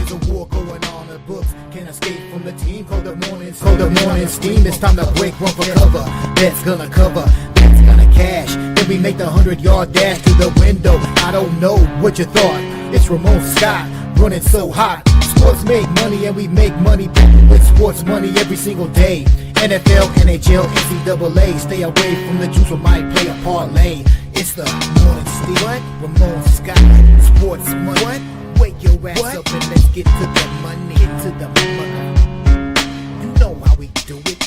There's a war going on, the books can't escape from the team. Call the morning steam. It's time to break one for cover. That's gonna cover, that's gonna cash. Then we make the 100-yard dash to the window. I don't know what you thought. It's Ramon Scott running so hot. Sports make money and we make money with sports money every single day. NFL, NHL, NCAA. Stay away from the juice, we might play a parlay. It's the morning steam. What? Ramon Scott. Sports money. What? Wake your ass up and let's get to the money. Get to the money. You know how we do it.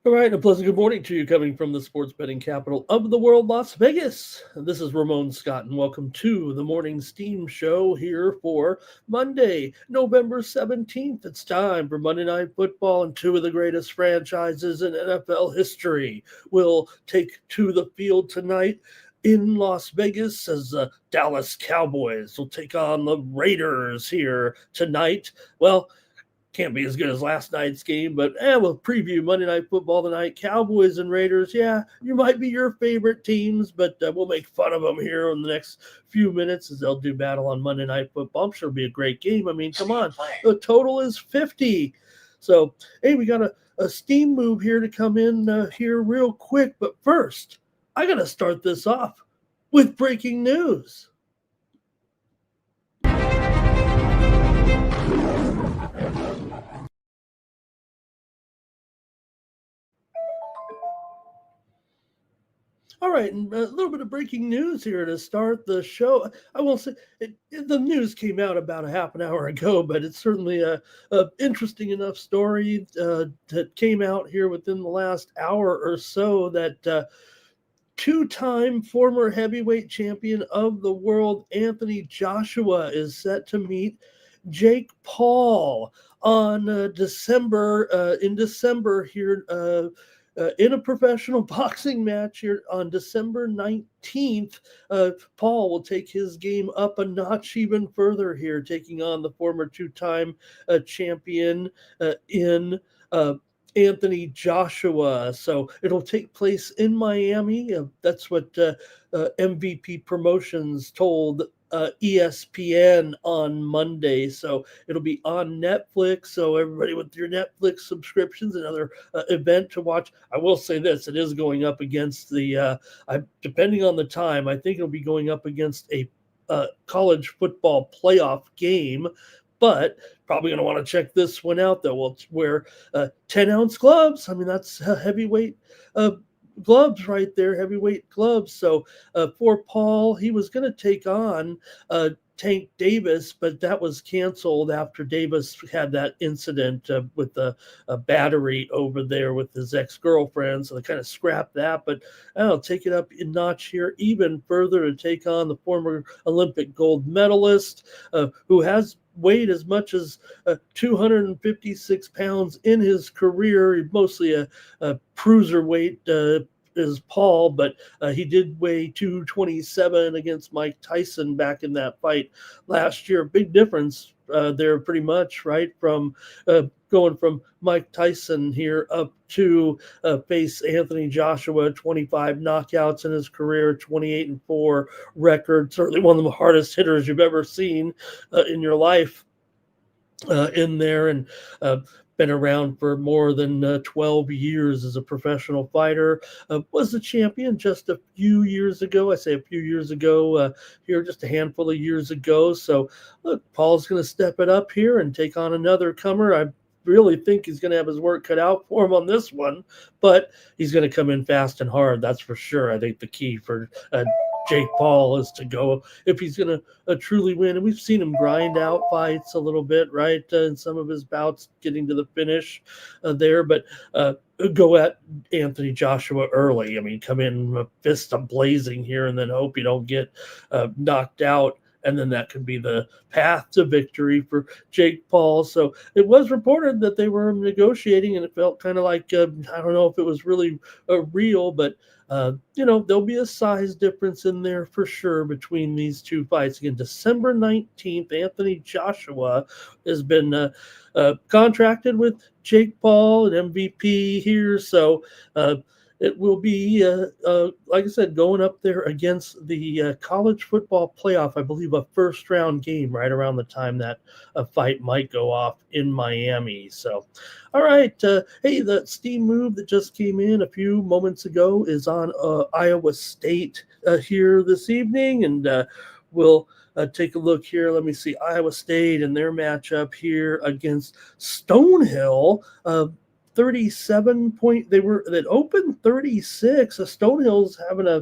All right, a pleasant good morning to you coming from the sports betting capital of the world, Las Vegas. This is Ramon Scott, and welcome to the Morning Steam Show here for Monday, November 17th. It's time for Monday Night Football, and two of the greatest franchises in NFL history will take to the field tonight in Las Vegas as the Dallas Cowboys will take on the Raiders here tonight. Well, can't be as good as last night's game, but we'll preview Monday Night Football tonight. Cowboys and Raiders, yeah, you might be your favorite teams, but we'll make fun of them here in the next few minutes as they'll do battle on Monday Night Football. I'm sure it'll be a great game. I mean, come on, the total is 50. So, hey, we got a steam move here to come in here real quick, but first, I got to start this off with breaking news. All right, and a little bit of breaking news here to start the show. I won't say the news came out about a half an hour ago, but it's certainly a interesting enough story that came out here within the last hour or so that two-time former heavyweight champion of the world, Anthony Joshua, is set to meet Jake Paul on December here in a professional boxing match here on December 19th. Paul will take his game up a notch even further here, taking on the former two-time champion in Anthony Joshua. So it'll take place in Miami. That's what MVP Promotions told ESPN on Monday. So it'll be on Netflix. So everybody with your Netflix subscriptions, another event to watch. I will say this, it is going up against the, depending on the time, I think it'll be going up against a college football playoff game. But probably going to want to check this one out, though. We'll wear 10-ounce gloves. I mean, that's heavyweight gloves right there, heavyweight gloves. So for Paul, he was going to take on Tank Davis, but that was canceled after Davis had that incident with the battery over there with his ex-girlfriend. So they kind of scrapped that, but I'll take it up a notch here even further to take on the former Olympic gold medalist who has weighed as much as 256 pounds in his career, mostly a cruiserweight is Paul, but he did weigh 227 against Mike Tyson back in that fight last year. Big difference there pretty much, right? From going from Mike Tyson here up to face Anthony Joshua, 25 knockouts in his career, 28-4 record. Certainly one of the hardest hitters you've ever seen in your life in there, and been around for more than 12 years as a professional fighter. Was the champion just a few years ago. I say a few years ago, here just a handful of years ago. So look, Paul's going to step it up here and take on another comer. I really think he's going to have his work cut out for him on this one, but he's going to come in fast and hard. That's for sure. I think the key for Jake Paul is to go if he's going to truly win. And we've seen him grind out fights a little bit, right, in some of his bouts getting to the finish there. But go at Anthony Joshua early. I mean, come in fist blazing here and then hope you don't get knocked out. And then that could be the path to victory for Jake Paul. So it was reported that they were negotiating, and it felt kind of like, I don't know if it was really real, but there'll be a size difference in there for sure between these two fights. Again, December 19th, Anthony Joshua has been contracted with Jake Paul, an MVP here. So it will be, like I said, going up there against the college football playoff, I believe a first round game right around the time that a fight might go off in Miami. So, all right. Hey, the Steam move that just came in a few moments ago is on Iowa State here this evening. And we'll take a look here. Let me see Iowa State and their matchup here against Stonehill. 37 point, that opened 36. Stonehill's having I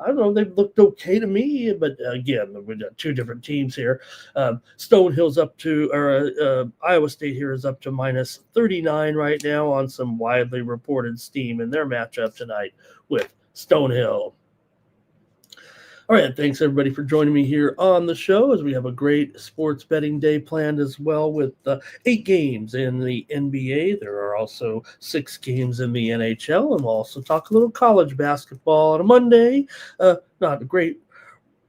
don't know, they've looked okay to me, but again, we've got two different teams here. Stonehill's up to, or Iowa State here is up to minus 39 right now on some widely reported steam in their matchup tonight with Stonehill. All right, thanks everybody for joining me here on the show as we have a great sports betting day planned as well with 8 games in the NBA. There are also 6 games in the NHL, and we'll also talk a little college basketball on a Monday. Not a great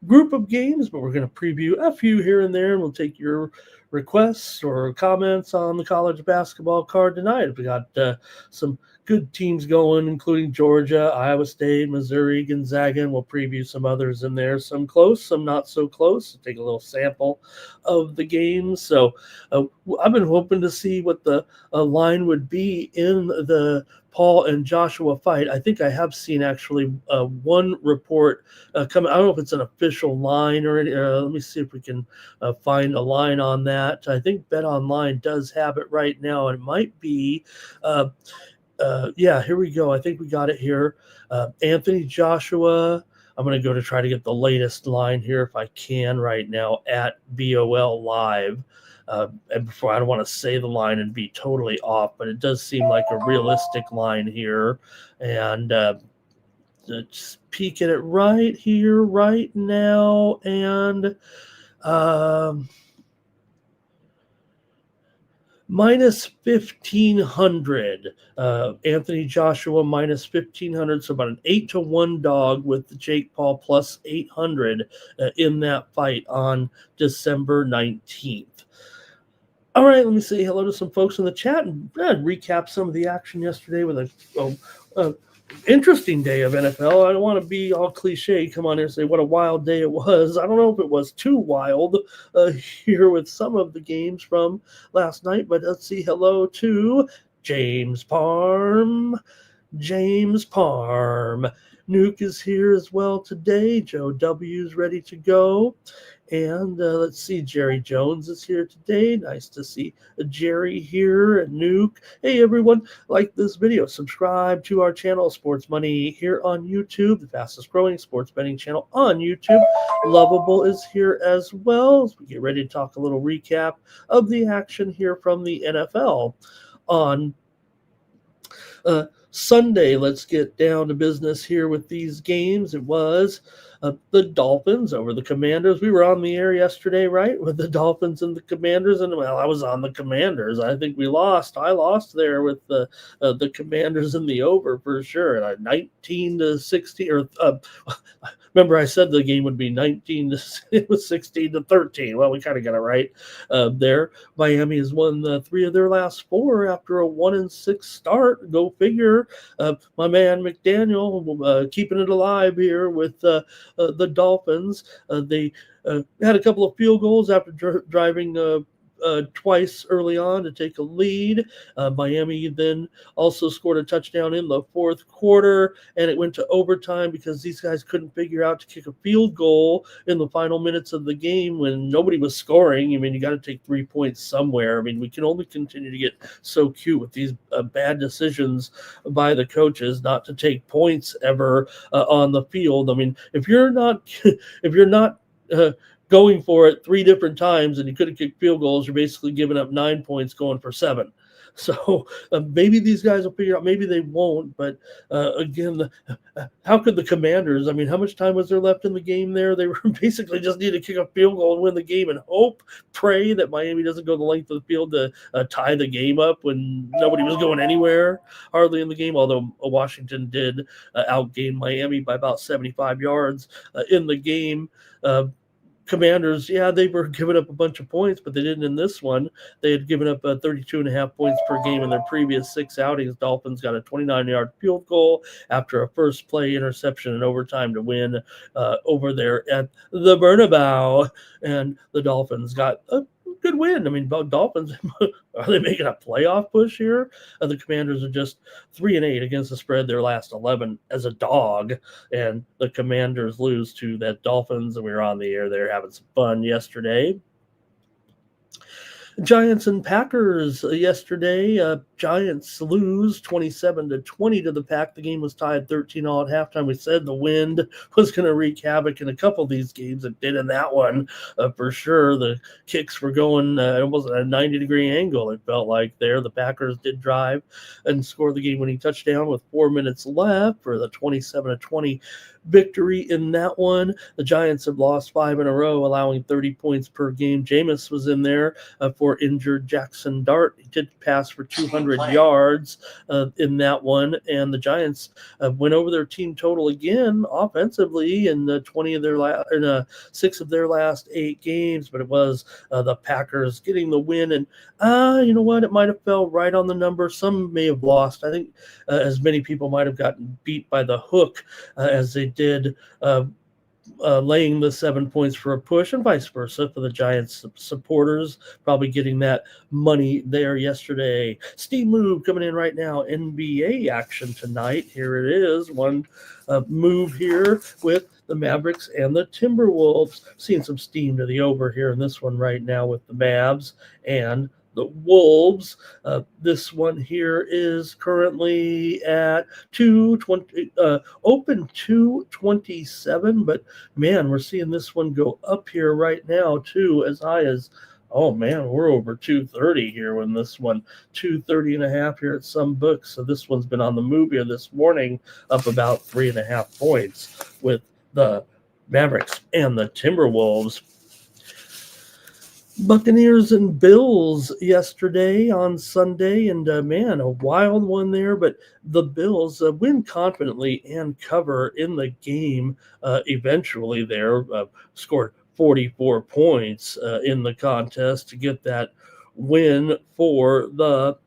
group of games, but we're going to preview a few here and there, and we'll take your requests or comments on the college basketball card tonight. We got some good teams going, including Georgia, Iowa State, Missouri, Gonzaga, and we'll preview some others in there, some close, some not so close. Take a little sample of the games. So I've been hoping to see what the line would be in the Paul and Joshua fight. I think I have seen actually one report come. I don't know if it's an official line or any, let me see if we can find a line on that. I think Bet Online does have it right now. It might be here we go. I think we got it here. Anthony Joshua. I'm going to go to try to get the latest line here if I can right now at BOL Live. And before, I don't want to say the line and be totally off, but it does seem like a realistic line here. And just peeking it right here, right now. And minus 1,500. Anthony Joshua minus 1,500. So about an 8-1 dog with Jake Paul plus 800 in that fight on December 19th. All right, let me say hello to some folks in the chat and recap some of the action yesterday with a interesting day of NFL. I don't want to be all cliche, come on here and say what a wild day it was. I don't know if it was too wild here with some of the games from last night, but let's see. Hello to James Parm. Nuke is here as well today. Joe W's ready to go. And let's see, Jerry Jones is here today. Nice to see Jerry here and Nuke. Hey, everyone, like this video. Subscribe to our channel, Sports Money, here on YouTube, the fastest growing sports betting channel on YouTube. Lovable is here as well as we get ready to talk a little recap of the action here from the NFL on Sunday. Let's get down to business here with these games. It was the Dolphins over the Commanders. We were on the air yesterday, right, with the Dolphins and the Commanders, and well, I was on the Commanders. I think we lost. I lost there with the Commanders in the over for sure. 19-16, or remember I said the game would be 16-13. Well, we kind of got it right there. Miami has won 3 of their last 4 after a 1-6 start. Go figure. My man McDaniel keeping it alive here with the Dolphins. They had a couple of field goals after driving twice early on to take a lead. Miami then also scored a touchdown in the fourth quarter, and it went to overtime because these guys couldn't figure out to kick a field goal in the final minutes of the game when nobody was scoring. I mean, you got to take 3 points somewhere. I mean, we can only continue to get so cute with these bad decisions by the coaches not to take points ever on the field. I mean, if you're not going for it 3 different times and you could have kicked field goals, you're basically giving up 9 points going for 7. So maybe these guys will figure out, maybe they won't. But again, how could the Commanders, I mean, how much time was there left in the game there? They were basically just need to kick a field goal and win the game and pray that Miami doesn't go the length of the field to tie the game up when nobody was going anywhere hardly in the game, although Washington did outgain Miami by about 75 yards in the game. Commanders, yeah, they were giving up a bunch of points, but they didn't in this one. They had given up 32.5 points per game in their previous 6 outings. Dolphins got a 29-yard field goal after a first play interception in overtime to win over there at the Bernabeu, and the Dolphins got a good win. I mean, Dolphins, are they making a playoff push here? The Commanders are just 3-8 against the spread their last 11 as a dog, and the Commanders lose to that Dolphins, and we were on the air there having some fun yesterday. Giants and Packers yesterday. Giants lose 27-20 to the Pack. The game was tied 13-all at halftime. We said the wind was going to wreak havoc in a couple of these games. It did in that one for sure. The kicks were going almost at a 90-degree angle, it felt like there. The Packers did drive and score the game-winning touchdown with 4 minutes left for the 27-20 victory in that one. The Giants have lost 5 in a row, allowing 30 points per game. Jameis was in there for injured Jackson Dart. He did pass for 200 yards in that one, and the Giants went over their team total again offensively in 6 of their last 8 games, but it was the Packers getting the win. And you know what? It might have fell right on the number. Some may have lost. I think as many people might have gotten beat by the hook as they did laying the 7 points for a push, and vice versa for the Giants supporters, probably getting that money there yesterday. Steam move coming in right now. NBA action tonight. Here it is. One move here with the Mavericks and the Timberwolves. Seeing some steam to the over here in this one right now with the Mavs and the Wolves. This one here is currently at 220, open 227, but man, we're seeing this one go up here right now too, as high as, oh man, we're over 230 here when this one, 230 and a half here at some books. So this one's been on the move here this morning, up about 3.5 points with the Mavericks and the Timberwolves. Buccaneers and Bills yesterday on Sunday, and man, a wild one there, but the Bills win confidently and cover in the game eventually there, scored 44 points in the contest to get that win for the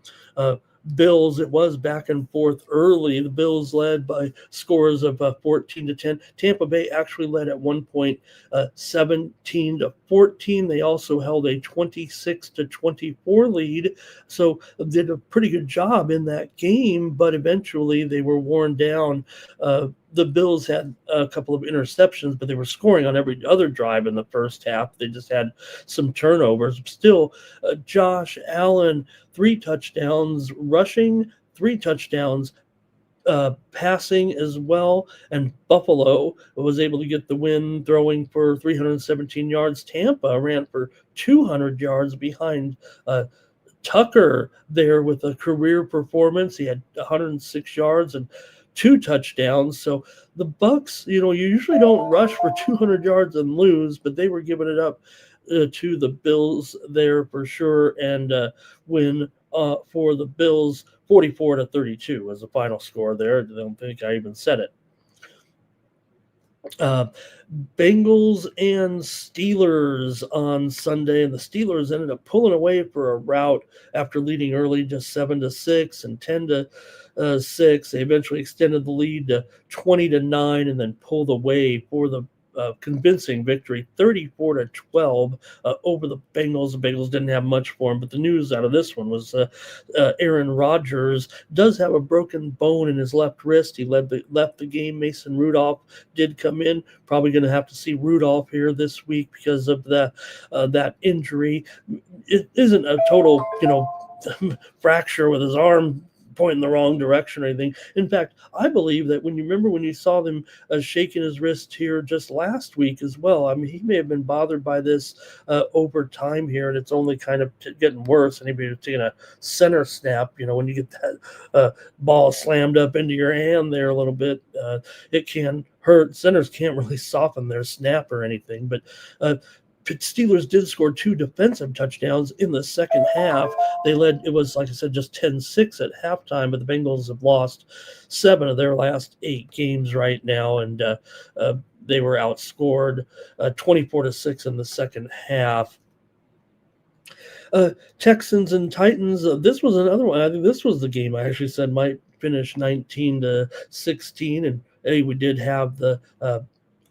Bills. It was back and forth early. The Bills led by scores of 14-10. Tampa Bay actually led at one point 17-14. They also held a 26-24 lead. So did a pretty good job in that game, but eventually they were worn down. The Bills had a couple of interceptions, but they were scoring on every other drive in the first half. They just had some turnovers. Still, Josh Allen, 3 touchdowns rushing, 3 touchdowns passing as well. And Buffalo was able to get the win throwing for 317 yards. Tampa ran for 200 yards behind Tucker there with a career performance. He had 106 yards and 2 touchdowns. So the Bucs, you usually don't rush for 200 yards and lose, but they were giving it up to the Bills there for sure, and win for the Bills 44-32 was the final score there. I don't think I even said it. Bengals and Steelers on Sunday, and the Steelers ended up pulling away for a rout after leading early, just 7-6 and 10-6. They eventually extended the lead to 20-9 and then pulled away for the convincing victory, 34-12 over the Bengals. The Bengals didn't have much for him, but the news out of this one was Aaron Rodgers does have a broken bone in his left wrist. He left the game. Mason Rudolph did come in. Probably going to have to see Rudolph here this week because of that injury. It isn't a total, fracture with his arm pointing the wrong direction or anything. In fact, I believe that when you saw them shaking his wrist here just last week as well, I mean, he may have been bothered by this over time here, and it's only kind of getting worse. Anybody who's taking a center snap, when you get that ball slammed up into your hand there a little bit, it can hurt. Centers can't really soften their snap or anything, but Steelers did score 2 defensive touchdowns in the second half. They led, it was, like I said, just 10-6 at halftime, but the Bengals have lost 7 of their last 8 games right now, and they were outscored 24-6 in the second half. Texans and Titans, this was another one. I think this was the game I actually said might finish 19-16, and hey, we did have the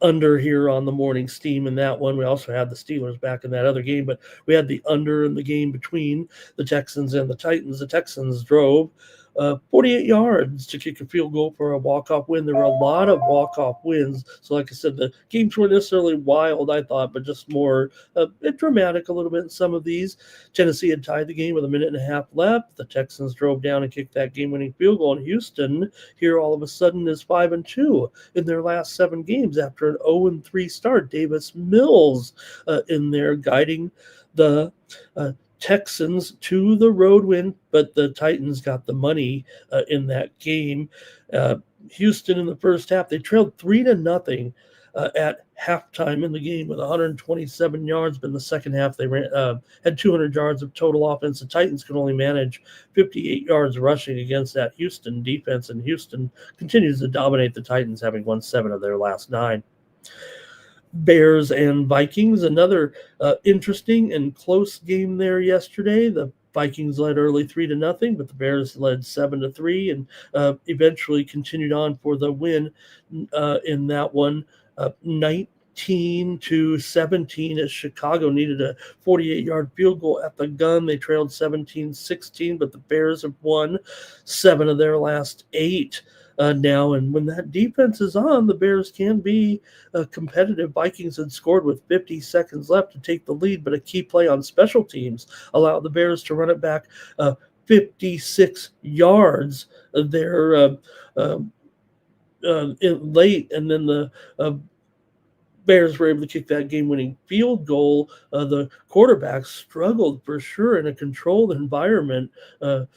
under here on the morning steam in that one. We also had the Steelers back in that other game, but we had the under in the game between the Texans and the Titans. The Texans drove 48 yards to kick a field goal for a walk-off win. There were a lot of walk-off wins. So like I said, the games weren't necessarily wild, I thought, but just more dramatic a little bit in some of these. Tennessee had tied the game with 1.5 minutes left. The Texans drove down and kicked that game-winning field goal. And Houston here all of a sudden is 5-2 in their last 7 games after an 0-3 start. Davis Mills in there guiding the Texans to the road win, but the Titans got the money in that game. Houston in the first half, they trailed 3-0 at halftime in the game with 127 yards, but in the second half they had 200 yards of total offense. The Titans could only manage 58 yards rushing against that Houston defense, and Houston continues to dominate the Titans, having won 7 of their last 9. Bears and Vikings, another interesting and close game there yesterday. The Vikings led early 3-0, but the Bears led 7-3 and eventually continued on for the win in that one, 19-17 as Chicago needed a 48-yard field goal at the gun. They trailed 17-16, but the Bears have won 7 of their last 8. Now, and when that defense is on, the Bears can be competitive. Vikings had scored with 50 seconds left to take the lead, but a key play on special teams allowed the Bears to run it back 56 yards there late, and then the Bears were able to kick that game-winning field goal. The quarterback struggled for sure in a controlled environment. Both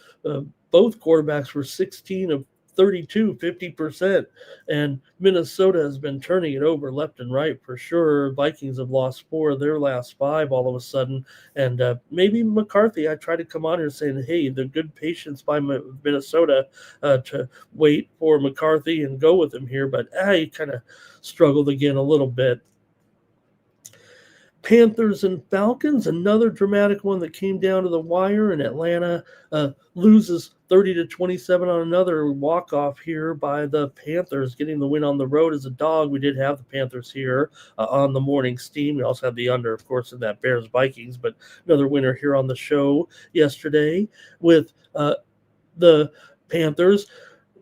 quarterbacks were 16 of 32, 50%, and Minnesota has been turning it over left and right for sure. Vikings have lost 4 of their last 5 all of a sudden, and maybe McCarthy, I tried to come on here saying, hey, the good patience by Minnesota to wait for McCarthy and go with him here, but he kind of struggled again a little bit. Panthers and Falcons, another dramatic one that came down to the wire, and Atlanta loses 30-27 on another walk-off here by the Panthers, getting the win on the road as a dog. We did have the Panthers here on the morning steam. We also had the under, of course, in that Bears-Vikings, but another winner here on the show yesterday with the Panthers.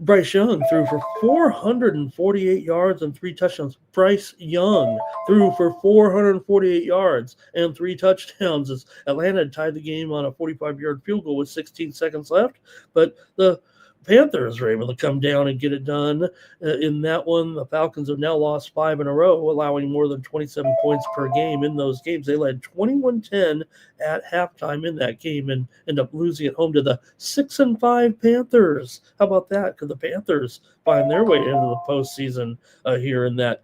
Bryce Young threw for 448 yards and 3 touchdowns. Bryce Young threw for 448 yards and 3 touchdowns as Atlanta tied the game on a 45-yard field goal with 16 seconds left. But the Panthers were able to come down and get it done in that one. The Falcons have now lost 5 in a row, allowing more than 27 points per game in those games. They led 21-10 at halftime in that game and end up losing at home to the 6-5 Panthers. How about that? Could the Panthers find their way into the postseason here in that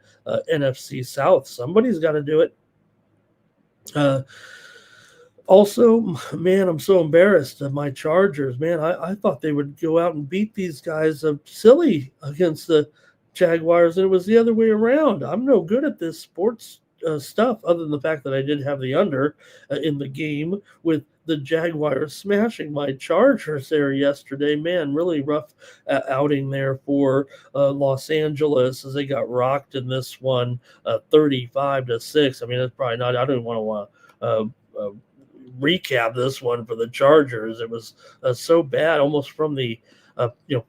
NFC South? Somebody's got to do it. Also, man, I'm so embarrassed of my Chargers. Man, I thought they would go out and beat these guys silly against the Jaguars, and it was the other way around. I'm no good at this sports stuff other than the fact that I did have the under in the game with the Jaguars smashing my Chargers there yesterday. Man, really rough outing there for Los Angeles as they got rocked in this one, 35-6. I mean, it's probably not. I don't want to recap this one for the Chargers. It was so bad, almost from the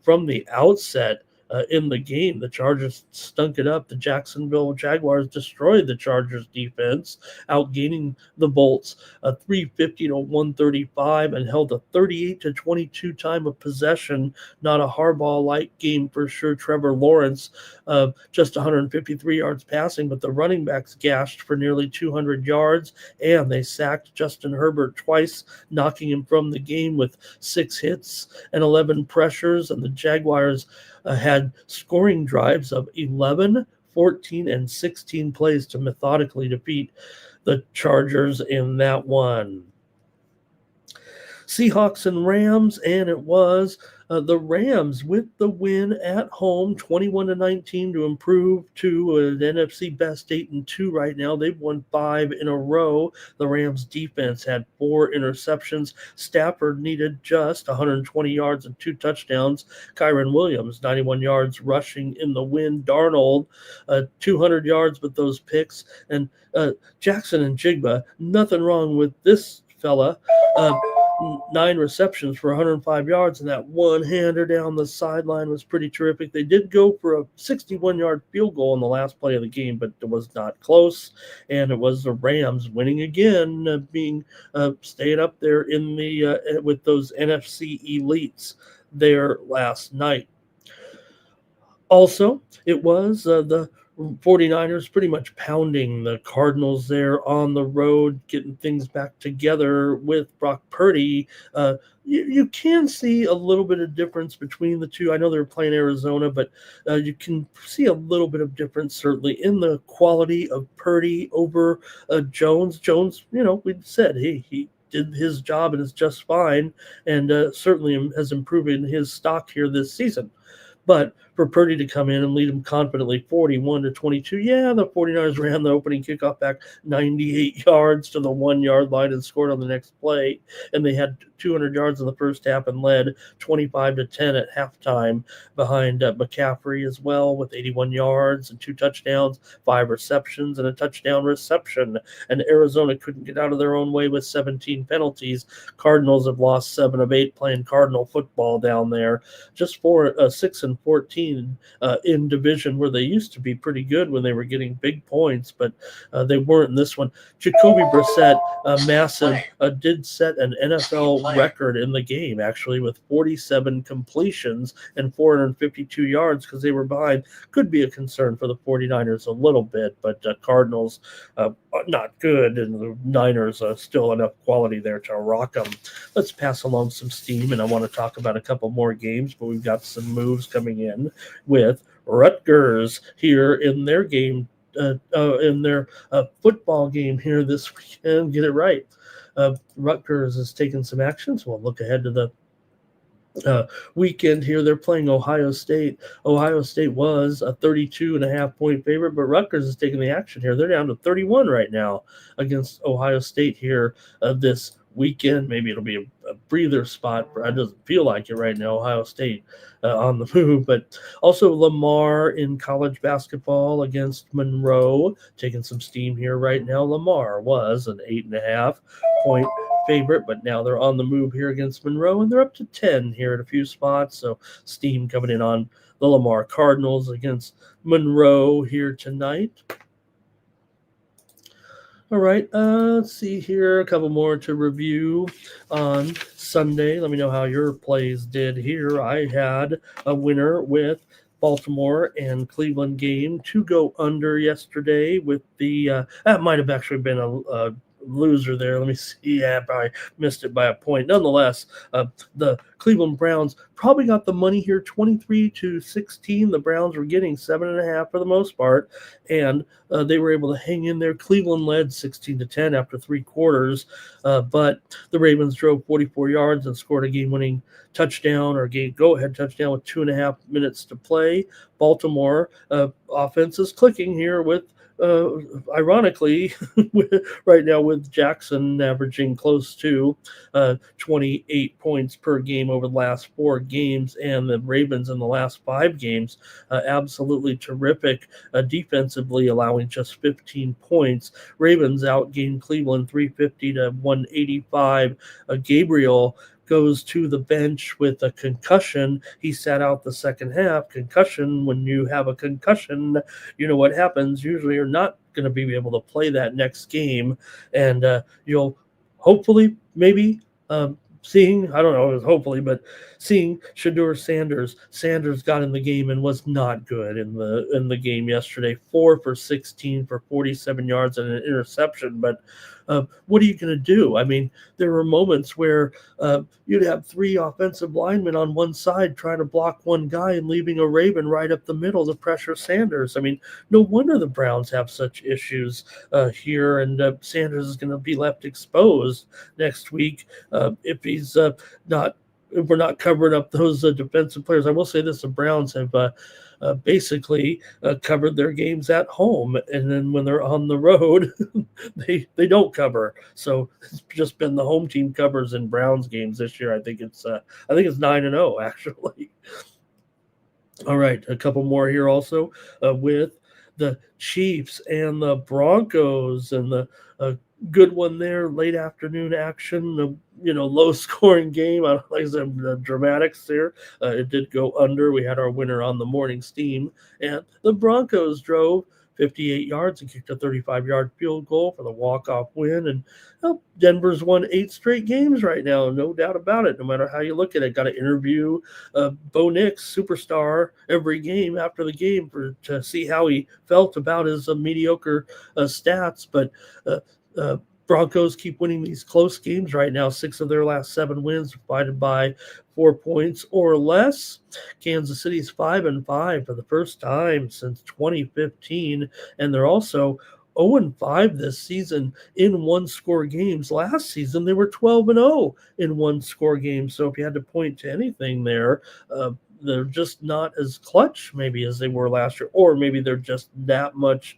from the outset. In the game, the Chargers stunk it up. The Jacksonville Jaguars destroyed the Chargers defense, outgaining the Bolts 350 to 135 and held a 38-22 time of possession. Not a Harbaugh-like game for sure. Trevor Lawrence just 153 yards passing, but the running backs gashed for nearly 200 yards, and they sacked Justin Herbert twice, knocking him from the game with 6 hits and 11 pressures, and the Jaguars had scoring drives of 11, 14, and 16 plays to methodically defeat the Chargers in that one. Seahawks and Rams, and it was the Rams with the win at home, 21-19 to improve to an NFC best 8-2 right now. They've won 5 in a row. The Rams defense had 4 interceptions. Stafford needed just 120 yards and 2 touchdowns. Kyron Williams, 91 yards rushing in the win. Darnold, 200 yards with those picks. And Jackson and Jigba, nothing wrong with this fella. 9 receptions for 105 yards, and that one-hander down the sideline was pretty terrific. They did go for a 61-yard field goal in the last play of the game, but it was not close, and it was the Rams winning again, staying up there in the with those NFC elites there last night. Also, it was the 49ers pretty much pounding the Cardinals there on the road, getting things back together with Brock Purdy. You can see a little bit of difference between the two. I know they're playing Arizona, but you can see a little bit of difference, certainly, in the quality of Purdy over Jones. Jones, we said, hey, he did his job and is just fine, and certainly has improved in his stock here this season. But for Purdy to come in and lead them confidently 41-22, yeah, the 49ers ran the opening kickoff back 98 yards to the 1-yard line and scored on the next play. And they had 200 yards in the first half and led 25-10 at halftime behind McCaffrey as well with 81 yards and 2 touchdowns, 5 receptions, and a touchdown reception. And Arizona couldn't get out of their own way with 17 penalties. Cardinals have lost 7 of 8 playing Cardinal football down there. Just 6-14 in division where they used to be pretty good when they were getting big points, but they weren't in this one. Jacoby Brissett, did set an NFL record in the game, actually, with 47 completions and 452 yards because they were behind. Could be a concern for the 49ers a little bit, but Cardinals not good, and the Niners still enough quality there to rock them. Let's pass along some steam, and I want to talk about a couple more games, but we've got some moves coming in with Rutgers here in their game, in their football game here this weekend. Get it right. Rutgers has taken some action, so we'll look ahead to the weekend here. They're playing Ohio State. Ohio State was a 32.5-point favorite, but Rutgers is taking the action here. They're down to 31 right now against Ohio State here this weekend. Maybe it'll be a breather spot. It doesn't feel like it right now. Ohio State on the move, but also Lamar in college basketball against Monroe, taking some steam here right now. Lamar was an 8.5-point favorite, but now they're on the move here against Monroe, and they're up to 10 here at a few spots. So steam coming in on the Lamar Cardinals against Monroe here tonight. All right, let's see here. A couple more to review on Sunday. Let me know how your plays did here. I had a winner with Baltimore and Cleveland game to go under yesterday with the that might have actually been a loser there. Let me see. Yeah, probably missed it by a point. Nonetheless, the Cleveland Browns probably got the money here, 23-16. The Browns were getting 7.5 for the most part, and they were able to hang in there. Cleveland led 16-10 after 3 quarters, but the Ravens drove 44 yards and scored a game-winning touchdown or go-ahead touchdown with 2.5 minutes to play. Baltimore offense is clicking here with ironically, right now with Jackson averaging close to 28 points per game over the last 4 games, and the Ravens in the last 5 games, absolutely terrific defensively, allowing just 15 points. Ravens outgained Cleveland 350 to 185. Gabriel goes to the bench with a concussion. He sat out the second half. Concussion, when you have a concussion, you know what happens. Usually you're not going to be able to play that next game, and you'll hopefully maybe seeing, I don't know, hopefully, but seeing Shedeur Sanders. Sanders got in the game and was not good in the game yesterday. 4 for 16 for 47 yards and an interception. But what are you going to do? I mean, there were moments where you'd have 3 offensive linemen on one side trying to block one guy and leaving a Raven right up the middle to pressure Sanders. I mean, no wonder the Browns have such issues here, and Sanders is going to be left exposed next week if he's not. If we're not covering up those defensive players. I will say this: the Browns have basically covered their games at home, and then when they're on the road, they don't cover. So it's just been the home team covers in Browns games this year. I think it's 9-0 actually. All right, a couple more here also with the Chiefs and the Broncos, and the good one there, late afternoon action, low scoring game. I don't like the dramatics there. It did go under. We had our winner on the morning steam, and the Broncos drove 58 yards and kicked a 35-yard field goal for the walk-off win. And Denver's won 8 straight games right now, no doubt about it, no matter how you look at it. Got to interview Bo Nix, superstar, every game after the game to see how he felt about his mediocre stats. But Broncos keep winning these close games right now. 6 of their last 7 wins divided by 4 points or less. Kansas City's 5-5 for the first time since 2015, and they're also 0-5 this season in one-score games. Last season, they were 12-0 in one-score games. So if you had to point to anything there, they're just not as clutch maybe as they were last year, or maybe they're just that much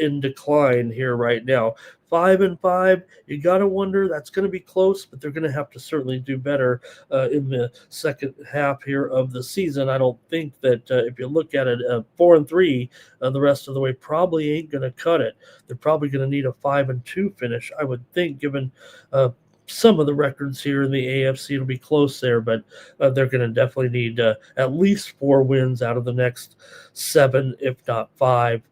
in decline here right now. 5-5, you got to wonder, that's going to be close, but they're going to have to certainly do better in the second half here of the season. I don't think that if you look at it, 4-3 the rest of the way probably ain't going to cut it. They're probably going to need a 5-2 finish, I would think, given some of the records here in the AFC. It'll be close there, but they're going to definitely need at least 4 wins out of the next 7, if not 5.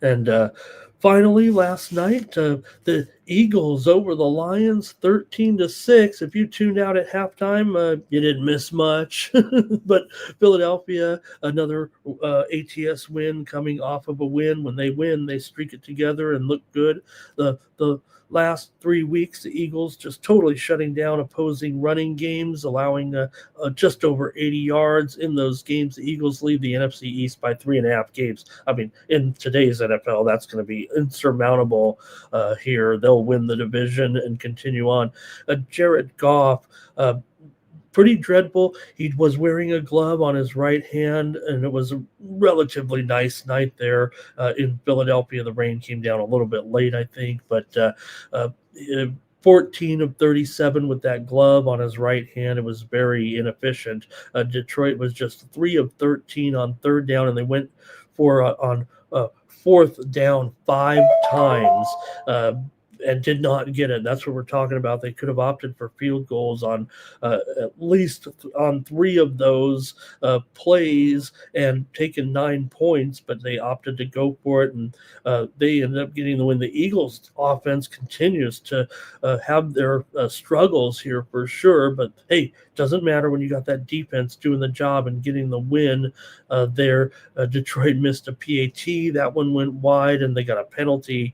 And finally, last night, the Eagles over the Lions 13-6. If you tuned out at halftime, you didn't miss much. But Philadelphia, another ATS win, coming off of a win. When they win, they streak it together and look good. The last 3 weeks, the Eagles just totally shutting down opposing running games, allowing just over 80 yards in those games. The Eagles lead the NFC East by 3.5 games. I mean, in today's NFL, that's going to be insurmountable here. They'll win the division and continue on. Jared Goff, pretty dreadful. He was wearing a glove on his right hand, and it was a relatively nice night there in Philadelphia. The rain came down a little bit late, I think, but 14 of 37 with that glove on his right hand. It was very inefficient. Detroit was just 3 of 13 on third down, and they went for on fourth down 5 times. And did not get it. That's what we're talking about. They could have opted for field goals on at least on 3 of those plays and taken 9 points, but they opted to go for it, and they ended up getting the win. The Eagles offense continues to have their struggles here for sure, but hey, doesn't matter when you got that defense doing the job and getting the win there. Detroit missed a PAT. That one went wide, and they got a penalty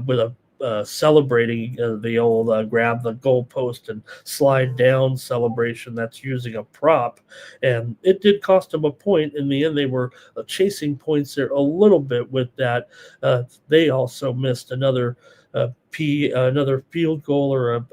with a celebrating the old grab the goalpost and slide down celebration. That's using a prop, and it did cost them a point. In the end, they were chasing points there a little bit with that. They also missed another field goal or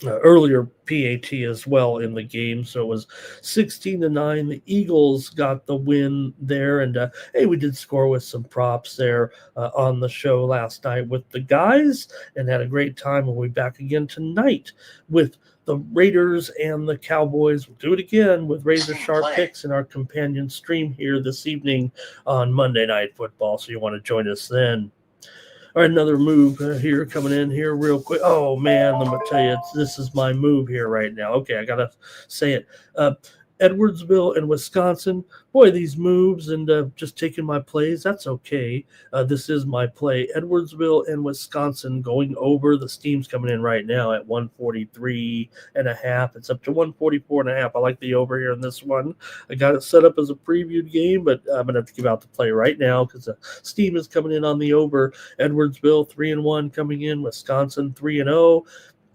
earlier PAT as well in the game. So it was 16-9. The Eagles got the win there. And hey, we did score with some props there on the show last night with the guys and had a great time. We'll be back again tonight with the Raiders and the Cowboys. We'll do it again with razor sharp picks in our companion stream here this evening on Monday Night Football. So you want to join us then. All right, another move here coming in here real quick. Oh, man, I'm going to tell you, this is my move here right now. Okay, I got to say it. Edwardsville and Wisconsin. Boy, these moves and just taking my plays, that's okay. This is my play. Edwardsville and Wisconsin going over. The steam's coming in right now at 143.5. It's up to 144.5. I like the over here in this one. I got it set up as a previewed game, but I'm going to have to give out the play right now because the steam is coming in on the over. Edwardsville 3-1 coming in. Wisconsin 3-0.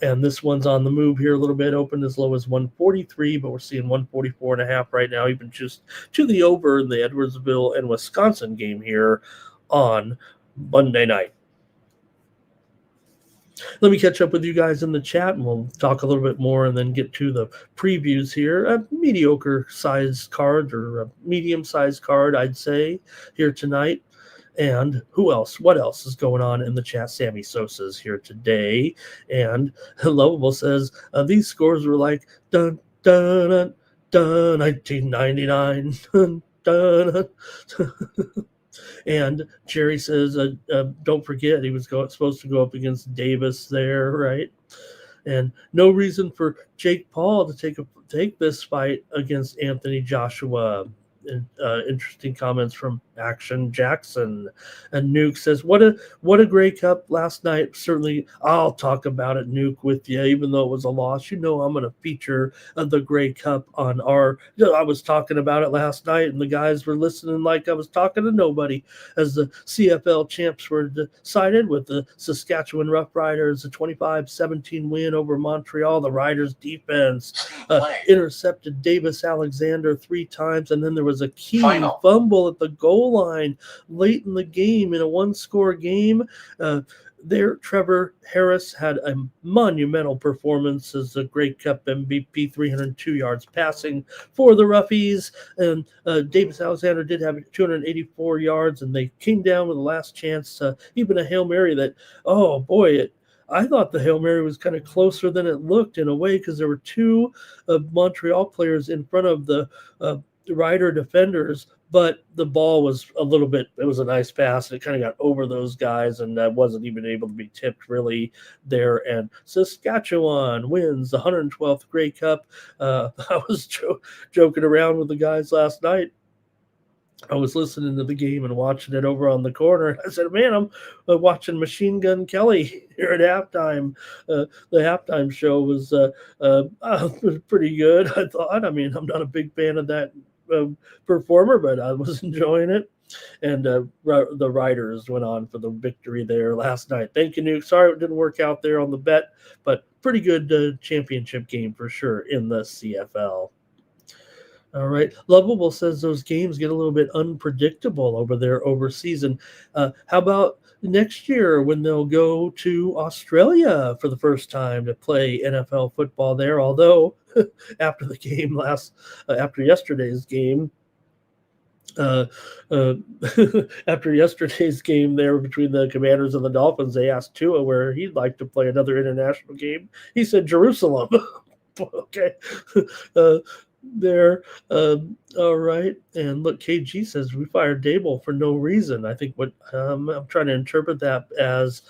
And this one's on the move here a little bit, opened as low as 143, but we're seeing 144.5 right now, even just to the over in the Edwardsville and Wisconsin game here on Monday night. Let me catch up with you guys in the chat, and we'll talk a little bit more and then get to the previews here. A mediocre-sized card or a medium-sized card, I'd say, here tonight. And who else? What else is going on in the chat? Sammy Sosa's here today. And Lovable says, these scores were like, dun, dun, dun, dun, 1999, dun, dun, dun. And Jerry says, don't forget, he was supposed to go up against Davis there, right? And no reason for Jake Paul to take this fight against Anthony Joshua. Interesting comments from Action Jackson. And Nuke says, what a Grey Cup last night. Certainly I'll talk about it, Nuke, with you, even though it was a loss. I'm going to feature the Grey Cup on I was talking about it last night, and the guys were listening like I was talking to nobody as the CFL champs were decided with the Saskatchewan Roughriders, a 25-17 win over Montreal. The Riders defense intercepted Davis Alexander 3 times, and then there was a key fumble at the goal line late in the game in a one-score game. There, Trevor Harris had a monumental performance as the Grey Cup MVP, 302 yards passing for the Roughies. And Davis Alexander did have 284 yards, and they came down with the last chance, even a Hail Mary that, oh boy, I thought the Hail Mary was kind of closer than it looked in a way because there were 2 Montreal players in front of the Rider defenders, but the ball was it was a nice pass, and it kind of got over those guys and wasn't even able to be tipped really there. And Saskatchewan wins the 112th Grey Cup. I was joking around with the guys last night. I was listening to the game and watching it over on the corner. I said, man, I'm watching Machine Gun Kelly here at halftime. The halftime show was pretty good, I thought. I mean, I'm not a big fan of that performer, but I was enjoying it. And the Riders went on for the victory there last night. Thank you, Nuke. Sorry it didn't work out there on the bet, but pretty good championship game for sure in the CFL. All right. Lovable says those games get a little bit unpredictable over there overseas. And how about next year when they'll go to Australia for the first time to play NFL football there? Although after yesterday's game, after yesterday's game there between the Commanders and the Dolphins, they asked Tua where he'd like to play another international game. He said Jerusalem. Okay. There. All right. And look, KG says we fired Dable for no reason. I think what I'm trying to interpret that as,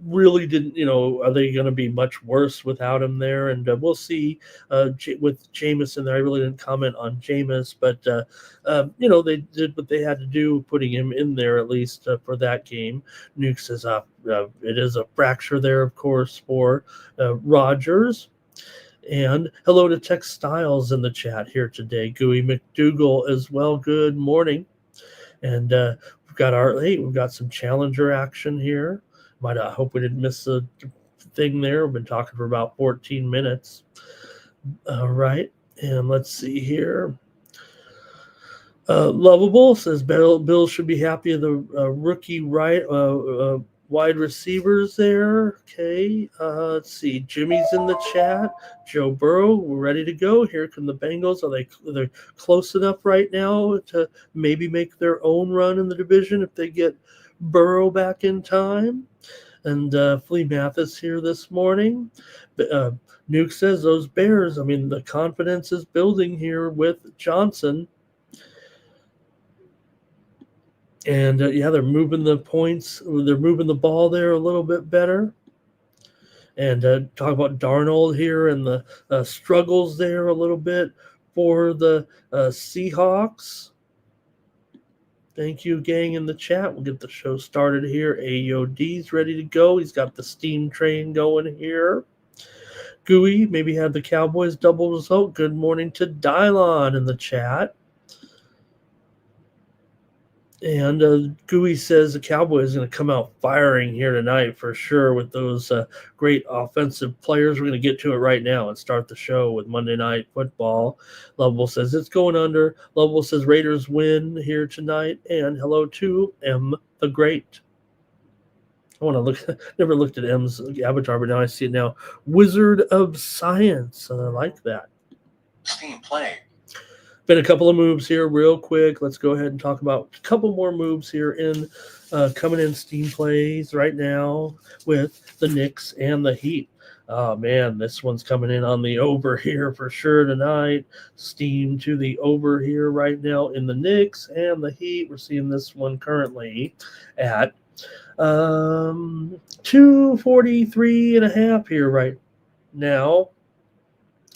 really didn't, are they going to be much worse without him there? And we'll see with Jameis in there. I really didn't comment on Jameis, but, they did what they had to do, putting him in there at least for that game. Nuke says it is a fracture there, of course, for Rodgers. And hello to Tex Styles in the chat here today. Gooey McDougal as well. Good morning. And we've got some Challenger action here. I hope we didn't miss a thing there. We've been talking for about 14 minutes. All right. And let's see here. Lovable says Bill should be happy of the rookie wide receivers there. Okay, let's see. Jimmy's in the chat. Joe Burrow, we're ready to go. Here come the Bengals. They're close enough right now to maybe make their own run in the division if they get Burrow back in time. And Flea Mathis here this morning. Nuke says those Bears, I mean, the confidence is building here with Johnson. And yeah, they're moving the points. They're moving the ball there a little bit better. And talk about Darnold here and the struggles there a little bit for the Seahawks. Thank you, gang, in the chat. We'll get the show started here. AOD's ready to go. He's got the steam train going here. Gooey maybe had the Cowboys double result. Good morning to Dylon in the chat. And Gooey says the Cowboys are going to come out firing here tonight for sure with those great offensive players. We're going to get to it right now and start the show with Monday Night Football. Lovable says it's going under. Lovable says Raiders win here tonight. And hello to M the Great. I want to look. Never looked at M's avatar, but now I see it now. Wizard of Science. I like that. Steam play. Been a couple of moves here real quick. Let's go ahead and talk about a couple more moves here in coming in steam plays right now with the Knicks and the Heat. Oh, man, this one's coming in on the over here for sure tonight. Steam to the over here right now in the Knicks and the Heat. We're seeing this one currently at 243.5 here right now.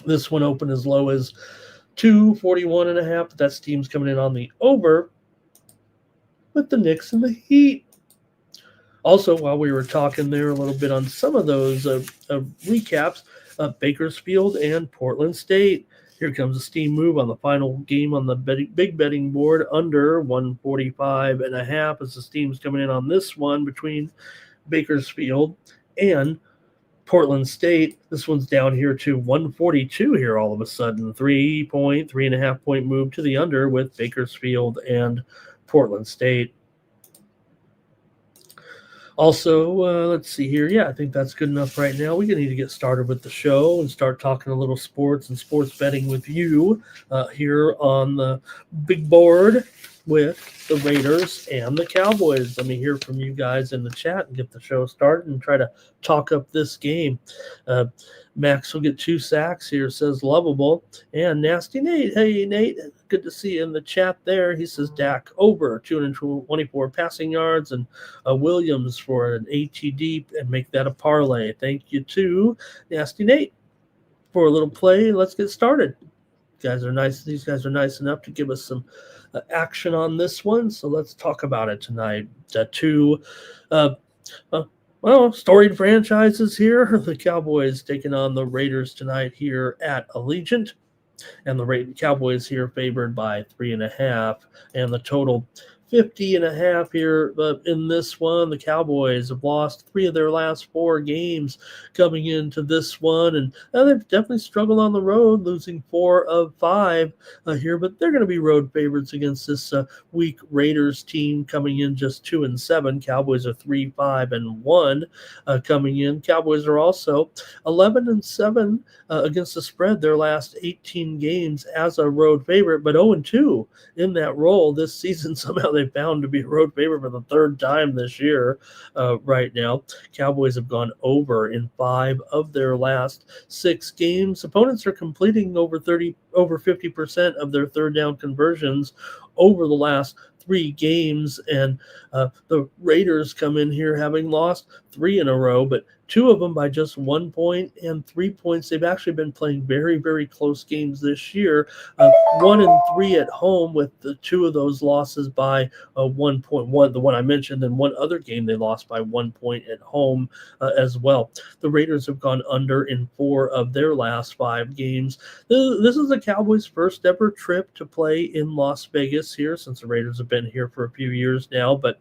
This one opened as low as 241.5, but that steam's coming in on the over with the Knicks and the Heat. Also, while we were talking there a little bit on some of those recaps, Bakersfield and Portland State. Here comes a steam move on the final game on the big betting board under 145.5 as the steam's coming in on this one between Bakersfield and Portland State. This one's down here to 142 here all of a sudden. 3.5 point move to the under with Bakersfield and Portland State. Also, let's see here. Yeah, I think that's good enough right now. We're going to need to get started with the show and start talking a little sports and sports betting with you here on the big board with the Raiders and the Cowboys. Let me hear from you guys in the chat and get the show started and try to talk up this game. Max will get 2 sacks here, says Lovable. And Nasty Nate. Hey, Nate, good to see you in the chat there. He says Dak over 224 passing yards and Williams for an ATD and make that a parlay. Thank you to Nasty Nate for a little play. Let's get started. Guys are nice. These guys are nice enough to give us some action on this one, so let's talk about it tonight. Two storied franchises here. The Cowboys taking on the Raiders tonight here at Allegiant, and the Cowboys here favored by 3.5, and the total 50.5 here in this one. The Cowboys have lost 3 of their last 4 games coming into this one, and they've definitely struggled on the road, losing 4 of 5 here, but they're going to be road favorites against this weak Raiders team coming in just 2-7. Cowboys are 3-5-1 coming in. Cowboys are also 11-7 against the spread their last 18 games as a road favorite, but 0-2 in that role this season. Somehow they found to be a road favorite for the 3rd time this year right now. Cowboys have gone over in 5 of their last 6 games. Opponents are completing over 50% of their 3rd down conversions over the last 3 games, and the Raiders come in here having lost 3 in a row, but 2 of them by just 1 point and 3 points. They've actually been playing very, very close games this year. 1-3 at home, with the 2 of those losses by 1 point. The one I mentioned, and one other game they lost by 1 point at home as well. The Raiders have gone under in 4 of their last 5 games. This is the Cowboys' first ever trip to play in Las Vegas here, since the Raiders have been here for a few years now, but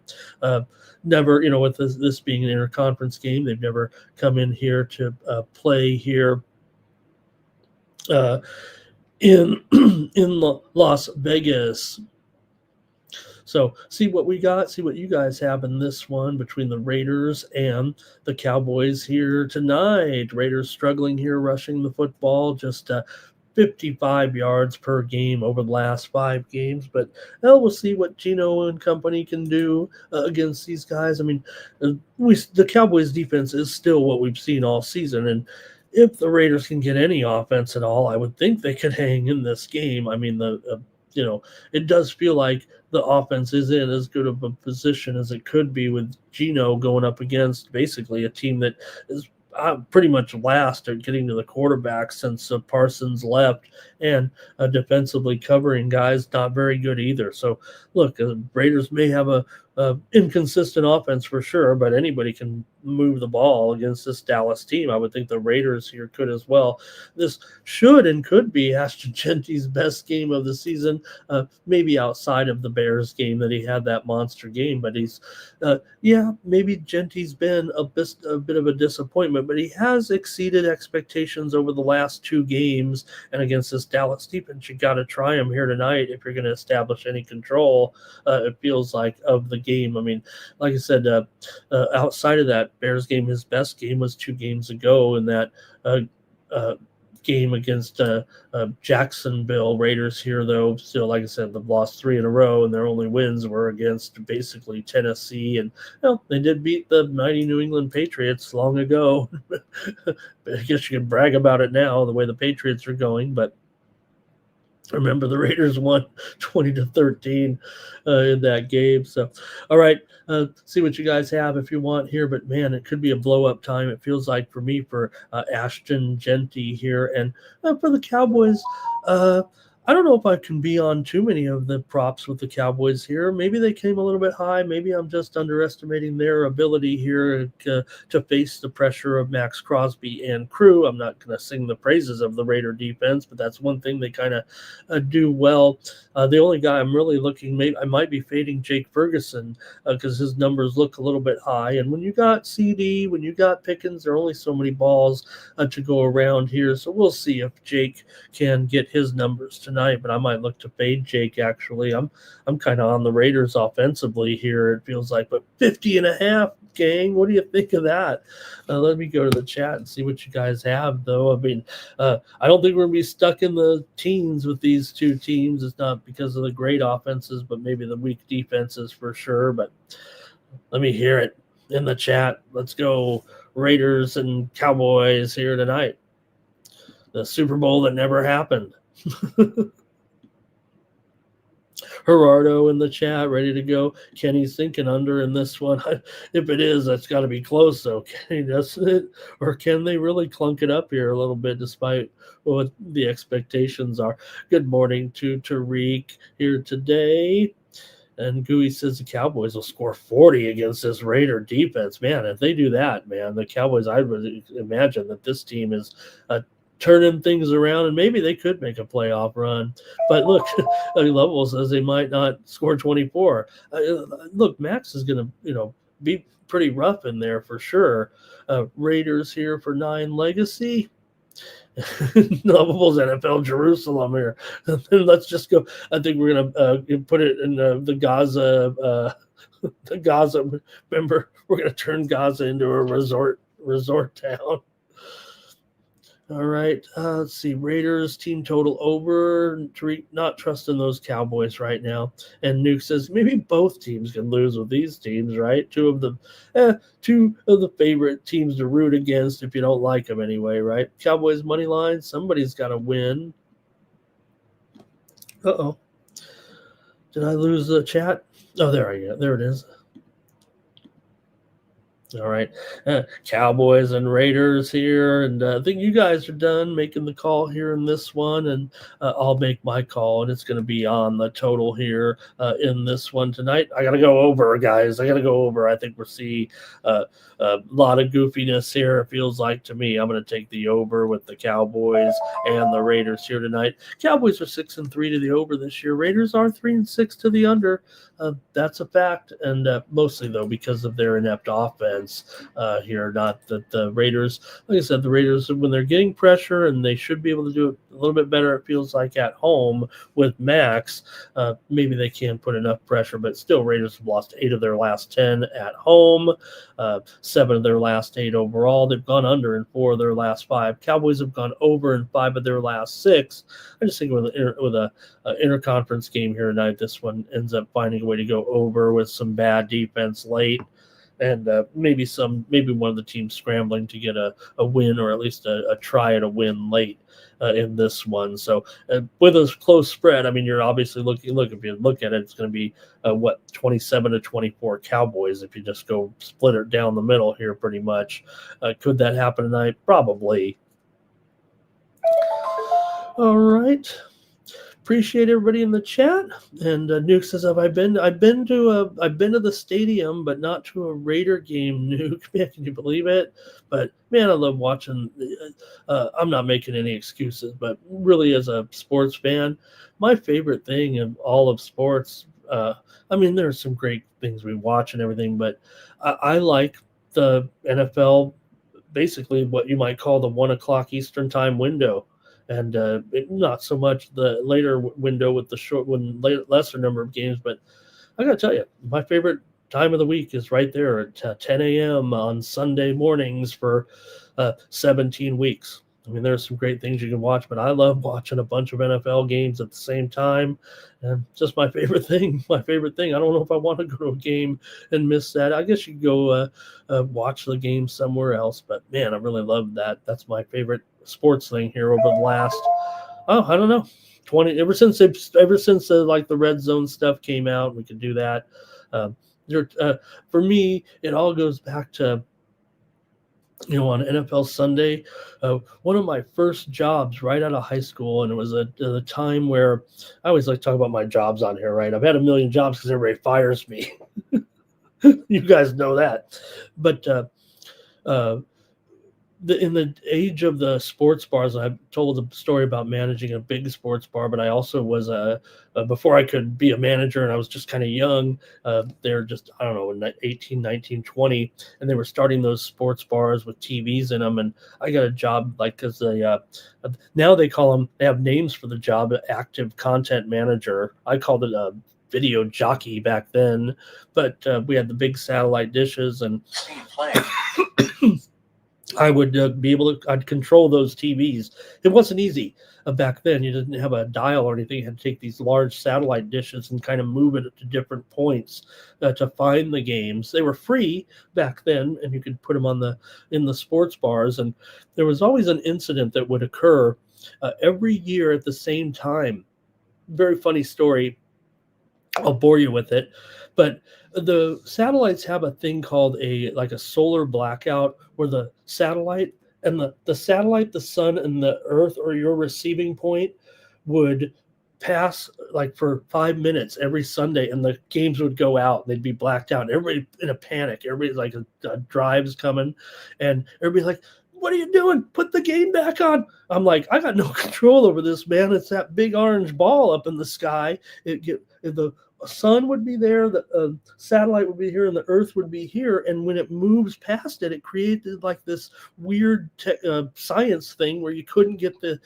never, with this being an interconference game, they've never come in here to play here in Las Vegas. So see what we got, see what you guys have in this one between the Raiders and the Cowboys here tonight. Raiders struggling here rushing the football, just 55 yards per game over the last 5 games. But we'll see what Gino and company can do against these guys. I mean, the Cowboys defense is still what we've seen all season. And if the Raiders can get any offense at all, I would think they could hang in this game. I mean, it does feel like the offense is in as good of a position as it could be with Gino going up against basically a team that is pretty much last at getting to the quarterback since Parsons left, and defensively covering guys not very good either. So look, Raiders may have a inconsistent offense for sure, but anybody can move the ball against this Dallas team. I would think the Raiders here could as well. This should and could be Ashton Genty's best game of the season, maybe outside of the Bears game that he had that monster game. But he's, maybe Genty's been a bit of a disappointment, but he has exceeded expectations over the last 2 games. And against this Dallas defense, you got to try him here tonight if you're going to establish any control. It feels like of the game. I mean, like I said, outside of that Bears game, his best game was 2 games ago in that game against Jacksonville. Raiders here, though, still, like I said, they've lost 3 in a row, and their only wins were against basically Tennessee. And they did beat the mighty New England Patriots long ago. I guess you can brag about it now, the way the Patriots are going, but remember, the Raiders won 20-13 in that game. So, all right, see what you guys have if you want here. But, man, it could be a blow-up time, it feels like, for me, for Ashton Genty here. And for the Cowboys, I don't know if I can be on too many of the props with the Cowboys here. Maybe they came a little bit high. Maybe I'm just underestimating their ability here to face the pressure of Max Crosby and crew. I'm not going to sing the praises of the Raider defense, but that's one thing they kind of do well. The only guy I'm really looking, maybe I might be fading Jake Ferguson because his numbers look a little bit high. And when you got CD, when you got Pickens, there are only so many balls to go around here. So we'll see if Jake can get his numbers tonight. But I might look to fade Jake, actually. I'm kind of on the Raiders offensively here, it feels like. But 50.5, gang, what do you think of that? Let me go to the chat and see what you guys have, though. I mean, I don't think we're going to be stuck in the teens with these 2 teams. It's not because of the great offenses, but maybe the weak defenses for sure. But let me hear it in the chat. Let's go Raiders and Cowboys here tonight. The Super Bowl that never happened. Gerardo in the chat, ready to go. Kenny's thinking under in this one. If it is, that's got to be close, though. Kenny, doesn't it? Or can they really clunk it up here a little bit despite what the expectations are? Good morning to Tariq here today. And Gooey says the Cowboys will score 40 against this Raider defense. Man, if they do that, man, the Cowboys, I would imagine that this team is turning things around, and maybe they could make a playoff run. But look, Level says they might not score 24. Look, Max is going to, be pretty rough in there for sure. Raiders here for 9 legacy. Lovable's NFL Jerusalem here. And let's just go. I think we're going to put it in the Gaza. The Gaza. Remember, we're going to turn Gaza into a resort town. All right, let's see. Raiders team total over. Not trusting those Cowboys right now. And Nuke says maybe both teams can lose with these teams, right? Two of the favorite teams to root against if you don't like them anyway, right? Cowboys money line. Somebody's got to win. Uh-oh. Did I lose the chat? Oh, there it is. All right, Cowboys and Raiders here, and I think you guys are done making the call here in this one, and I'll make my call, and it's going to be on the total here in this one tonight. I got to go over, guys. I think we're seeing a lot of goofiness here, it feels like to me. I'm going to take the over with the Cowboys and the Raiders here tonight. Cowboys are 6-3 to the over this year. Raiders are 3-6 to the under. That's a fact, and mostly, though, because of their inept offense. defense here. Not that the Raiders, like I said, the Raiders, when they're getting pressure, and they should be able to do it a little bit better, it feels like, at home with Max. Maybe they can't put enough pressure, but still, Raiders have lost 8 of their last 10 at home, 7 of their last 8 overall. They've gone under in 4 of their last 5. Cowboys have gone over in 5 of their last 6. I just think with a interconference game here tonight, this one ends up finding a way to go over with some bad defense late, and maybe one of the teams scrambling to get a win, or at least a try at a win late in this one. So with a close spread, I mean, you're obviously if you look at it, it's going to be 27-24 Cowboys if you just go split it down the middle here pretty much. Could that happen tonight? Probably. All right. Appreciate everybody in the chat. And Nuke says, I've been to the stadium, but not to a Raider game. Nuke, man, can you believe it? But man, I love watching. I'm not making any excuses, but really, as a sports fan, my favorite thing of all of sports. I mean, there are some great things we watch and everything, but I like the NFL. Basically, what you might call the 1 o'clock Eastern time window. And not so much the later window with the lesser number of games. But I got to tell you, my favorite time of the week is right there at 10 a.m. on Sunday mornings for 17 weeks. I mean, there's some great things you can watch, but I love watching a bunch of NFL games at the same time. And just my favorite thing. I don't know if I want to go to a game and miss that. I guess you could go watch the game somewhere else. But, man, I really love that. That's my favorite sports thing here over the last, I don't know, 20, ever since like the red zone stuff came out, we could do that. For me, it all goes back to, on NFL Sunday, one of my first jobs right out of high school, and it was at the time where I always like to talk about my jobs on here, right? I've had a million jobs because everybody fires me. You guys know that. But in the age of the sports bars, I've told a story about managing a big sports bar, but I also was before I could be a manager, and I was just kind of young. They're just, I don't know, 18, 19, 20, and they were starting those sports bars with TVs in them. And I got a job, because now they have names for the job, active content manager. I called it a video jockey back then, but we had the big satellite dishes, and Team play. I would I'd control those TVs. It wasn't easy back then. You didn't have a dial or anything. You had to take these large satellite dishes and kind of move it to different points to find the games. They were free back then, and you could put them in the sports bars. And there was always an incident that would occur every year at the same time. Very funny story. I'll bore you with it, but the satellites have a thing called a solar blackout, where the satellite and the satellite, the sun, and the earth, or your receiving point, would pass for 5 minutes every Sunday, and the games would go out and they'd be blacked out. Everybody in a panic. Everybody's like, a drive's coming, and everybody's like, what are you doing? Put the game back on. I'm like, I got no control over this, man. It's that big orange ball up in the sky. The sun would be there, the satellite would be here, and the earth would be here. And when it moves past it, it created this weird science thing where you couldn't get the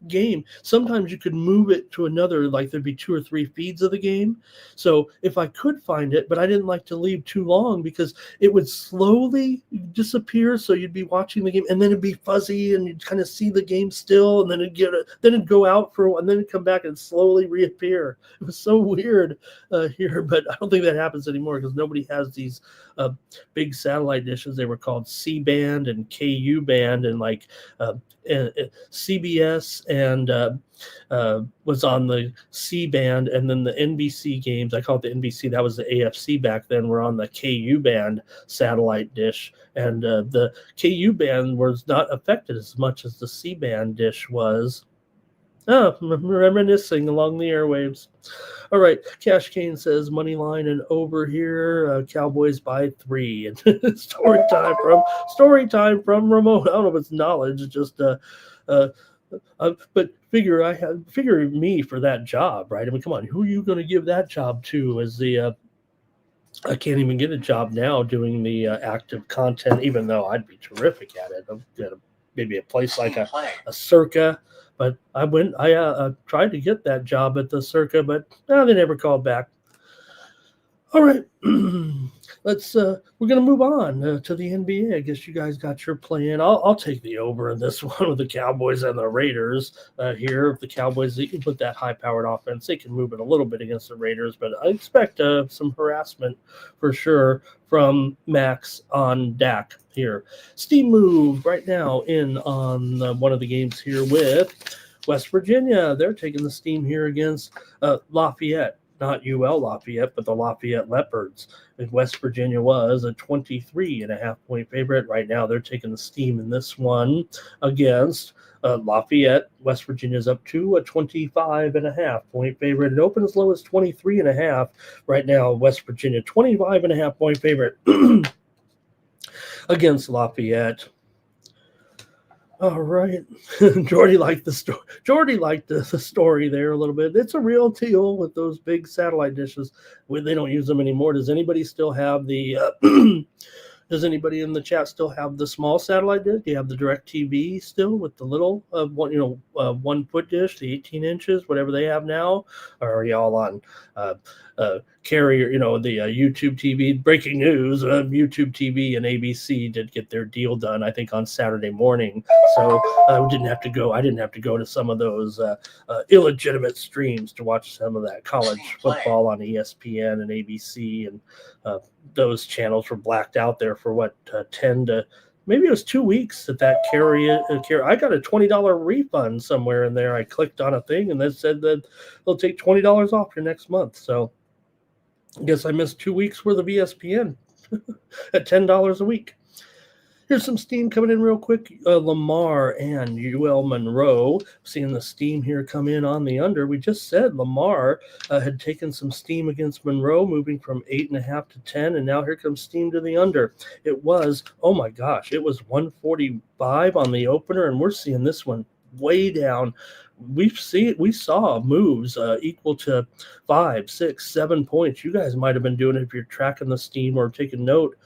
game. Sometimes you could move it to another, there'd be 2 or 3 feeds of the game. So if I could find it, but I didn't like to leave too long because it would slowly disappear. So you'd be watching the game, and then it'd be fuzzy, and you'd kind of see the game still, and then it'd go out for a while, and then it'd come back and slowly reappear. It was so weird here, but I don't think that happens anymore because nobody has these big satellite dishes. They were called C-band and KU band, and CBS and was on the C-band, and then the NBC games, I call it the NBC, that was the AFC back then, were on the KU band satellite dish, and the KU band was not affected as much as the C-band dish was. Oh, reminiscing along the airwaves. All right, Cash Kane says money line and over here. Cowboys by 3. And story time from Ramon. I don't know if it's knowledge, just but figure me for that job, right? I mean, come on, who are you going to give that job to as the I can't even get a job now doing the active content, even though I'd be terrific at it. Maybe a place like a Circa, but I tried to get that job at the Circa, but no, they never called back. All right, we're gonna move on to the NBA. I guess you guys got your plan. I'll take the over in this one with the Cowboys and the Raiders here. If the Cowboys, they can put that high-powered offense, they can move it a little bit against the Raiders, but I expect some harassment for sure from Max on Dak here. Steam move right now in on one of the games here with West Virginia. They're taking the steam here against Lafayette. Not UL Lafayette, but the Lafayette Leopards. And West Virginia was a 23.5-point favorite. Right now, they're taking the steam in this one against Lafayette. West Virginia's up to a 25.5-point favorite. It opened as low as 23.5. Right now, West Virginia 25.5-point favorite against Lafayette. All right. Jordy liked the story. Jordy liked the story there a little bit. It's a real deal with those big satellite dishes. They don't use them anymore. Does anybody still have the does anybody in the chat still have the small satellite dish? Do you have the DirecTV still with the little 1 foot dish, the 18 inches, whatever they have now? Or are y'all on carrier, the YouTube TV? Breaking news, YouTube TV and ABC did get their deal done, I think, on Saturday morning. So I didn't have to go to some of those illegitimate streams to watch some of that college football on ESPN and ABC, and those channels were blacked out there for 10 to maybe it was 2 weeks that carrier. I got a $20 refund somewhere in there. I clicked on a thing and that said that they'll take $20 off your next month. So I guess I missed 2 weeks worth of ESPN at $10 a week. Here's some steam coming in real quick. Lamar and UL Monroe. Seeing the steam here come in on the under. We just said Lamar had taken some steam against Monroe, moving from 8.5 to 10, and now here comes steam to the under. It was, oh my gosh, it was 145 on the opener, and we're seeing this one way down. We saw moves equal to 5, 6, 7 points. You guys might have been doing it if you're tracking the steam or taking note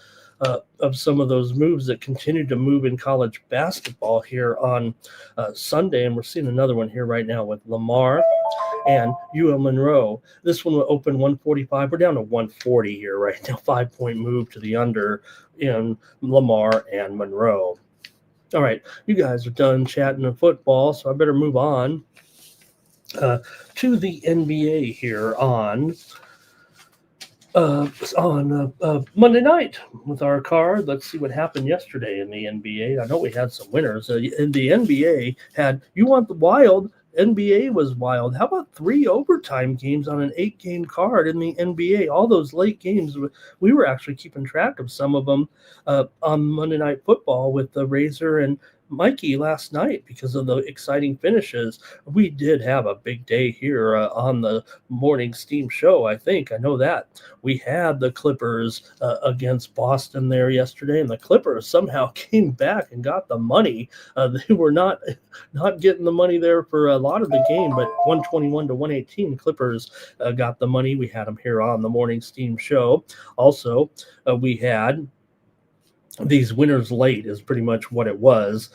of some of those moves that continue to move in college basketball here on Sunday. And we're seeing another one here right now with Lamar and UL Monroe. This one will open 145. We're down to 140 here right now. 5-point move to the under in Lamar and Monroe. All right, you guys are done chatting of football, so I better move on to the NBA here on Monday night with our card. Let's see what happened yesterday in the NBA. I know we had some winners. In the NBA had, you want the wild, NBA was wild. How about 3 overtime games on an 8-game card in the NBA? All those late games, we were actually keeping track of some of them on Monday Night Football with the Razor and Mikey last night because of the exciting finishes. We did have a big day here on the morning steam show. I know that we had the Clippers against Boston there yesterday, and the Clippers somehow came back and got the money. They were not getting the money there for a lot of the game, but 121 to 118 Clippers got the money. We had them here on the morning steam show. Also, we had these winners late is pretty much what it was.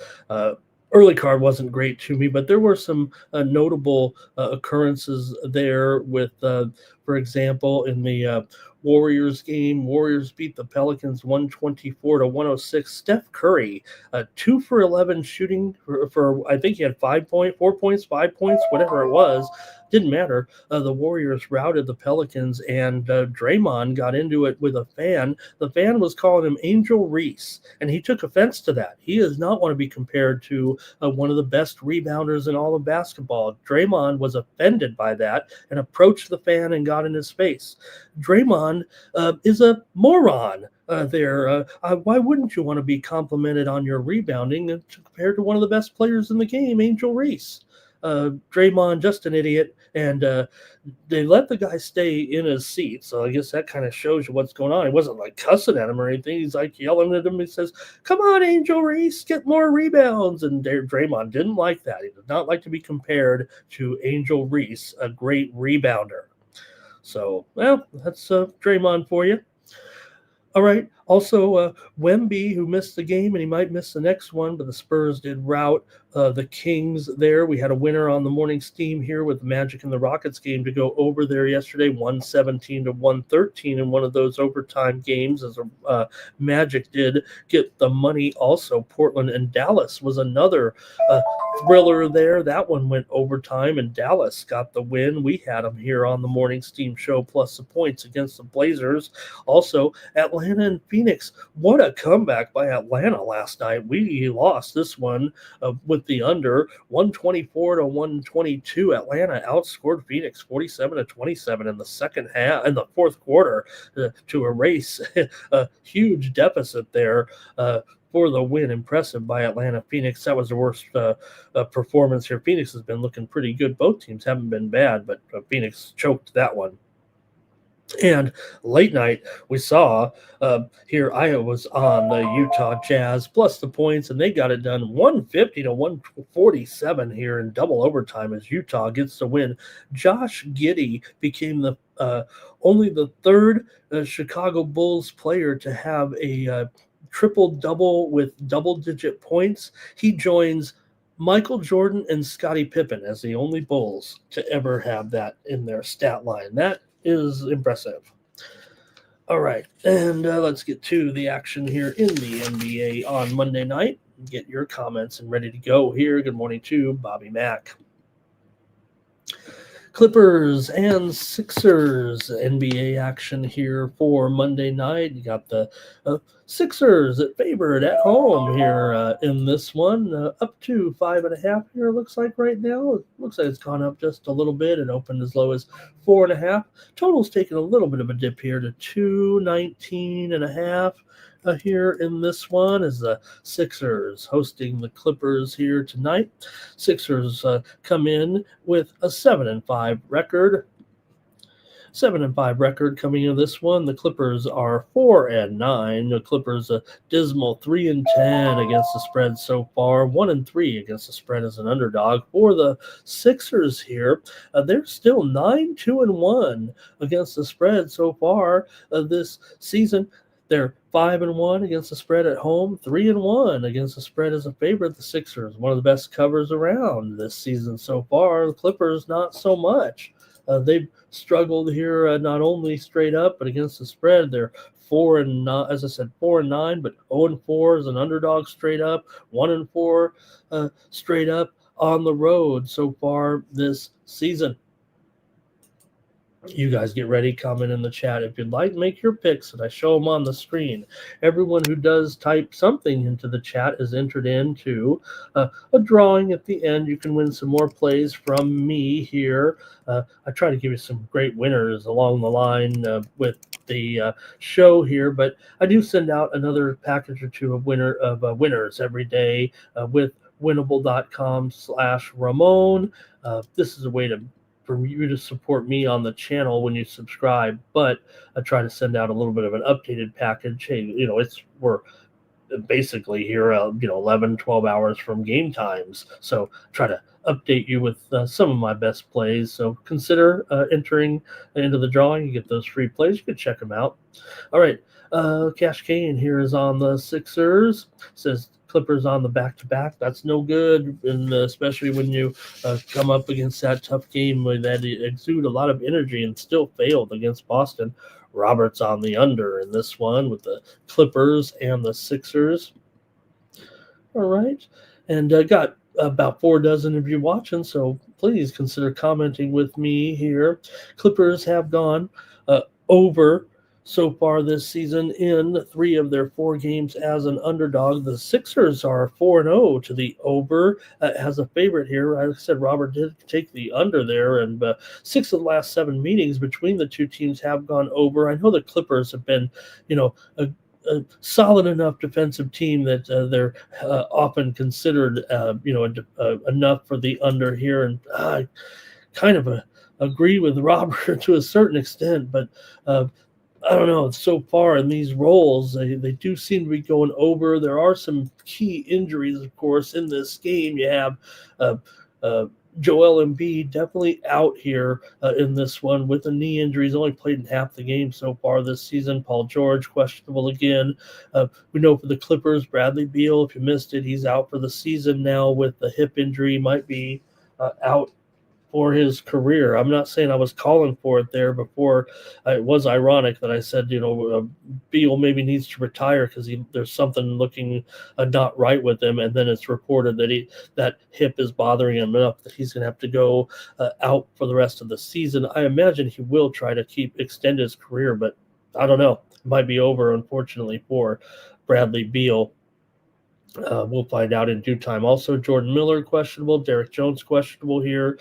Early card wasn't great to me, but there were some notable occurrences there with, for example, in the Warriors game, Warriors beat the Pelicans 124 to 106. Steph Curry, 2 for 11 shooting for I think he had 4 points, 5 points, whatever it was. Didn't matter. The Warriors routed the Pelicans, and Draymond got into it with a fan. The fan was calling him Angel Reese, and he took offense to that. He does not want to be compared to one of the best rebounders in all of basketball. Draymond was offended by that and approached the fan and got in his face. Draymond is a moron there. Why wouldn't you want to be complimented on your rebounding compared to one of the best players in the game, Angel Reese? Draymond, just an idiot, and they let the guy stay in his seat. So I guess that kind of shows you what's going on. He wasn't like cussing at him or anything. He's like yelling at him. He says, "Come on, Angel Reese, get more rebounds." And Draymond didn't like that. He did not like to be compared to Angel Reese, a great rebounder. So, well, that's Draymond for you. All right. Also, Wemby, who missed the game, and he might miss the next one, but the Spurs did rout the Kings there. We had a winner on the morning steam here with the Magic and the Rockets game to go over there yesterday, 117 to 113 in one of those overtime games, as Magic did get the money. Also, Portland and Dallas was another thriller there. That one went overtime, and Dallas got the win. We had them here on the morning steam show, plus the points against the Blazers. Also, Atlanta and Phoenix. What a comeback by Atlanta last night. We lost this one with the under 124 to 122. Atlanta outscored Phoenix 47 to 27 in the second half, in the fourth quarter, to erase a huge deficit there. For the win. Impressive by Atlanta. Phoenix, that was the worst performance here. Phoenix has been looking pretty good. Both teams haven't been bad, but Phoenix choked that one. And late night, we saw here Iowa was on the Utah Jazz plus the points, and they got it done 150 to 147 here in double overtime as Utah gets the win. Josh Giddey became the only the third Chicago Bulls player to have a triple-double with double-digit points. He joins Michael Jordan and Scottie Pippen as the only Bulls to ever have that in their stat line. That is impressive. All right, and let's get to the action here in the NBA on Monday night. Get your comments and ready to go here. Good morning to Bobby Mack. Clippers and Sixers NBA action here for Monday night. You got the Sixers favored at home here in this one, up to 5.5 here. Looks like right now. It looks like it's gone up just a little bit. It opened as low as 4.5. Total's taken a little bit of a dip here to 219.5. Here in this one is the Sixers hosting the Clippers here tonight. Sixers come in with a 7-5 record. 7-5 record coming into this one. The Clippers are 4-9. The Clippers a dismal 3-10 against the spread so far. 1-3 against the spread as an underdog. For the Sixers here, they're still 9-2-1 against the spread so far this season. They're 5-1 against the spread at home, 3-1 against the spread as a favorite. The Sixers, one of the best covers around this season so far. The Clippers, not so much. They've struggled here not only straight up, but against the spread. They're 4-9, as I said, 4-9, but 0-4 as an underdog straight up, 1-4 straight up on the road so far this season. You guys get ready, comment in the chat if you'd like. Make your picks, and I show them on the screen. Everyone who does type something into the chat is entered into a drawing at the end. You can win some more plays from me here. I try to give you some great winners along the line with the show here, but I do send out another package or two of winners every day with winnable.com/Ramon. This is a way for you to support me on the channel when you subscribe, but I try to send out a little bit of an updated package. Hey, we're basically here 11, 12 hours from game times, so try to update you with some of my best plays. So consider entering into the drawing. You get those free plays. You can check them out. All right, Cash Kane here is on the Sixers. Says Clippers on the back-to-back. That's no good, and especially when you come up against that tough game that exude a lot of energy and still failed against Boston. Roberts on the under in this one with the Clippers and the Sixers. All right, and got about 4 dozen of you watching, so please consider commenting with me here. Clippers have gone over so far this season in 3 of their 4 games as an underdog. The Sixers are 4-0 to the over as a favorite here. Like I said, Robert did take the under there, and 6 of the last 7 meetings between the two teams have gone over. I know the Clippers have been, a solid enough defensive team that they're often considered, enough for the under here, and I kind of agree with Robert to a certain extent, but I don't know. So far in these roles, they do seem to be going over. There are some key injuries, of course, in this game. You have Joel Embiid definitely out here in this one with a knee injury. He's only played in half the game so far this season. Paul George, questionable again. We know for the Clippers, Bradley Beal, if you missed it, he's out for the season now with the hip injury. Might be out for his career. I'm not saying I was calling for it there before. It was ironic that I said, Beal maybe needs to retire because there's something looking not right with him, and then it's reported that that hip is bothering him enough that he's going to have to go out for the rest of the season. I imagine he will try to extend his career, but I don't know. It might be over, unfortunately, for Bradley Beal. We'll find out in due time. Also, Jordan Miller questionable, Derek Jones questionable here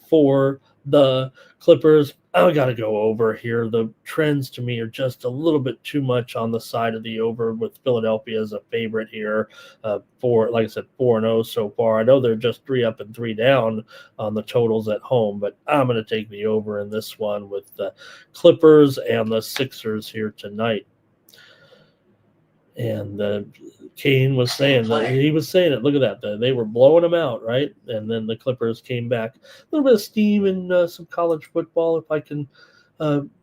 for the Clippers. I got to go over here. The trends to me are just a little bit too much on the side of the over, with Philadelphia as a favorite here for, like I said, 4-0 so far. I know they're just 3 up and 3 down on the totals at home, but I'm going to take the over in this one with the Clippers and the Sixers here tonight. And Kane was saying that he was saying it. Look at that. They were blowing them out, right? And then the Clippers came back. A little bit of steam in some college football. If I can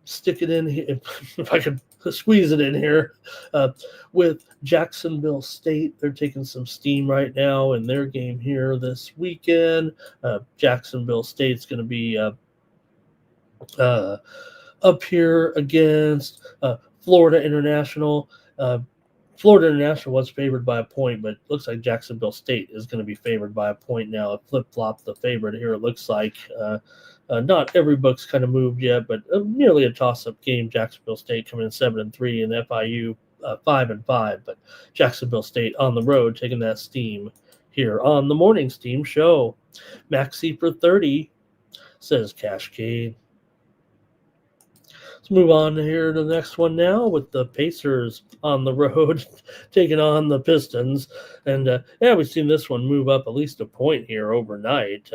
stick it in here, if I can squeeze it in here with Jacksonville State. They're taking some steam right now in their game here this weekend. Jacksonville State's going to be up here against Florida International. Florida International was favored by a point, but it looks like Jacksonville State is going to be favored by a point now. It flip-flopped the favorite here, it looks like. Not every book's kind of moved yet, but nearly a toss-up game. Jacksonville State coming in 7-3 and FIU 5-5, but Jacksonville State on the road taking that steam here on the Morning Steam Show. Maxi for 30, says Cash Cade. Let's move on here to the next one now with the Pacers on the road taking on the Pistons. And, we've seen this one move up at least a point here overnight.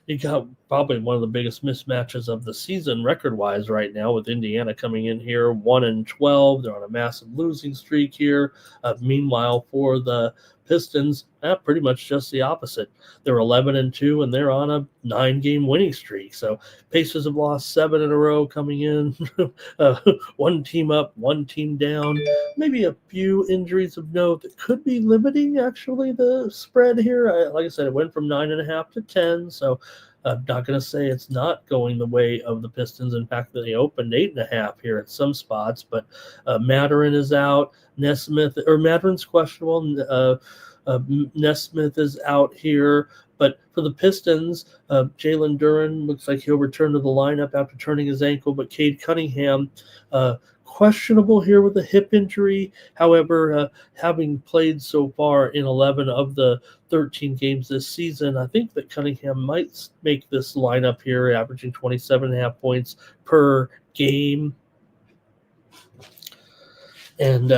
You got probably one of the biggest mismatches of the season record-wise right now, with Indiana coming in here 1-12. They're on a massive losing streak here. Meanwhile, for the Pistons, pretty much just the opposite. They're 11-2, and they're on a 9-game winning streak. So Pacers have lost 7 in a row coming in. One team up, one team down. Maybe a few injuries of note that could be limiting, actually, the spread here. Like I said, it went from 9.5 to 10, so I'm not going to say it's not going the way of the Pistons. In fact, they opened 8.5 here at some spots, but Mathurin is out. Mathurin's questionable. Nesmith is out here. But for the Pistons, Jalen Duren looks like he'll return to the lineup after turning his ankle, but Cade Cunningham questionable here with a hip injury. However, having played so far in 11 of the 13 games this season, I think that Cunningham might make this lineup here, averaging 27.5 points per game. And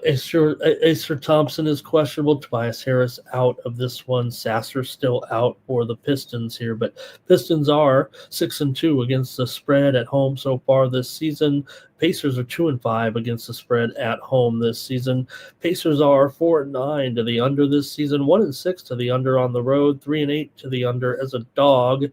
Acer Thompson is questionable. Tobias Harris out of this one. Sasser still out for the Pistons here. But Pistons are 6-2 against the spread at home so far this season. Pacers are 2-5 against the spread at home this season. Pacers are 4-9 to the under this season. 1-6 to the under on the road. 3-8 to the under as a dog.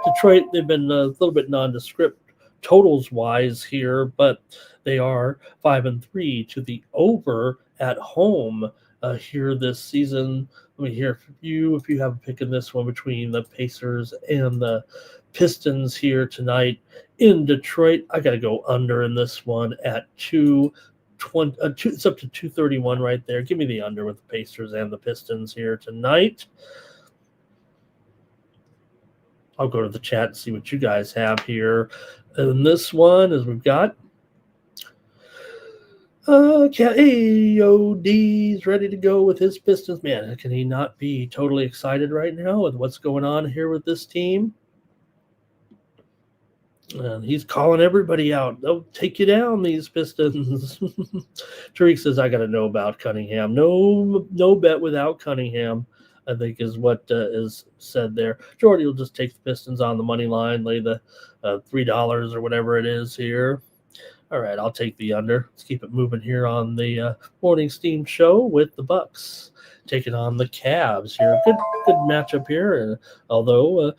Detroit, they've been a little bit nondescript totals wise here, but they are 5-3 to the over at home here this season. Let me hear from you if you have a pick in this one between the Pacers and the Pistons here tonight in Detroit. I got to go under in this one at 220. It's up to 231 right there. Give me the under with the Pacers and the Pistons here tonight. I'll go to the chat and see what you guys have here. And this one is we've got AOD's ready to go with his Pistons. Man, can he not be totally excited right now with what's going on here with this team? And he's calling everybody out. They'll take you down, these Pistons. Tariq says, I got to know about Cunningham. No bet without Cunningham, I think is what is said there. Jordy will just take the Pistons on the money line, lay the $3 or whatever it is here. All right, I'll take the under. Let's keep it moving here on the Morning Steam Show with the Bucks taking on the Cavs here. Good matchup here. Although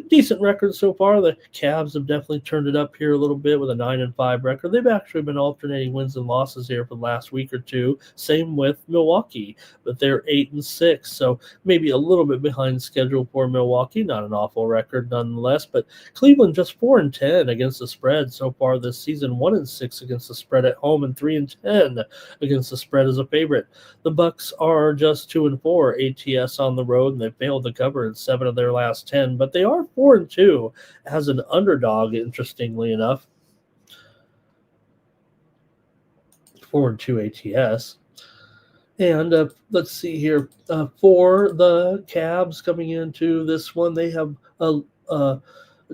decent record so far, the Cavs have definitely turned it up here a little bit with a 9-5 record. They've actually been alternating wins and losses here for the last week or two. Same with Milwaukee, but they're 8-6, so maybe a little bit behind schedule for Milwaukee. Not an awful record nonetheless, but Cleveland just 4-10 against the spread so far this season. 1-6 against the spread at home and 3-10 against the spread as a favorite. The Bucks are just 2-4 ATS on the road, and they failed to cover in 7 of their last 10. But they are 4-2 as an underdog. Interestingly enough, 4-2 ATS. And let's see here. For the Cavs coming into this one, they have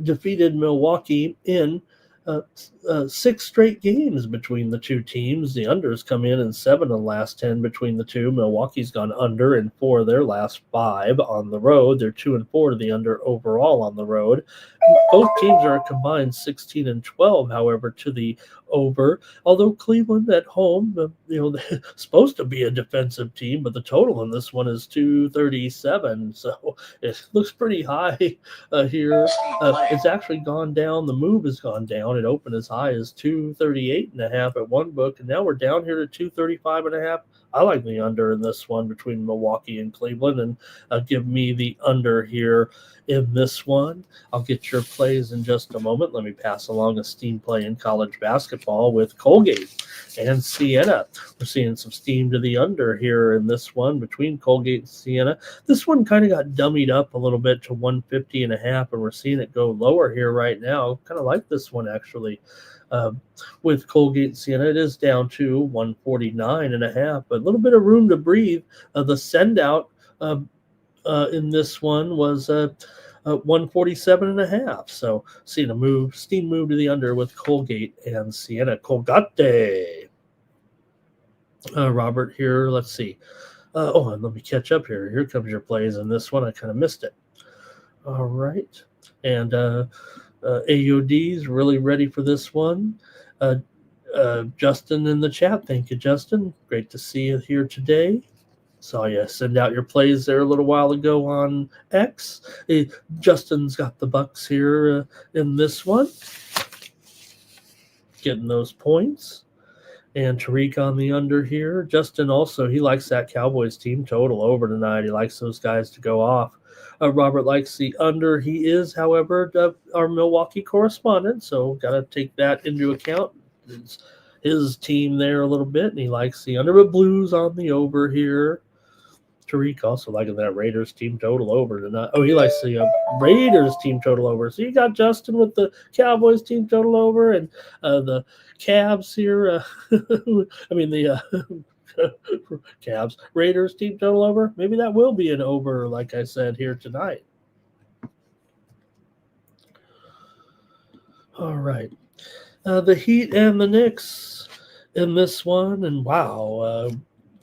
defeated Milwaukee in 6 straight games between the two teams. The unders come in 7 of the last 10 between the two. Milwaukee's gone under in 4 of their last 5 on the road. They're 2-4 to the under overall on the road. Both teams are combined 16-12, however, to the over. Although Cleveland at home, they're supposed to be a defensive team, but the total in this one is 237, so it looks pretty high here. It's actually gone down. The move has gone down. It opened as high as 238.5 at one book, and now we're down here to 235.5. I like the under in this one between Milwaukee and Cleveland, and give me the under here in this one. I'll get your plays in just a moment. Let me pass along a steam play in college basketball with Colgate and Siena. We're seeing some steam to the under here in this one between Colgate and Siena. This one kind of got dummied up a little bit to 150.5, and we're seeing it go lower here right now. Kind of like this one, actually. With Colgate and Siena, it is down to 149.5, but a little bit of room to breathe. The send out in this one was 147.5. So seeing a steam move to the under with Colgate and Siena. Colgate. Robert here, let's see. And let me catch up here. Here comes your plays in this one. I kind of missed it. All right. And AOD's really ready for this one. Justin in the chat. Thank you, Justin. Great to see you here today. Saw you send out your plays there a little while ago on X. Justin's got the Bucks here in this one. Getting those points. And Tariq on the under here. Justin also, he likes that Cowboys team total over tonight. He likes those guys to go off. Robert likes the under. He is, however, our Milwaukee correspondent, so got to take that into account. It's his team there a little bit, and he likes the under, but Blues on the over here. Tariq also liking that Raiders team total over tonight. Oh, he likes the Raiders team total over. So you got Justin with the Cowboys team total over, and the Cavs here. The Cavs, Raiders team total over. Maybe that will be an over, like I said here tonight. All right. The Heat and the Knicks in this one. And wow,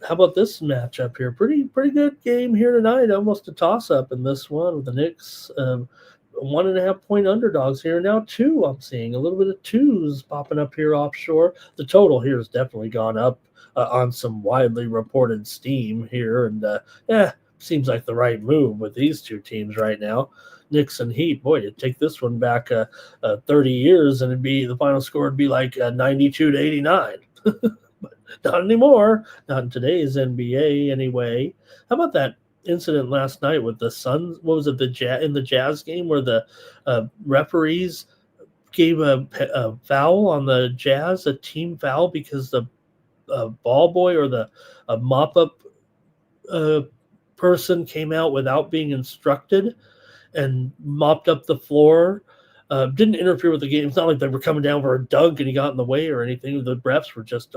how about this matchup here? Pretty good game here tonight. Almost a toss-up in this one with the Knicks. 1.5 point underdogs here. Now 2 I'm seeing. A little bit of 2s popping up here offshore. The total here has definitely gone up on some widely reported steam here. And seems like the right move with these two teams right now. Knicks and Heat. Boy, you take this one back 30 years and the final score would be like 92-89. But not anymore. Not in today's NBA anyway. How about that incident last night with the Suns? What was it, in the Jazz game where the referees gave a foul on the Jazz, a team foul, because the ball boy or the mop-up person came out without being instructed and mopped up the floor. Didn't interfere with the game. It's not like they were coming down for a dunk and he got in the way or anything. The refs were just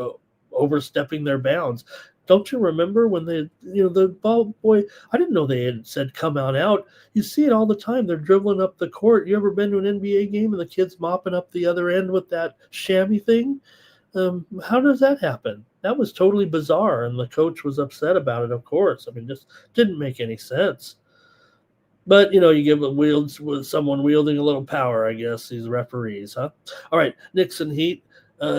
overstepping their bounds. Don't you remember when the ball boy, I didn't know they had said come out. You see it all the time. They're dribbling up the court. You ever been to an NBA game and the kid's mopping up the other end with that chamois thing? How does that happen? That was totally bizarre, and the coach was upset about it, of course. Just didn't make any sense. But, you give with someone wielding a little power, I guess, these referees, huh? All right, Knicks and Heat.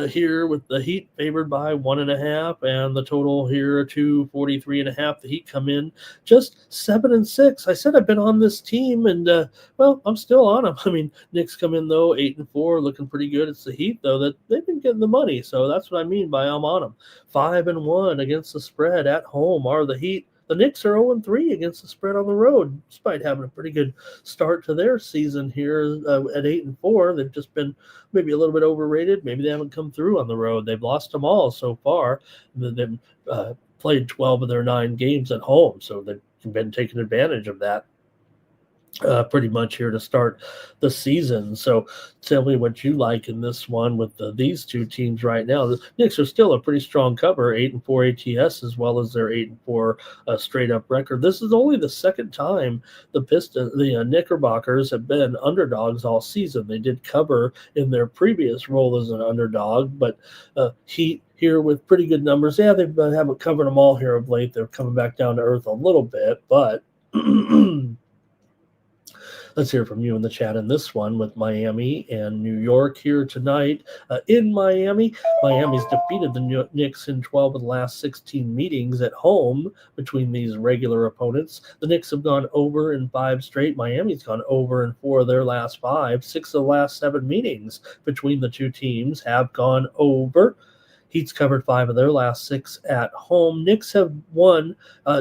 here with the Heat favored by 1.5, and the total here 243.5. The Heat come in just 7-6. I said I've been on this team, and well, I'm still on them. I mean, Knicks come in though 8-4, looking pretty good. It's the Heat though that they've been getting the money, so that's what I mean by I'm on them. 5-1 against the spread at home are the Heat. The Knicks are 0-3 against the spread on the road, despite having a pretty good start to their season here at 8-4. They've just been maybe a little bit overrated. Maybe they haven't come through on the road. They've lost them all so far. They've played 12 of their 9 games at home, so they've been taking advantage of that. Pretty much here to start the season. So tell me what you like in this one with these two teams right now. The Knicks are still a pretty strong cover, 8-4 ATS, as well as their 8-4 straight up record. This is only the second time the Knickerbockers have been underdogs all season. They did cover in their previous role as an underdog, but Heat here with pretty good numbers. Yeah, they haven't covered them all here of late. They're coming back down to earth a little bit, but let's hear from you in the chat in this one with Miami and New York here tonight. In Miami, Miami's defeated the Knicks in 12 of the last 16 meetings at home between these regular opponents. The Knicks have gone over in 5 straight. Miami's gone over in 4 of their last 5. 6 of the last 7 meetings between the two teams have gone over. Heat's covered 5 of their last 6 at home. Knicks have won,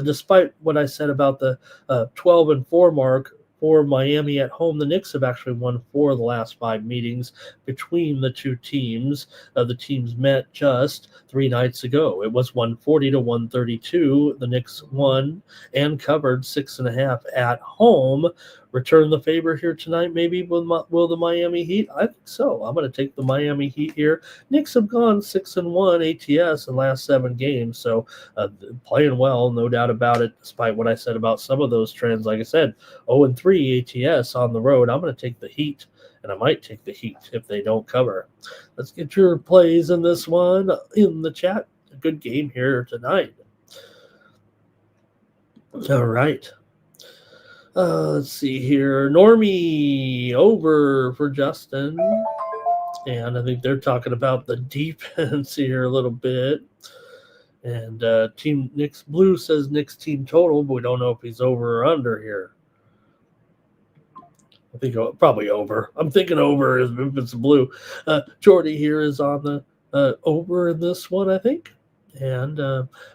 despite what I said about the 12-4 mark, for Miami at home. The Knicks have actually won 4 of the last 5 meetings between the two teams. The teams met just 3 nights ago. It was 140-132. The Knicks won and covered 6.5 at home. Return the favor here tonight, maybe will the Miami Heat? I think so. I'm going to take the Miami Heat here. Knicks have gone 6-1 ATS in the last 7 games, so playing well, no doubt about it, despite what I said about some of those trends. Like I said, 0-3 ATS on the road. I'm going to take the Heat, and I might take the Heat if they don't cover. Let's get your plays in this one in the chat. A good game here tonight. All right. Let's see here. Normie over for Justin. And I think they're talking about the defense here a little bit. And Team Knicks Blue says Knicks team total, but we don't know if he's over or under here. I think probably over. I'm thinking over if it's blue. Jordy here is on the over in this one, I think. And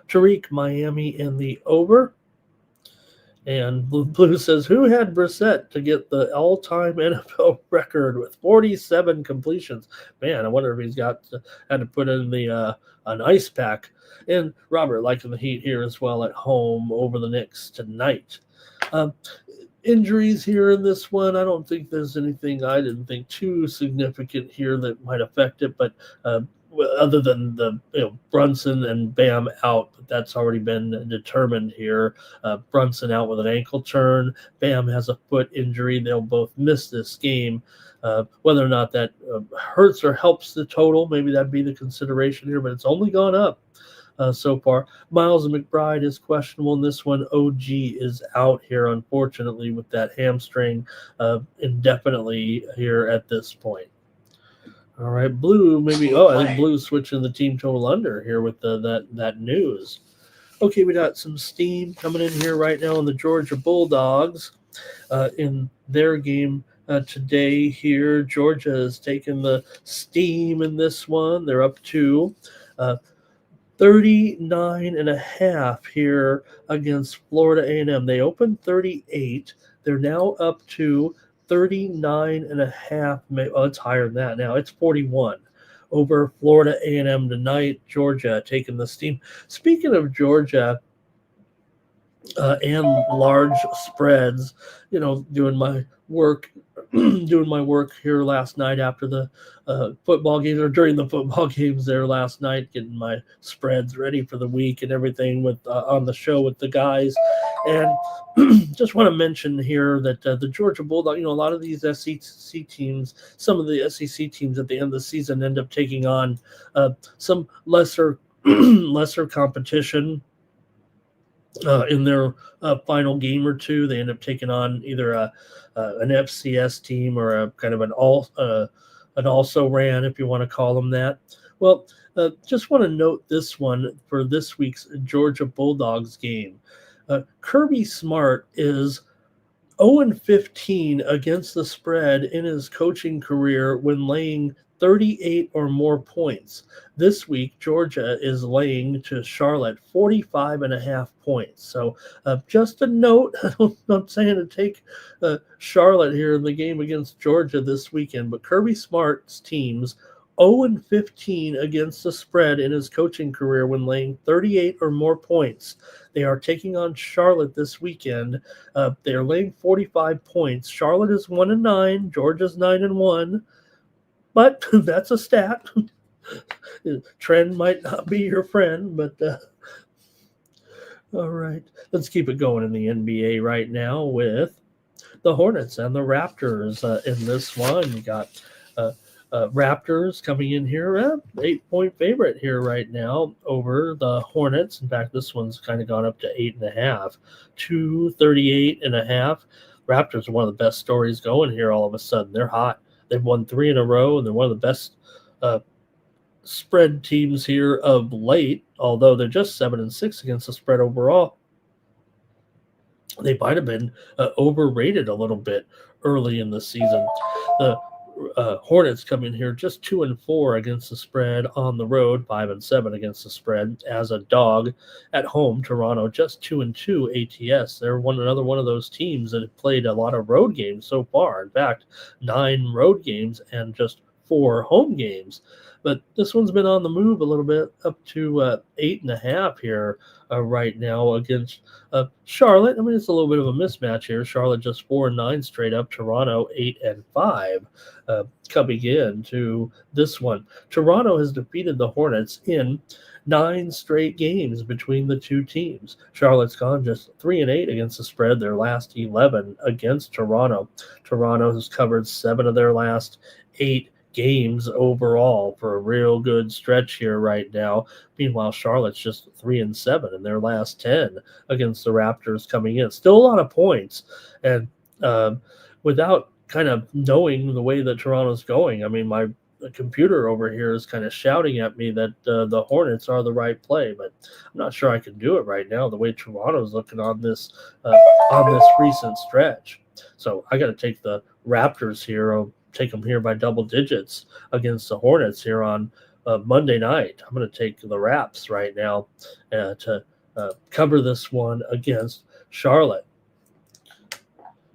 Tariq, Miami in the over. And Blue says, who had Brissett to get the all-time NFL record with 47 completions? Man, I wonder if he's had to put in the an ice pack. And Robert liking the Heat here as well at home over the Knicks tonight. Injuries here in this one, I don't think there's anything I didn't think too significant here that might affect it, but other than the Brunson and Bam out, but that's already been determined here. Brunson out with an ankle turn. Bam has a foot injury. They'll both miss this game. Whether or not that hurts or helps the total, maybe that'd be the consideration here, but it's only gone up so far. Miles McBride is questionable in this one. OG is out here, unfortunately, with that hamstring indefinitely here at this point. All right, Blue, maybe. Oh, I think Blue's switching the team total under here with that news. Okay, we got some steam coming in here right now on the Georgia Bulldogs in their game today here. Georgia has taken the steam in this one. They're up to 39.5 here against Florida A&M. They opened 38. They're now up to 39.5. Oh, it's higher than that now. It's 41 over Florida A&M tonight. Georgia taking the steam. Speaking of Georgia and large spreads, doing my work here last night after the football games, or during the football games there last night, getting my spreads ready for the week and everything with on the show with the guys. And just want to mention here that the Georgia Bulldog, a lot of these SEC teams, some of the SEC teams at the end of the season end up taking on some lesser competition in their final game or two. They end up taking on either an FCS team or a kind of an an also-ran, if you want to call them that. Well, just want to note this one for this week's Georgia Bulldogs game. Kirby Smart is 0-15 against the spread in his coaching career when laying 38 or more points. This week, Georgia is laying to Charlotte 45.5 points. So just a note, I'm not saying to take Charlotte here in the game against Georgia this weekend, but Kirby Smart's teams 0-15 against the spread in his coaching career when laying 38 or more points. They are taking on Charlotte this weekend. They are laying 45 points. Charlotte is 1-9. Georgia's 9-1. But that's a stat. Trend might not be your friend, but all right. Let's keep it going in the NBA right now with the Hornets and the Raptors. In this one, you got Raptors coming in here, 8-point favorite here right now over the Hornets. In fact, this one's kind of gone up to 8.5, 238.5. Raptors are one of the best stories going here. All of a sudden, they're hot. They've won 3 in a row, and they're one of the best spread teams here of late. Although they're just 7-6 against the spread overall, they might have been overrated a little bit early in the season. The Hornets come in here just 2-4 against the spread on the road, 5-7 against the spread as a dog. At home, Toronto just 2-2 ATS. They're another one of those teams that have played a lot of road games so far. In fact, 9 road games and just 4 home games. But this one's been on the move a little bit, up to 8.5 here right now against Charlotte. I mean, it's a little bit of a mismatch here. Charlotte just 4-9 straight up. Toronto 8-5 coming into this one. Toronto has defeated the Hornets in 9 straight games between the two teams. Charlotte's gone just 3-8 against the spread, their last 11 against Toronto. Toronto has covered 7 of their last 8 games overall for a real good stretch here right now. Meanwhile, Charlotte's just 3-7 in their last 10 against the Raptors coming in. Still a lot of points. And without kind of knowing the way that Toronto's going, I mean, my computer over here is kind of shouting at me that the Hornets are the right play, but I'm not sure I can do it right now the way Toronto's looking on this recent stretch. So I got to take the Raptors here. I'll take them here by double digits against the Hornets here on Monday night. I'm going to take the Raps right now to cover this one against Charlotte.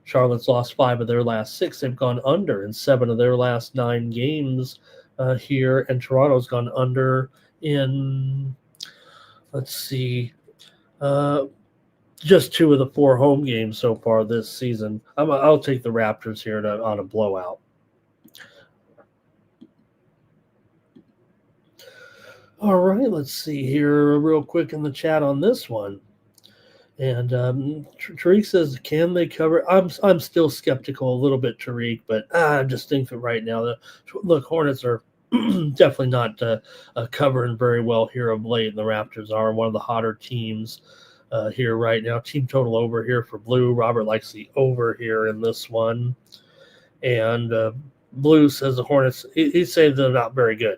Charlotte's lost 5 of their last 6. They've gone under in 7 of their last 9 games here, and Toronto's gone under in, let's see, just 2 of the 4 home games so far this season. I'll take the Raptors here on a blowout. All right, let's see here real quick in the chat on this one. And Tariq says, can they cover? I'm still skeptical a little bit, Tariq, but I'm just thinking right now look, Hornets are definitely not covering very well here of late, and the Raptors are one of the hotter teams here right now. Team total over here for Blue. Robert likes the over here in this one. And Blue says the Hornets, he said they're not very good.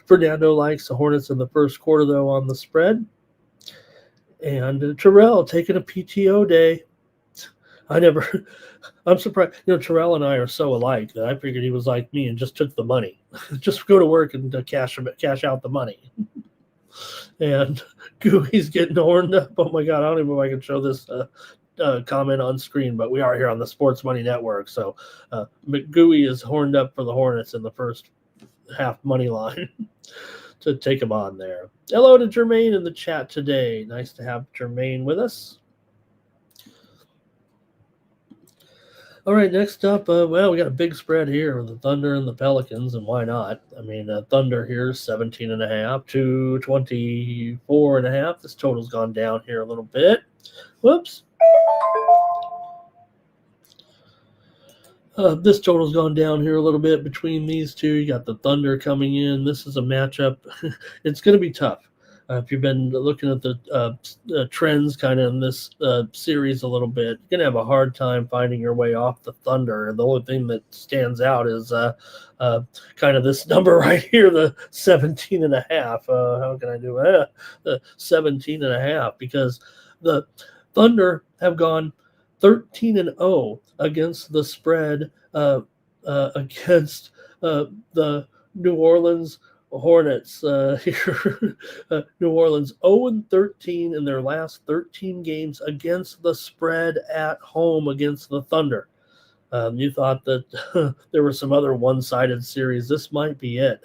Fernando likes the Hornets in the first quarter, though, on the spread. And Terrell taking a PTO day. I'm surprised. You know, Terrell and I are so alike that I figured he was like me and just took the money. Just go to work and cash out the money. And Gooey's getting horned up. Oh, my God. I don't even know if I can show this comment on screen, but we are here on the Sports Money Network. So McGooey is horned up for the Hornets in the first half money line to take him on there. Hello to Jermaine in the chat today. Nice to have Jermaine with us. All right, next up, we got a big spread here with the Thunder and the Pelicans, and why not? I mean, Thunder here is 17.5 to 24.5. This total's gone down here a little bit. Whoops. This total's gone down here a little bit between these two. You got the Thunder coming in. This is a matchup. It's going to be tough. If you've been looking at the trends kind of in this series a little bit, you're going to have a hard time finding your way off the Thunder. The only thing that stands out is kind of this number right here, the 17 and a half. How can I do that? The 17 and a half, because the Thunder have gone 13-0 against the spread against the New Orleans Hornets here. New Orleans 0-13 in their last 13 games against the spread at home against the Thunder. You thought that there were some other one-sided series. This might be it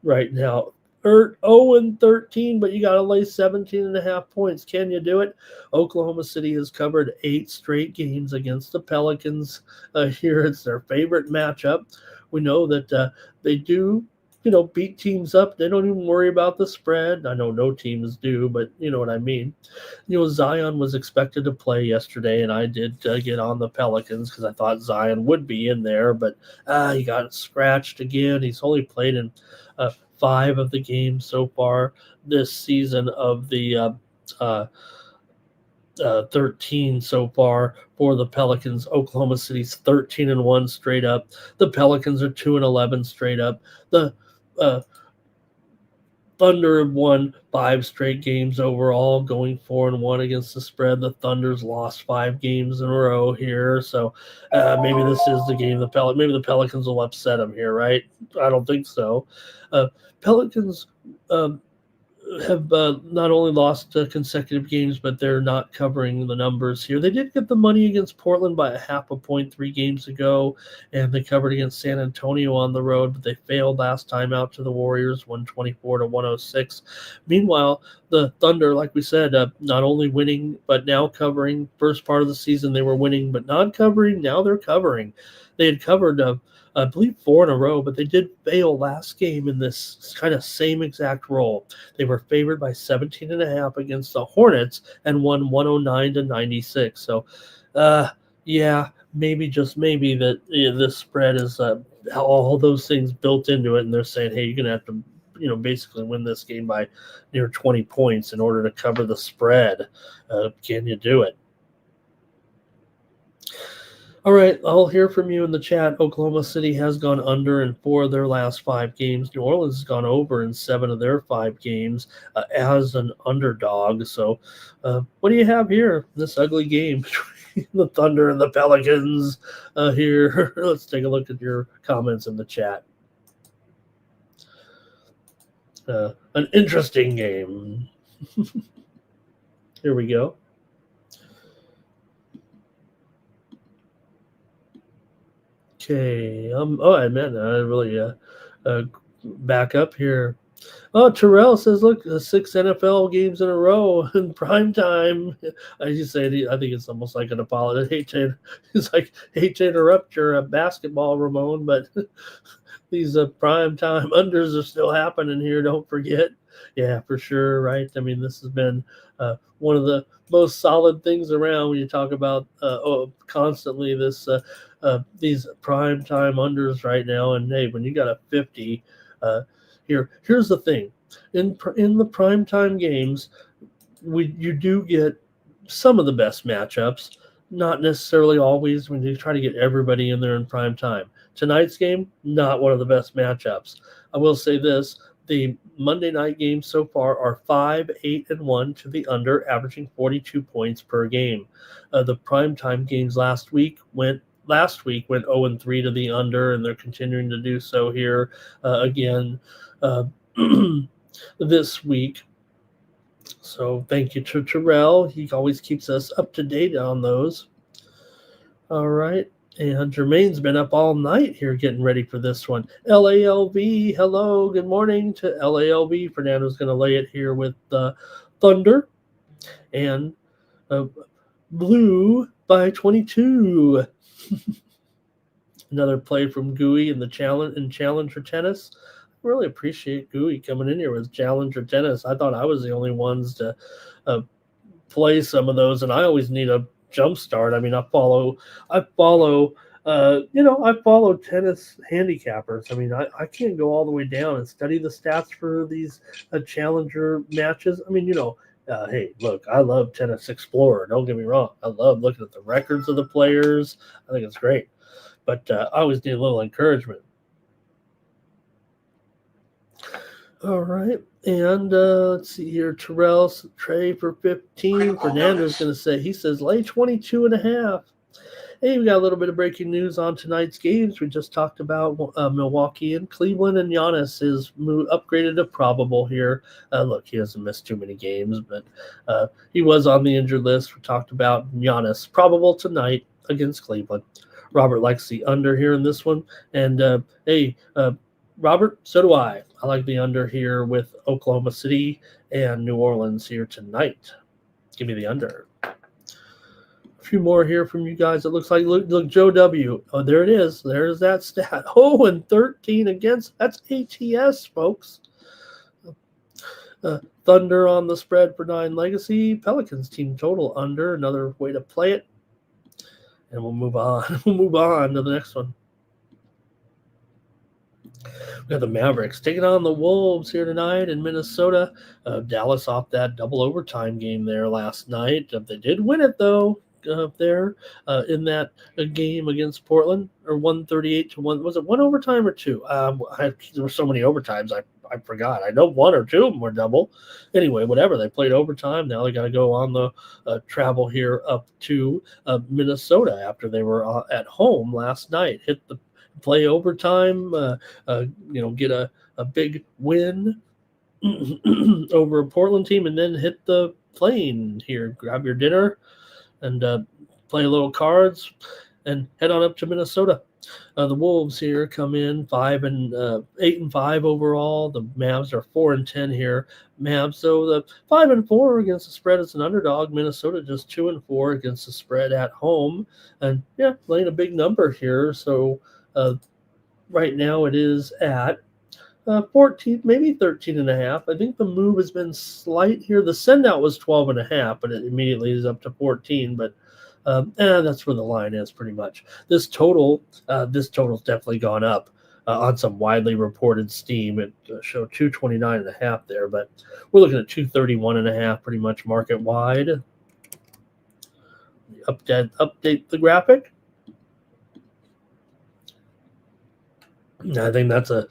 right now. 0-13, but you got to lay 17.5 points. Can you do it? Oklahoma City has covered 8 straight games against the Pelicans. Here it's their favorite matchup. We know that they do, beat teams up. They don't even worry about the spread. I know no teams do, but you know what I mean. Zion was expected to play yesterday, and I did get on the Pelicans because I thought Zion would be in there, but he got scratched again. He's only played in 5 of the games so far this season of the 13 so far for the Pelicans. Oklahoma City's 13-1 straight up. The Pelicans are 2-11 straight up. The Thunder have won 5 straight games overall, going 4-1 against the spread. The Thunder's lost 5 games in a row here, so maybe this is the game. Maybe the Pelicans will upset them here, right? I don't think so. Pelicans have not only lost consecutive games, but they're not covering the numbers here. They did get the money against Portland by 0.5 point 3 games ago, and they covered against San Antonio on the road, but they failed last time out to the Warriors, 124-106. Meanwhile, the Thunder, like we said, not only winning, but now covering. First part of the season they were winning, but not covering. Now they're covering. They had covered I believe 4 in a row, but they did fail last game in this kind of same exact role. They were favored by 17.5 against the Hornets and won 109-96. So, yeah, maybe, just maybe that this spread is all those things built into it, and they're saying, hey, you're going to have to basically win this game by near 20 points in order to cover the spread. Can you do it? All right, I'll hear from you in the chat. Oklahoma City has gone under in 4 of their last 5 games. New Orleans has gone over in 7 of their 5 games as an underdog. So what do you have here, this ugly game between the Thunder and the Pelicans here? Let's take a look at your comments in the chat. An interesting game. Here we go. Okay. Oh, man, I really back up here. Oh, Terrell says, look, 6 NFL games in a row in prime time. I just say, I think it's almost like an apology. Hate to interrupt your basketball, Ramon, but these prime time unders are still happening here. Don't forget. Yeah, for sure. Right. I mean, this has been one of the most solid things around when you talk about constantly these prime time unders right now. And hey, when you got a 50, here's the thing: in the prime time games, you do get some of the best matchups. Not necessarily always when you try to get everybody in there in prime time. Tonight's game, not one of the best matchups. I will say this: the Monday night games so far are 5-8-1 to the under, averaging 42 points per game. The primetime games last week went 0-3 to the under, and they're continuing to do so here again this week. So thank you to Terrell. He always keeps us up to date on those. All right. And Jermaine's been up all night here getting ready for this one. LALV, hello, good morning to LALV. Fernando's going to lay it here with Thunder and Blue by 22. Another play from Gooey in the Challenger Tennis. I really appreciate Gooey coming in here with Challenger Tennis. I thought I was the only ones to play some of those, and I always need a jump start. I mean, I follow I follow tennis handicappers. I mean, I can't go all the way down and study the stats for these challenger matches. I mean, hey, look, I love Tennis Explorer. Don't get me wrong. I love looking at the records of the players. I think it's great. But I always need a little encouragement. All right. And let's see here. Trey for 15. Critical Fernando's notice. going to say, he says, lay 22.5. Hey, we got a little bit of breaking news on tonight's games. We just talked about Milwaukee and Cleveland, and Giannis is upgraded to probable here. Look, he hasn't missed too many games, but he was on the injured list. We talked about Giannis probable tonight against Cleveland. Robert likes the under here in this one. And, Robert, so do I. I like the under here with Oklahoma City and New Orleans here tonight. Give me the under. A few more here from you guys. It looks like look Joe W. Oh, there it is. There's that stat. 0-13 against. That's ATS, folks. Thunder on the spread for 9 Legacy. Pelicans team total under. Another way to play it. And we'll move on. We'll move on to the next one. We got the Mavericks taking on the Wolves here tonight in Minnesota. Dallas off that double overtime game there last night. They did win it, though. There in that game against Portland, or 138-1. Was it one overtime or two? There were so many overtimes, I forgot. I know 1 or 2 of them were double. Anyway, whatever. They played overtime. Now they got to go on the travel here up to Minnesota after they were at home last night. Play overtime, get a big win over a Portland team, and then hit the plane here. Grab your dinner and play a little cards and head on up to Minnesota. The Wolves here come in 8-5 overall. The Mavs are 4-10 here. Mavs, so the 5-4 against the spread as an underdog. Minnesota just 2-4 against the spread at home, and laying a big number here. So right now it is at 14, maybe 13.5. I think the move has been slight here. The send out was 12.5, but it immediately is up to 14. But that's where the line is pretty much. This total's definitely gone up on some widely reported Steam. It showed 229.5 there, but we're looking at 231.5 pretty much market wide. Update the graphic. I think that's a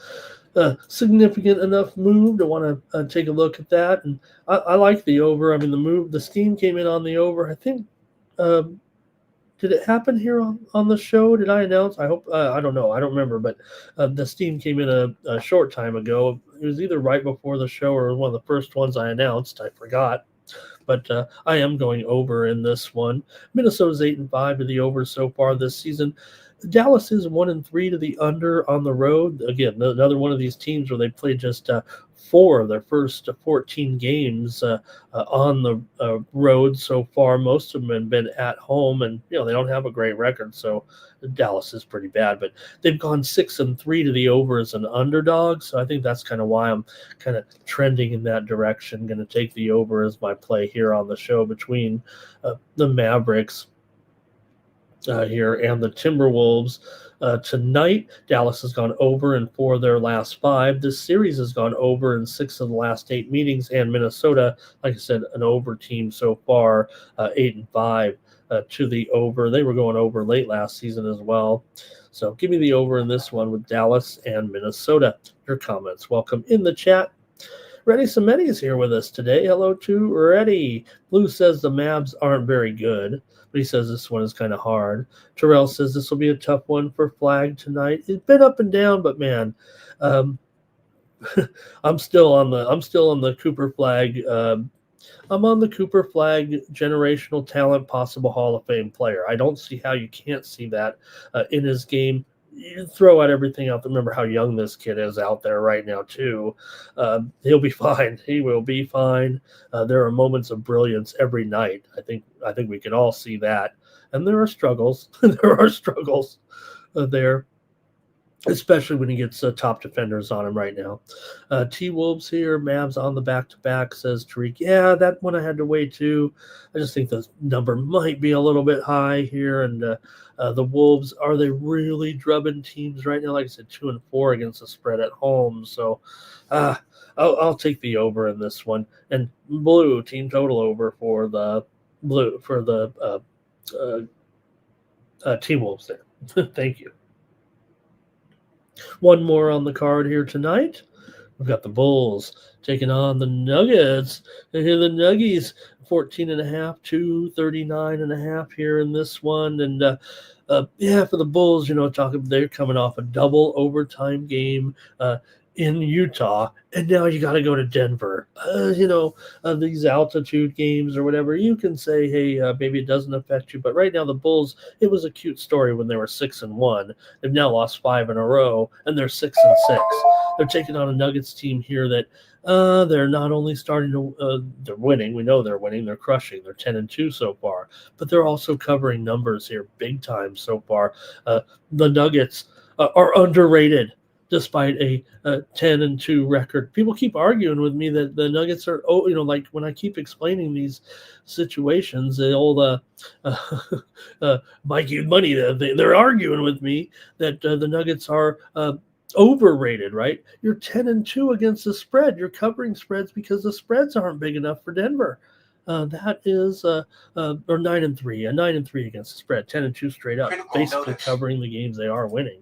significant enough move to want to take a look at that. And I like the over. I mean, the Steam came in on the over. I think, did it happen here on the show? Did I announce? I hope, I don't know. I don't remember, but the Steam came in a short time ago. It was either right before the show or one of the first ones I announced. I forgot. But I am going over in this one. Minnesota's 8-5 to the over so far this season. Dallas is 1-3 to the under on the road. Again, another one of these teams where they played just 4 of their first 14 games on the road so far. Most of them have been at home, and they don't have a great record, so Dallas is pretty bad. But they've gone 6-3 to the over as an underdog, so I think that's kind of why I'm kind of trending in that direction. Going to take the over as my play here on the show between the Mavericks here and the Timberwolves. Tonight, Dallas has gone over in 4 of their last 5. This series has gone over in 6 of the last 8 meetings, and Minnesota, like I said, an over team so far, 8-5 to the over. They were going over late last season as well. So give me the over in this one with Dallas and Minnesota. Your comments, welcome in the chat. Reddy Samedi is here with us today. Hello to Reddy. Blue says the Mavs aren't very good, but he says this one is kind of hard. Terrell says this will be a tough one for Flag tonight. It's been up and down, but man, I'm still on the Cooper Flag. I'm on the Cooper Flag generational talent, possible Hall of Fame player. I don't see how you can't see that in his game. You throw out everything out. Remember how young this kid is out there right now, too. He'll be fine. He will be fine. There are moments of brilliance every night. I think we can all see that. And there are struggles. There are struggles there. especially when he gets top defenders on him right now. T-Wolves here, Mavs on the back-to-back, says Tariq. Yeah, that one I had to wait too. I just think the number might be a little bit high here. And the Wolves, are they really drubbing teams right now? Like I said, 2-4 against the spread at home. So I'll take the over in this one. And blue, team total over for the T-Wolves there. Thank you. One more on the card here tonight. We've got the Bulls taking on the Nuggets. And here the Nuggies, 14.5, 239.5 here in this one. And for the Bulls, they're coming off a double overtime game in Utah, and now you got to go to Denver. These altitude games or whatever, you can say, hey, maybe it doesn't affect you. But right now, the Bulls, it was a cute story when they were 6-1. They've now lost 5 in a row, and they're 6-6. They're taking on a Nuggets team here that they're not only starting to they're winning. We know they're winning. They're crushing. They're 10-2 so far, but they're also covering numbers here big time so far. The Nuggets are underrated despite a 10-2 record. People keep arguing with me that the Nuggets are, like when I keep explaining these situations, the old Mikey and Money, they're arguing with me that the Nuggets are overrated, right? You're 10-2 against the spread. You're covering spreads because the spreads aren't big enough for Denver. That is or 9-3, 9-3 against the spread, 10-2 straight up, basically covering the games they are winning.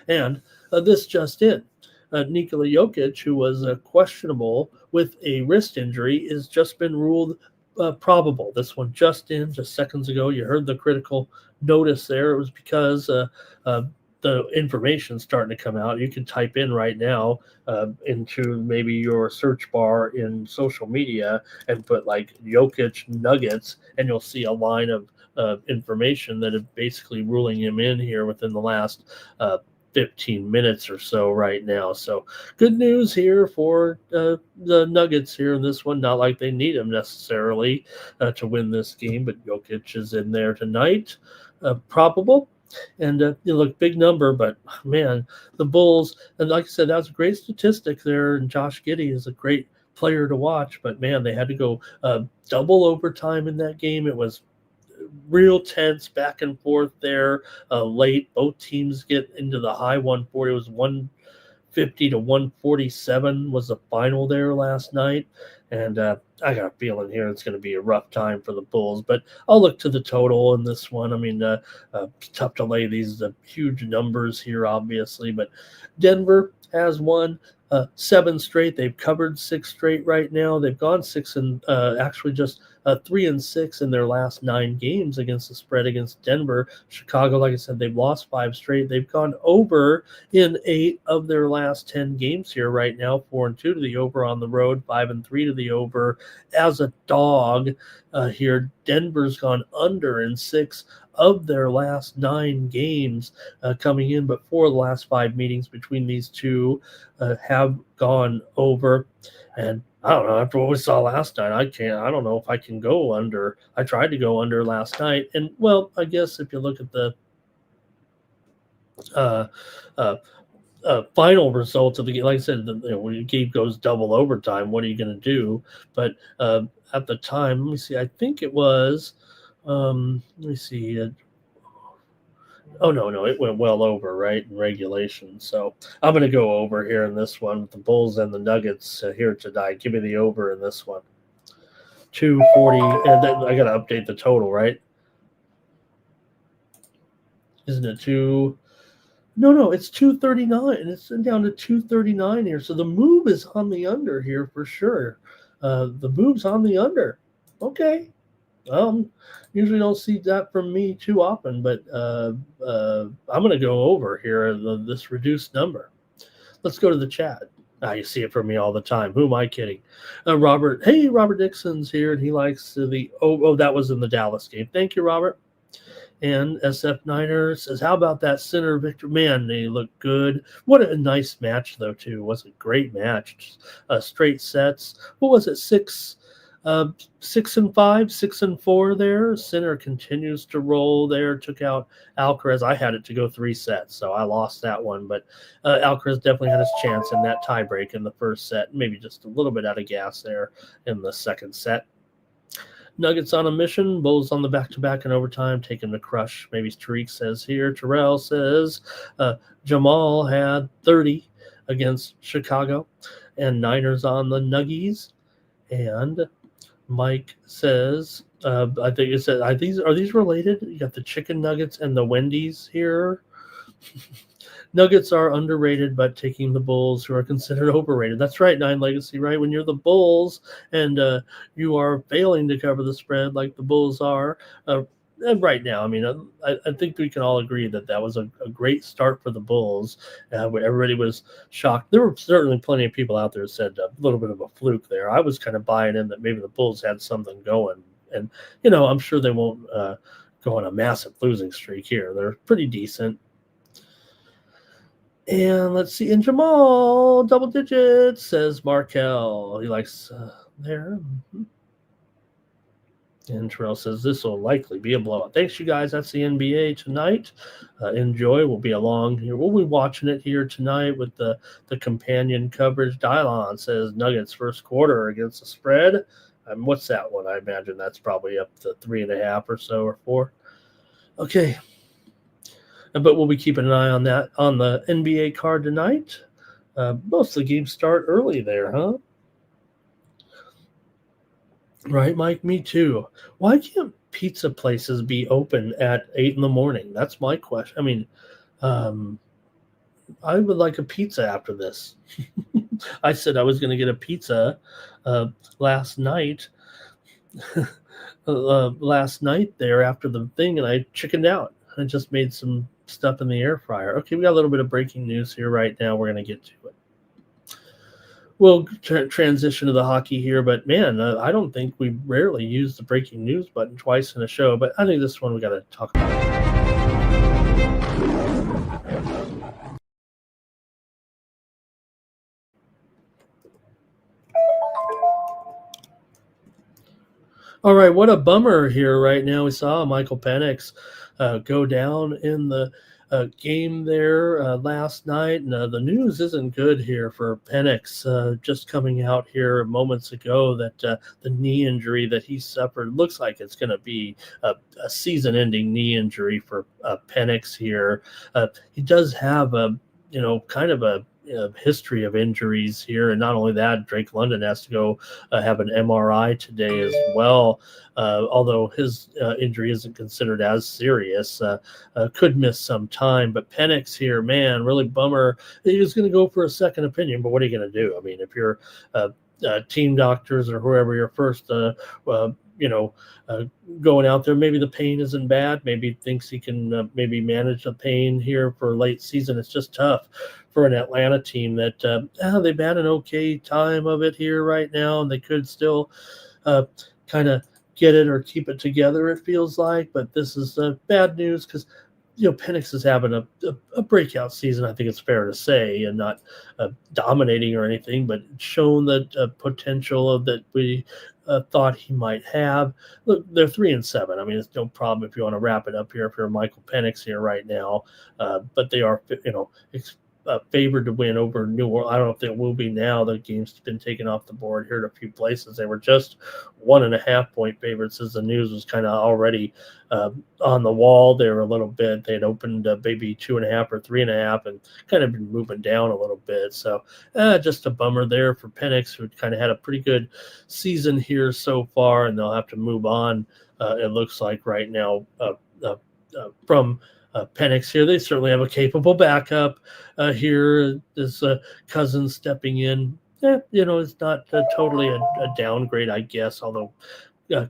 And this just in, Nikola Jokic, who was questionable with a wrist injury, has just been ruled probable. This one just seconds ago. You heard the critical notice there. It was because the information starting to come out. You can type in right now into maybe your search bar in social media and put like Jokic Nuggets, and you'll see a line of information that is basically ruling him in here within the last 15 minutes or so right now. So good news here for the Nuggets here in this one. Not like they need him necessarily to win this game, but Jokic is in there tonight, probable. And look, big number, but man, the Bulls, and like I said, that was a great statistic there. And Josh Giddey is a great player to watch, but man, they had to go double overtime in that game. It was real tense back and forth there late. Both teams get into the high 140. It was 150 to 147 was the final there last night. And I got a feeling here it's going to be a rough time for the Bulls. But I'll look to the total in this one. I mean, tough to lay these huge numbers here, obviously. But Denver has won 7 straight. They've covered 6 straight right now. They've gone 6 and actually just 3-6 in their last 9 games against the spread against Denver. Chicago, like I said, they've lost 5 straight. They've gone over in 8 of their last 10 games here right now. 4-2 to the over on the road, 5-3 to the over as a dog here. Denver's gone under in 6 of their last 9 games coming in, but 4 of the last 5 meetings between these two have gone over. And I don't know, after what we saw last night, I don't know if I can go under. I tried to go under last night. And, well, I guess if you look at the final results of the game, like I said, when the game goes double overtime, what are you going to do? But at the time, let me see, I think it was, let me see, no, it went well over, right, in regulation. So I'm going to go over here in this one with the Bulls and the Nuggets here tonight. Give me the over in this one. 240, and then I got to update the total, right? Isn't it 2? No, it's 239, and it's down to 239 here. So the move is on the under here for sure. The move's on the under. Okay. Usually don't see that from me too often, but I'm going to go over here this reduced number. Let's go to the chat. You see it from me all the time. Who am I kidding? Robert Dixon's here, and he likes that was in the Dallas game. Thank you, Robert. And SF Niner says, how about that center Victor? Man, they look good. What a nice match, though, too. It was a great match. Straight sets. What was it? 6 6-5, 6-4 there. Sinner continues to roll there. Took out Alcaraz. I had it to go 3 sets, so I lost that one. But Alcaraz definitely had his chance in that tiebreak in the first set. Maybe just a little bit out of gas there in the second set. Nuggets on a mission. Bulls on the back-to-back in overtime. Taking the crush. Maybe Tariq says here. Terrell says Jamal had 30 against Chicago. And Niners on the Nuggies. And Mike says, I think it said, are these related? You got the chicken nuggets and the Wendy's here. Nuggets are underrated, but taking the Bulls, who are considered overrated. That's right, Nine Legacy, right? When you're the Bulls and you are failing to cover the spread like the Bulls are, and right now, I mean, I think we can all agree that was a great start for the Bulls. Everybody was shocked. There were certainly plenty of people out there who said a little bit of a fluke there. I was kind of buying in that maybe the Bulls had something going. And, I'm sure they won't go on a massive losing streak here. They're pretty decent. And let's see. And Jamal, double digits, says Markel. He likes there. Mm-hmm. And Terrell says this will likely be a blowout. Thanks, you guys. That's the NBA tonight. Enjoy. We'll be along here. We'll be watching it here tonight with the companion coverage. Dylon says Nuggets first quarter against the spread. What's that one? I imagine that's probably up to 3.5 or so, or 4. Okay. But we'll be keeping an eye on that on the NBA card tonight. Most of the games start early there, huh? Right, Mike? Me too. Why can't pizza places be open at 8 in the morning? That's my question. I mean, I would like a pizza after this. I said I was going to get a pizza last night. Last night there after the thing, and I chickened out. I just made some stuff in the air fryer. Okay, we got a little bit of breaking news here right now. We're going to get to it. We'll transition to the hockey here, but man, I don't think we rarely use the breaking news button twice in a show, but I think this one we got to talk about. All right, what a bummer here right now. We saw Michael Penix go down in the game there last night, and the news isn't good here for Penix. Just coming out here moments ago that the knee injury that he suffered looks like it's going to be a season-ending knee injury for Penix here. He does have a kind of a history of injuries here, and not only that, Drake London has to go have an MRI today as well. Although his injury isn't considered as serious, could miss some time. But Penix here, man, really bummer. He was going to go for a second opinion, but what are you going to do? I mean, if you're team doctors or whoever you're first, going out there, maybe the pain isn't bad. Maybe thinks he can maybe manage the pain here for late season. It's just tough for an Atlanta team that they've had an okay time of it here right now, and they could still kind of get it or keep it together, it feels like. But this is bad news because Penix is having a breakout season, I think it's fair to say, and not dominating or anything, but shown the potential of that we thought he might have. Look, they're 3-7. I mean, it's no problem if you want to wrap it up here if you're Michael Penix here right now, but they are, favored to win over New Orleans. I don't know if they will be now. The game's been taken off the board here in a few places. They were just 1.5 point favorites as the news was kind of already on the wall there a little bit. They had opened maybe 2.5 or 3.5 and kind of been moving down a little bit. So just a bummer there for Penix, who kind of had a pretty good season here so far, and they'll have to move on, it looks like right now, from Penix here. They certainly have a capable backup here. This Cousins stepping in. It's not totally a downgrade, I guess, although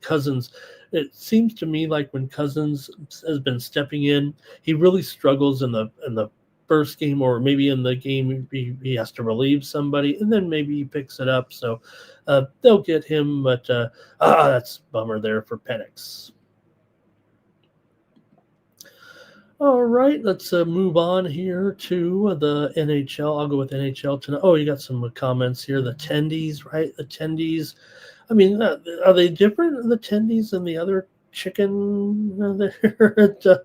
Cousins, it seems to me like when Cousins has been stepping in, he really struggles in the first game, or maybe in the game he has to relieve somebody, and then maybe he picks it up. So they'll get him, but that's a bummer there for Penix. All right, let's move on here to the NHL. I'll go with NHL tonight. Oh, you got some comments here. The tendies, right? The tendies. I mean, are they different, the tendies and the other chicken there?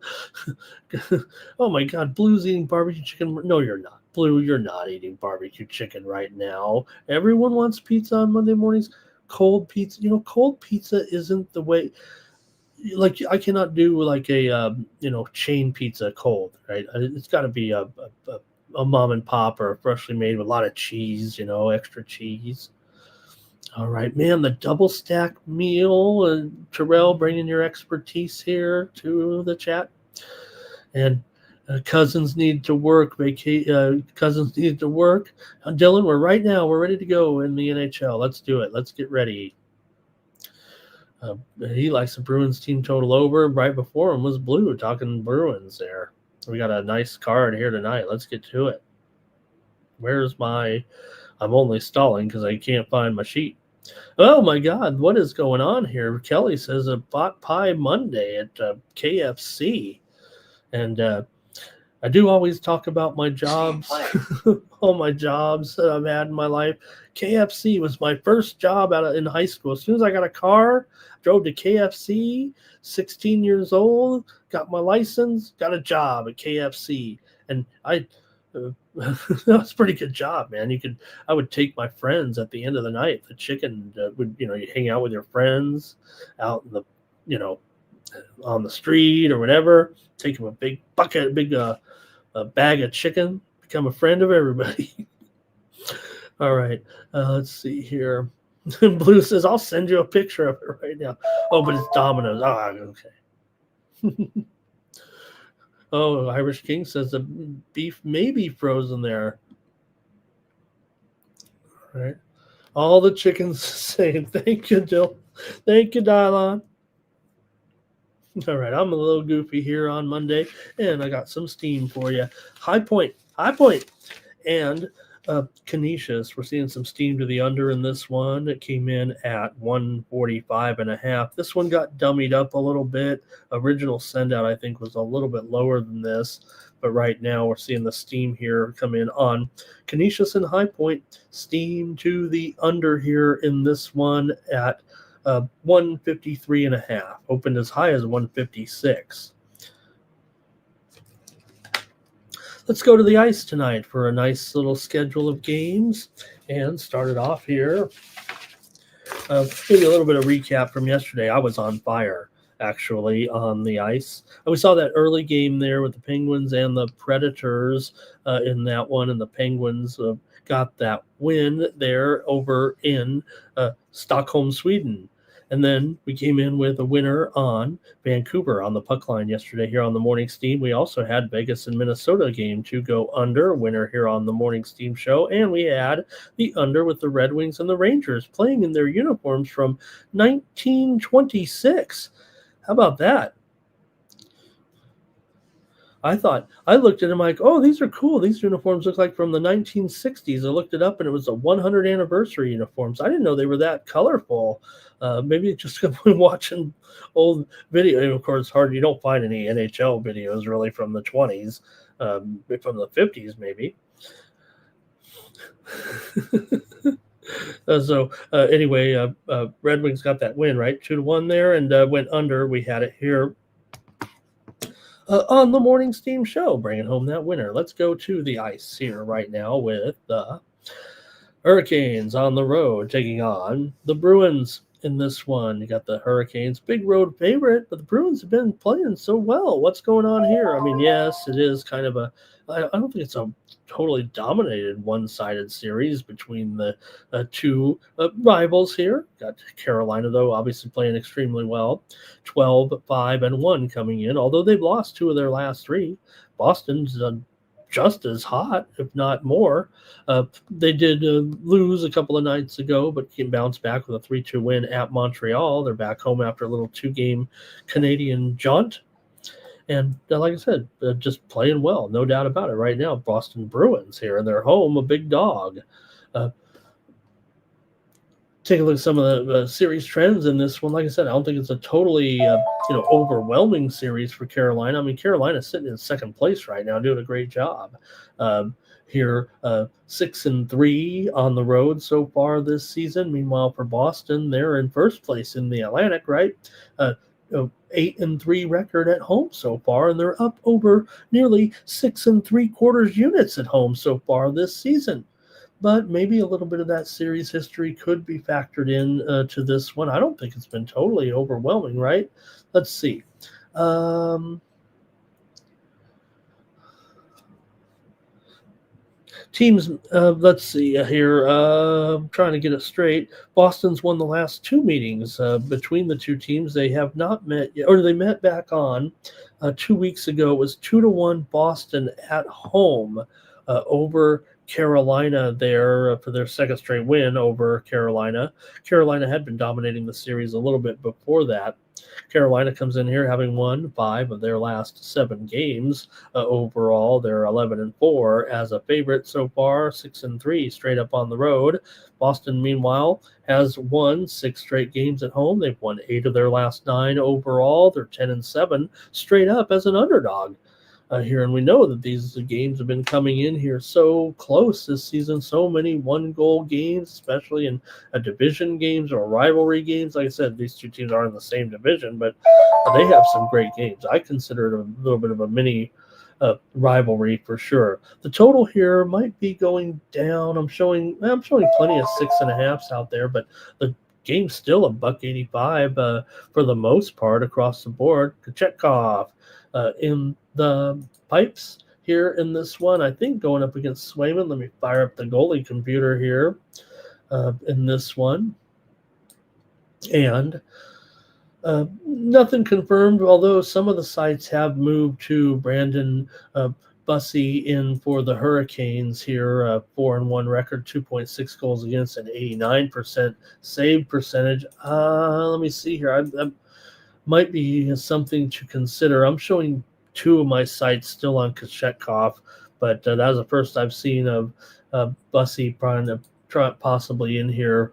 Oh my God, Blue's eating barbecue chicken. No, you're not. Blue, you're not eating barbecue chicken right now. Everyone wants pizza on Monday mornings. Cold pizza, cold pizza isn't the way. Like I cannot do like a chain pizza cold, right? It's got to be a mom and pop or freshly made with a lot of cheese, extra cheese. All right, man, the double stack meal. Terrell bringing your expertise here to the chat. And cousins need to work. Cousins need to work. Dylan, we're ready to go in the NHL. Let's do it. Let's get ready. He likes the Bruins team total over. Right before him was Blue talking Bruins there. We got a nice card here tonight. Let's get to it. Where's my... I'm only stalling because I can't find my sheet. Oh my God, what is going on here? Kelly says a pot pie Monday at KFC. And I do always talk about my jobs, all my jobs that I've had in my life. KFC was my first job in high school. As soon as I got a car, drove to KFC, 16 years old, got my license, got a job at KFC. And that was a pretty good job, man. I would take my friends at the end of the night. The chicken you hang out with your friends out in the, on the street or whatever. Take them a big bucket, a bag of chicken. Become a friend of everybody. All right, let's see here. Blue says, "I'll send you a picture of it right now." Oh, but it's Domino's. Oh, okay. Oh, Irish King says the beef may be frozen there. All right. All the chickens the same. Thank you, Dill. Thank you, Dylon. All right, I'm a little goofy here on Monday, and I got some steam for you. High Point, and Canisius. We're seeing some steam to the under in this one. It came in at 145.5. This one got dummied up a little bit. Original send out, I think, was a little bit lower than this, but right now we're seeing the steam here come in on Canisius and High Point. Steam to the under here in this one at 153.5. Opened as high as 156. Let's go to the ice tonight for a nice little schedule of games and start it off here. Maybe a little bit of recap from yesterday. I was on fire, actually, on the ice. We saw that early game there with the Penguins and the Predators in that one, and the Penguins got that win there over in Stockholm, Sweden. And then we came in with a winner on Vancouver on the puck line yesterday here on the Morning Steam. We also had Vegas and Minnesota game to go under, winner here on the Morning Steam show. And we had the under with the Red Wings and the Rangers playing in their uniforms from 1926. How about that? I looked at them like, oh, these are cool. These uniforms look like from the 1960s. I looked it up, and it was a 100th anniversary uniforms. I didn't know they were that colorful. Maybe just watching old video. And of course, it's hard. You don't find any NHL videos really from the 20s, from the 50s maybe. Anyway, Red Wings got that win, right? 2-1 there, and went under. We had it here on the Morning Steam show, bringing home that winner. Let's go to the ice here right now with the Hurricanes on the road taking on the Bruins in this one. You got the Hurricanes, big road favorite, but the Bruins have been playing so well. What's going on here? I mean, yes, it is kind of I don't think it's a totally dominated one-sided series between the two rivals here. Got Carolina, though, obviously playing extremely well. 12-5-1 coming in, although they've lost 2 of their last 3. Boston's just as hot, if not more. They did lose a couple of nights ago, but can bounce back with a 3-2 win at Montreal. They're back home after a little 2-game Canadian jaunt. And like I said, just playing well, no doubt about it. Right now, Boston Bruins here in their home, a big dog. take a look at some of the series trends in this one. Like I said, I don't think it's a totally overwhelming series for Carolina. I mean, Carolina's sitting in second place right now, doing a great job. Here, 6-3 on the road so far this season. Meanwhile, for Boston, they're in first place in the Atlantic, right? 8-3 record at home so far, and they're up over nearly 6 3/4 units at home so far this season. But maybe a little bit of that series history could be factored in to this one. I don't think it's been totally overwhelming, right? Let's see. Teams, let's see here. I'm trying to get it straight. Boston's won the last two meetings between the two teams. They have not met yet, or they met back on 2 weeks ago. It was 2-1 Boston at home over Carolina there for their second straight win over Carolina. Carolina had been dominating the series a little bit before that. Carolina comes in here having won 5 of their last 7 games overall. They're 11-4 as a favorite so far, 6-3 straight up on the road. Boston, meanwhile, has won 6 straight games at home. They've won 8 of their last 9 overall. They're 10-7 straight up as an underdog. Here, and we know that these games have been coming in here so close this season. So many one-goal games, especially in division games or rivalry games. Like I said, these two teams are in the same division, but they have some great games. I consider it a little bit of a mini rivalry for sure. The total here might be going down. I'm showing plenty of 6.5s out there, but the game's still $1.85 for the most part across the board. Kochetkov in the pipes here in this one, I think going up against Swayman. Let me fire up the goalie computer here in this one. And nothing confirmed, although some of the sites have moved to Brandon Bussey in for the Hurricanes here, 4-1 record, 2.6 goals against, and 89% save percentage. Let me see here. I might be something to consider. I'm showing 2 of my sites still on Kochetkov, but that was the first I've seen of Bussey possibly in here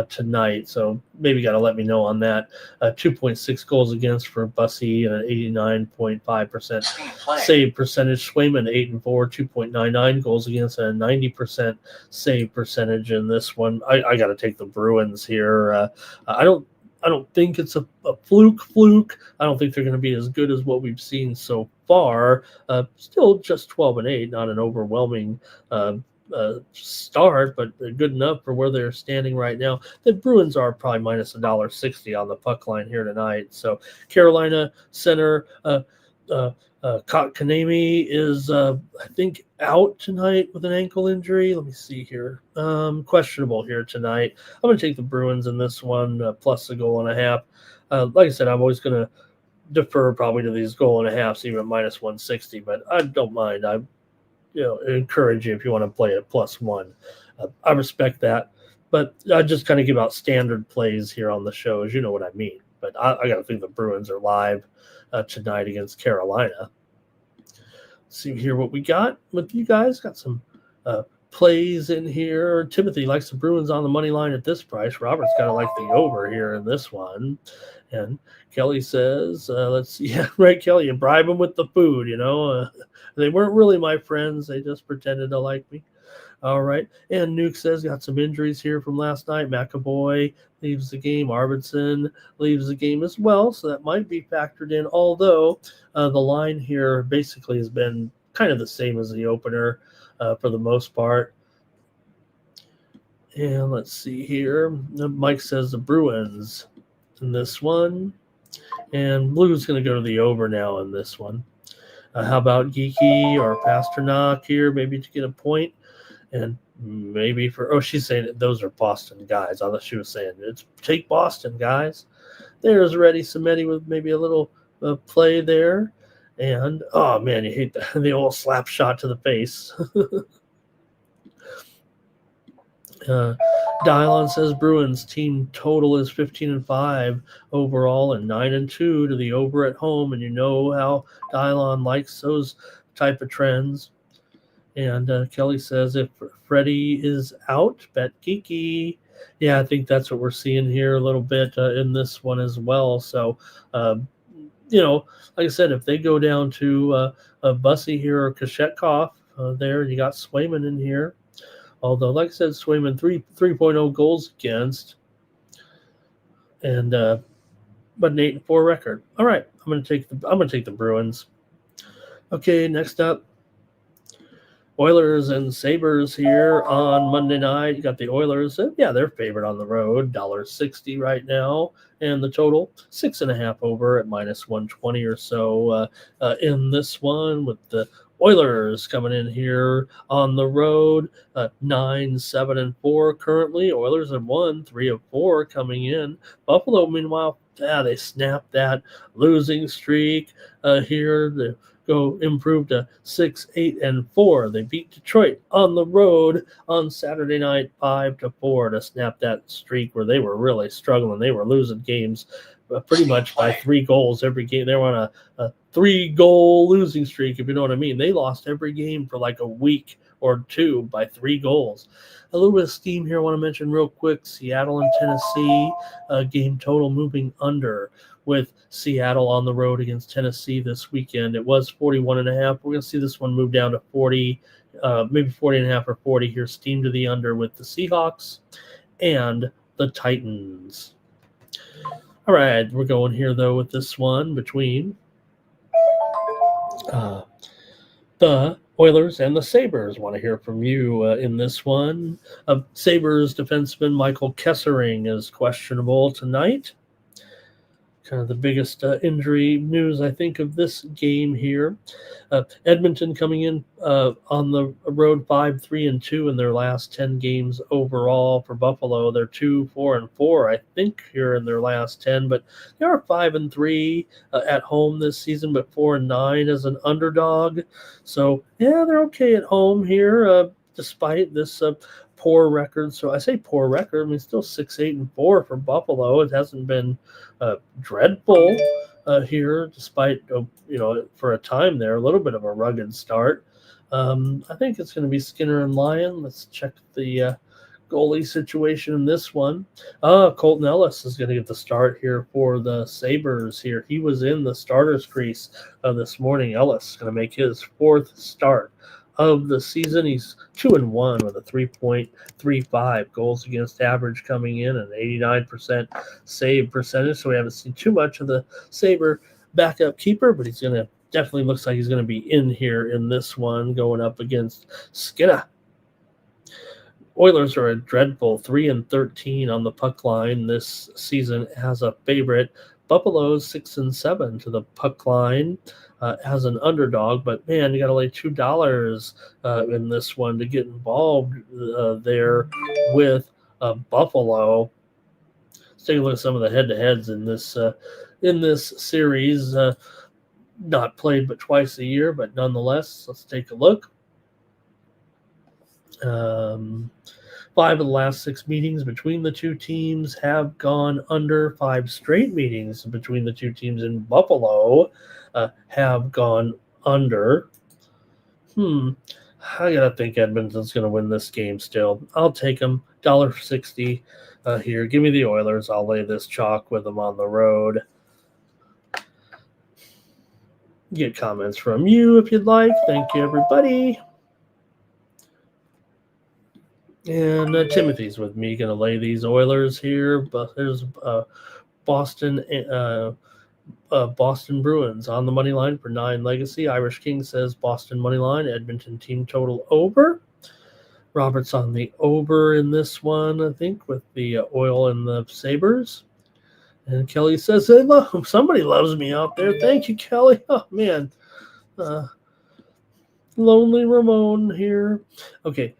tonight. So maybe got to let me know on that. 2.6 goals against for Bussey and an 89.5% save percentage. Swayman 8-4, 2.99 goals against and a 90% save percentage in this one. I got to take the Bruins here. I don't think it's a fluke. I don't think they're going to be as good as what we've seen so far. Still just 12-8, not an overwhelming start, but good enough for where they're standing right now. The Bruins are probably minus $1.60 on the puck line here tonight. So Carolina center Kanemi is, I think, out tonight with an ankle injury. Let me see here. Questionable here tonight. I'm going to take the Bruins in this one, plus a goal and a half. Like I said, I'm always going to defer probably to these goal and a halves, even at minus 160, but I don't mind. I encourage you if you want to play at +1. I respect that, but I just kind of give out standard plays here on the shows. You know what I mean. But I got to think the Bruins are live tonight against Carolina. Let's see here what we got with you guys. Got some plays in here. Timothy likes the Bruins on the money line at this price. Robert's got to like the over here in this one. And Kelly says, let's see. Yeah, right, Kelly, you bribe them with the food, They weren't really my friends. They just pretended to like me. All right. And Nuke says got some injuries here from last night. McAvoy leaves the game. Arvidsson leaves the game as well. So that might be factored in. Although the line here basically has been kind of the same as the opener for the most part. And let's see here. Mike says the Bruins in this one. And Blue's going to go to the over now in this one. How about Geeky or Pasternak here, maybe to get a point? And maybe she's saying that those are Boston guys. I thought she was saying, take Boston, guys. There's Reddy Samedi with maybe a little play there. And, oh, man, you hate the old slap shot to the face. Dylon says Bruins team total is 15-5 overall and 9-2 to the over at home. And you know how Dylon likes those type of trends. And Kelly says if Freddie is out, bet Geeky. Yeah, I think that's what we're seeing here a little bit in this one as well. So, uh, like I said, if they go down to Bussy here or Kashetkov there, you got Swayman in here. Although, like I said, Swayman 3.0 goals against, and but an 8-4 record. All right, I'm gonna take the Bruins. Okay, next up, Oilers and Sabres here on Monday night. You got the Oilers. Yeah, they're favored on the road, $1.60 right now. And the total, 6.5 over at -120 or so in this one, with the Oilers coming in here on the road, 9-7-4 currently. Oilers have won 3 of 4 coming in. Buffalo, meanwhile, they snapped that losing streak here. The go improve to 6-8-4. They beat Detroit on the road on Saturday night 5-4 to snap that streak where they were really struggling. They were losing games pretty much by 3 goals every game. They were on a 3-goal losing streak, if you know what I mean. They lost every game for like a week or two by 3 goals. A little bit of steam here I want to mention real quick. Seattle and Tennessee, game total moving under, with Seattle on the road against Tennessee this weekend. It was 41.5. We're going to see this one move down to 40, maybe 40.5 or 40 here. Steam to the under with the Seahawks and the Titans. All right, we're going here, though, with this one between the Oilers and the Sabres. Want to hear from you in this one. Sabres defenseman Michael Kessering is questionable tonight. Kind of the biggest injury news, I think, of this game here. Edmonton coming in on the road 5-3-2 in their last 10 games overall. For Buffalo, they're 2-4-4, I think, here in their last 10, but they are 5-3 at home this season, but 4-9 as an underdog. So yeah, they're okay at home here, despite this poor record. So I say poor record. I mean, still 6-8-4 for Buffalo. It hasn't been dreadful here, despite for a time there, a little bit of a rugged start. I think it's going to be Skinner and Lyon. Let's check the goalie situation in this one. Colton Ellis is going to get the start here for the Sabres here. He was in the starter's crease this morning. Ellis is going to make his 4th start of the season. He's 2-1 with a 3.35 goals against average coming in, an 89% save percentage. So we haven't seen too much of the Sabre backup keeper, but he's going to definitely looks like he's going to be in here in this one going up against Skinner. Oilers are a dreadful 3-13 on the puck line this season as a favorite. Buffalo's 6-7 to the puck line as an underdog, but man, you got to lay $2 in this one to get involved there with Buffalo. Let's take a look at some of the head-to-heads in this series. Not played but twice a year, but nonetheless, let's take a look. 5 of the last 6 meetings between the two teams have gone under. 5 straight meetings between the two teams in Buffalo have gone under. I gotta think Edmonton's gonna win this game still. I'll take them. $1.60 here. Give me the Oilers. I'll lay this chalk with them on the road. Get comments from you if you'd like. Thank you, everybody. And Timothy's with me, going to lay these Oilers here. But there's Boston Bruins on the money line for 9 legacy. Irish King says Boston money line. Edmonton team total over. Robert's on the over in this one, I think, with the Oil and the Sabres. And Kelly says, hey, look, somebody loves me out there. Thank you, Kelly. Oh, man. Lonely Ramon here. Okay.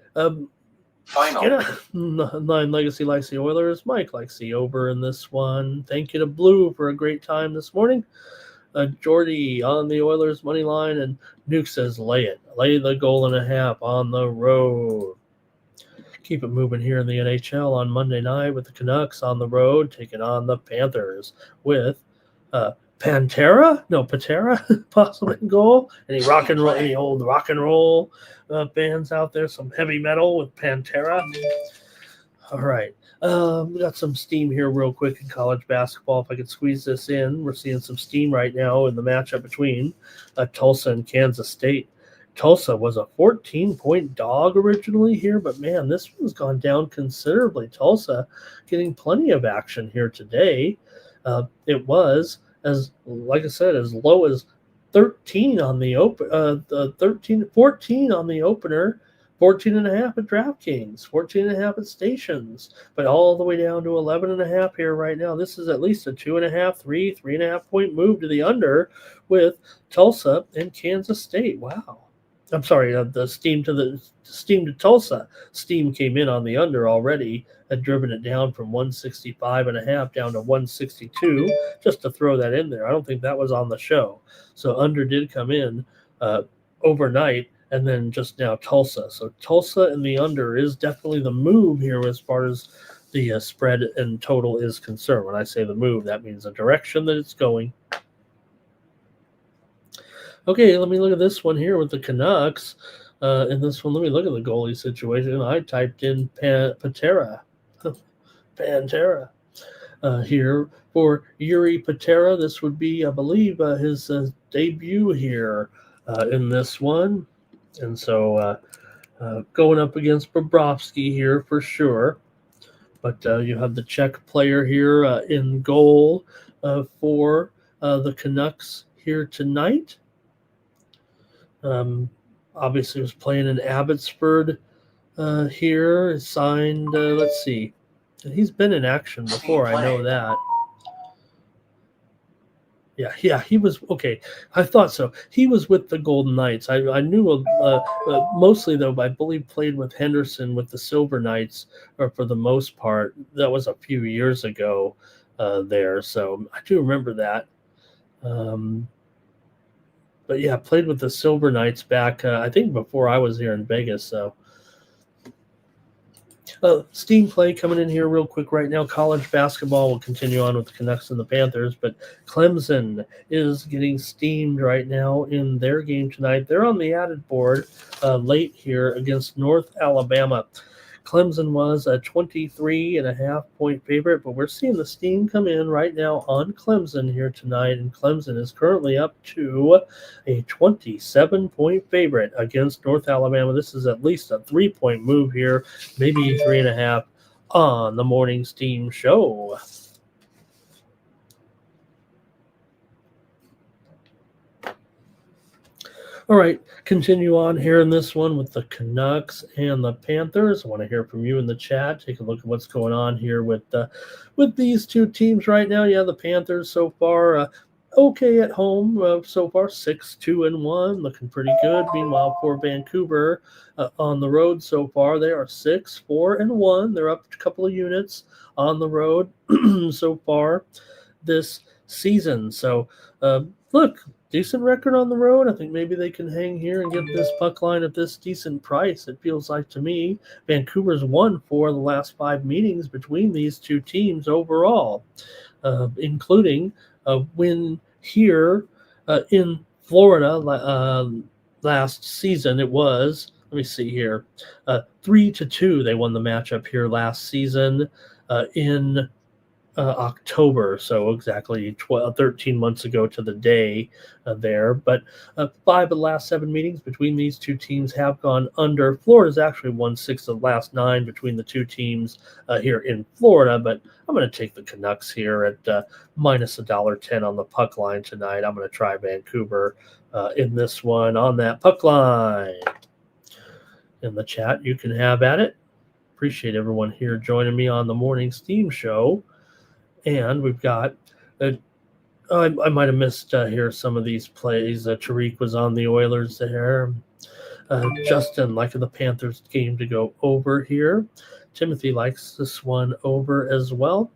Final. 9 legacy likes the Oilers. Mike likes the over in this one. Thank you to Blue for a great time this morning. Jordy on the Oilers money line, and Nuke says lay it. Lay the 1.5 on the road. Keep it moving here in the NHL on Monday night with the Canucks on the road taking on the Panthers with Patera, possibly in goal. Any rock and roll, any old rock and roll bands out there? Some heavy metal with Pantera. All right. We got some steam here real quick in college basketball. If I could squeeze this in, we're seeing some steam right now in the matchup between Tulsa and Kansas State. Tulsa was a 14-point dog originally here, but man, this one's gone down considerably. Tulsa getting plenty of action here today. It was, like I said, as low as 13 on the 14 on the opener. 14 and a half at DraftKings, 14 and a half at Stations, but all the way down to 11 and a half here right now. This is at least a 2.5, 3.5 point move to the under with Tulsa and Kansas State. Wow. I'm sorry, the steam to Tulsa. Steam came in on the under already, had driven it down from 165 and a half down to 162, just to throw that in there. I don't think that was on the show. So under did come in overnight. And then just now Tulsa. So Tulsa and the under is definitely the move here as far as the spread and total is concerned. When I say the move, that means the direction that it's going. Okay, let me look at this one here with the Canucks. In this one, let me look at the goalie situation. I typed in Pantera here for Yuri Patera. This would be, I believe, his debut here in this one. And so going up against Bobrovsky here for sure. But you have the Czech player here in goal for the Canucks here tonight. Obviously was playing in Abbotsford here. Signed, let's see. He's been in action before, I know that. Yeah, he was okay. I thought so. He was with the Golden Knights. I knew mostly though. I believe played with Henderson with the Silver Knights, or for the most part. That was a few years ago there. So I do remember that. But yeah, played with the Silver Knights back. I think before I was here in Vegas. So. Steam play coming in here real quick right now. College basketball will continue on with the Canucks and the Panthers, but Clemson is getting steamed right now in their game tonight. They're on the added board late here against North Alabama. Clemson was a 23.5 point favorite, but we're seeing the steam come in right now on Clemson here tonight, and Clemson is currently up to a 27-point favorite against North Alabama. This is at least a 3-point move here, maybe 3.5 on the morning steam show. All right, continue on here in this one with the Canucks and the Panthers. I want to hear from you in the chat. Take a look at what's going on here with these two teams right now. Yeah, the Panthers so far okay at home so far, 6-2-1, looking pretty good. Meanwhile, for Vancouver on the road so far, they are 6-4-1. They're up a couple of units on the road so far this season. So look. Decent record on the road. I think maybe they can hang here and get this puck line at this decent price. It feels like to me. Vancouver's won 4 of the last 5 meetings between these two teams overall, including a win here in Florida last season. It was, let me see here, 3-2. They won the matchup here last season in October, so exactly 13 months ago to the day there. But 5 of the last 7 meetings between these two teams have gone under. Florida's actually won 6 of the last 9 between the two teams here in Florida, but I'm going to take the Canucks here at minus $1.10 on the puck line tonight. I'm going to try Vancouver in this one on that puck line. In the chat, you can have at it. Appreciate everyone here joining me on the morning steam show. And we've got, I might have missed here some of these plays. Tariq was on the Oilers there. Justin liking the Panthers game to go over here. Timothy likes this one over as well.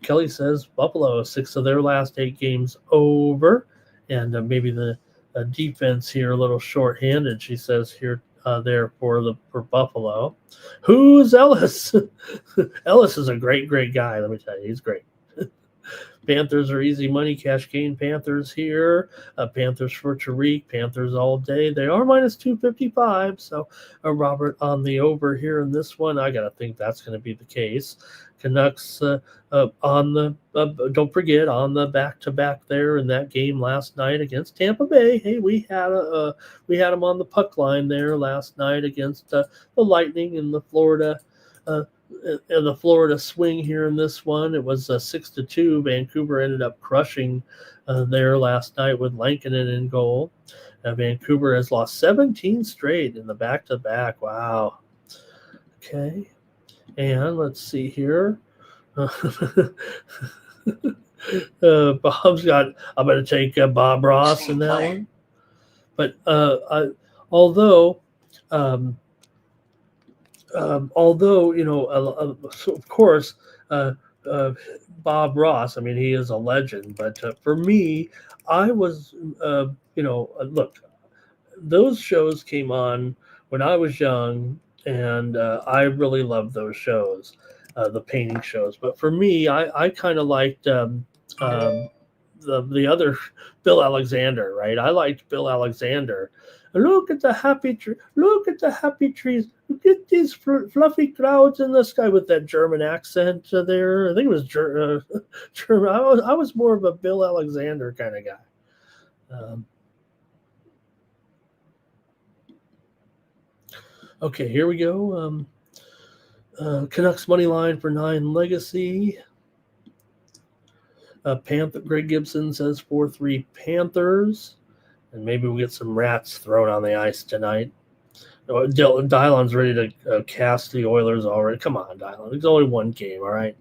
Kelly says Buffalo, 6 of their last 8 games over. And maybe the defense here a little shorthanded, she says here. There for Buffalo. Who's Ellis? Ellis is a great guy. Let me tell you, he's great. Panthers are easy money, cash gain Panthers here. Panthers for Tariq, Panthers all day. They are minus 255. So Robert on the over here in this one. I got to think that's going to be the case. Canucks on the don't forget on the back-to-back there in that game last night against Tampa Bay. Hey, we had them on the puck line there last night against the Lightning in the Florida swing here in this one. It was 6-2. Vancouver ended up crushing there last night with Lankinen in goal. Vancouver has lost 17 straight in the back-to-back. Wow. Okay. And let's see here. Bob's got, I'm going to take Bob Ross in that one. But although, you know, so of course, Bob Ross, I mean, he is a legend. But for me, I was, look, those shows came on when I was young, and I really loved those shows, the painting shows. But for me, I kind of liked the other Bill Alexander, right? I liked Bill Alexander. Look at the happy tree. Look at the happy trees. Look at these fluffy clouds in the sky with that German accent there. I think it was German. I was more of a Bill Alexander kind of guy. Okay, here we go. Canucks money line for 9 Legacy. Panther. Greg Gibson says 4-3 Panthers. And maybe we'll get some rats thrown on the ice tonight. Dylon's ready to cast the Oilers already. Come on, Dylon. There's only one game, all right?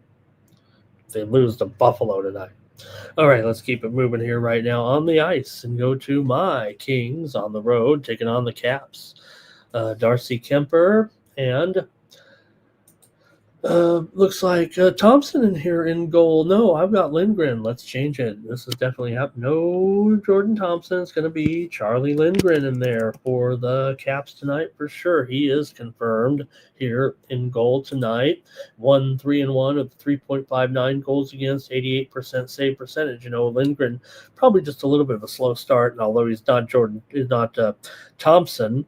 They lose to Buffalo tonight. All right, let's keep it moving here right now on the ice and go to my Kings on the road, taking on the Caps. Darcy Kemper and looks like Thompson in here in goal. No, I've got Lindgren. Let's change it. This is definitely happening. No Jordan Thompson. It's going to be Charlie Lindgren in there for the Caps tonight for sure. He is confirmed here in goal tonight. 1-3-1 with 3.59 goals against, 88% save percentage. You know, Lindgren probably just a little bit of a slow start, and although he's not Thompson,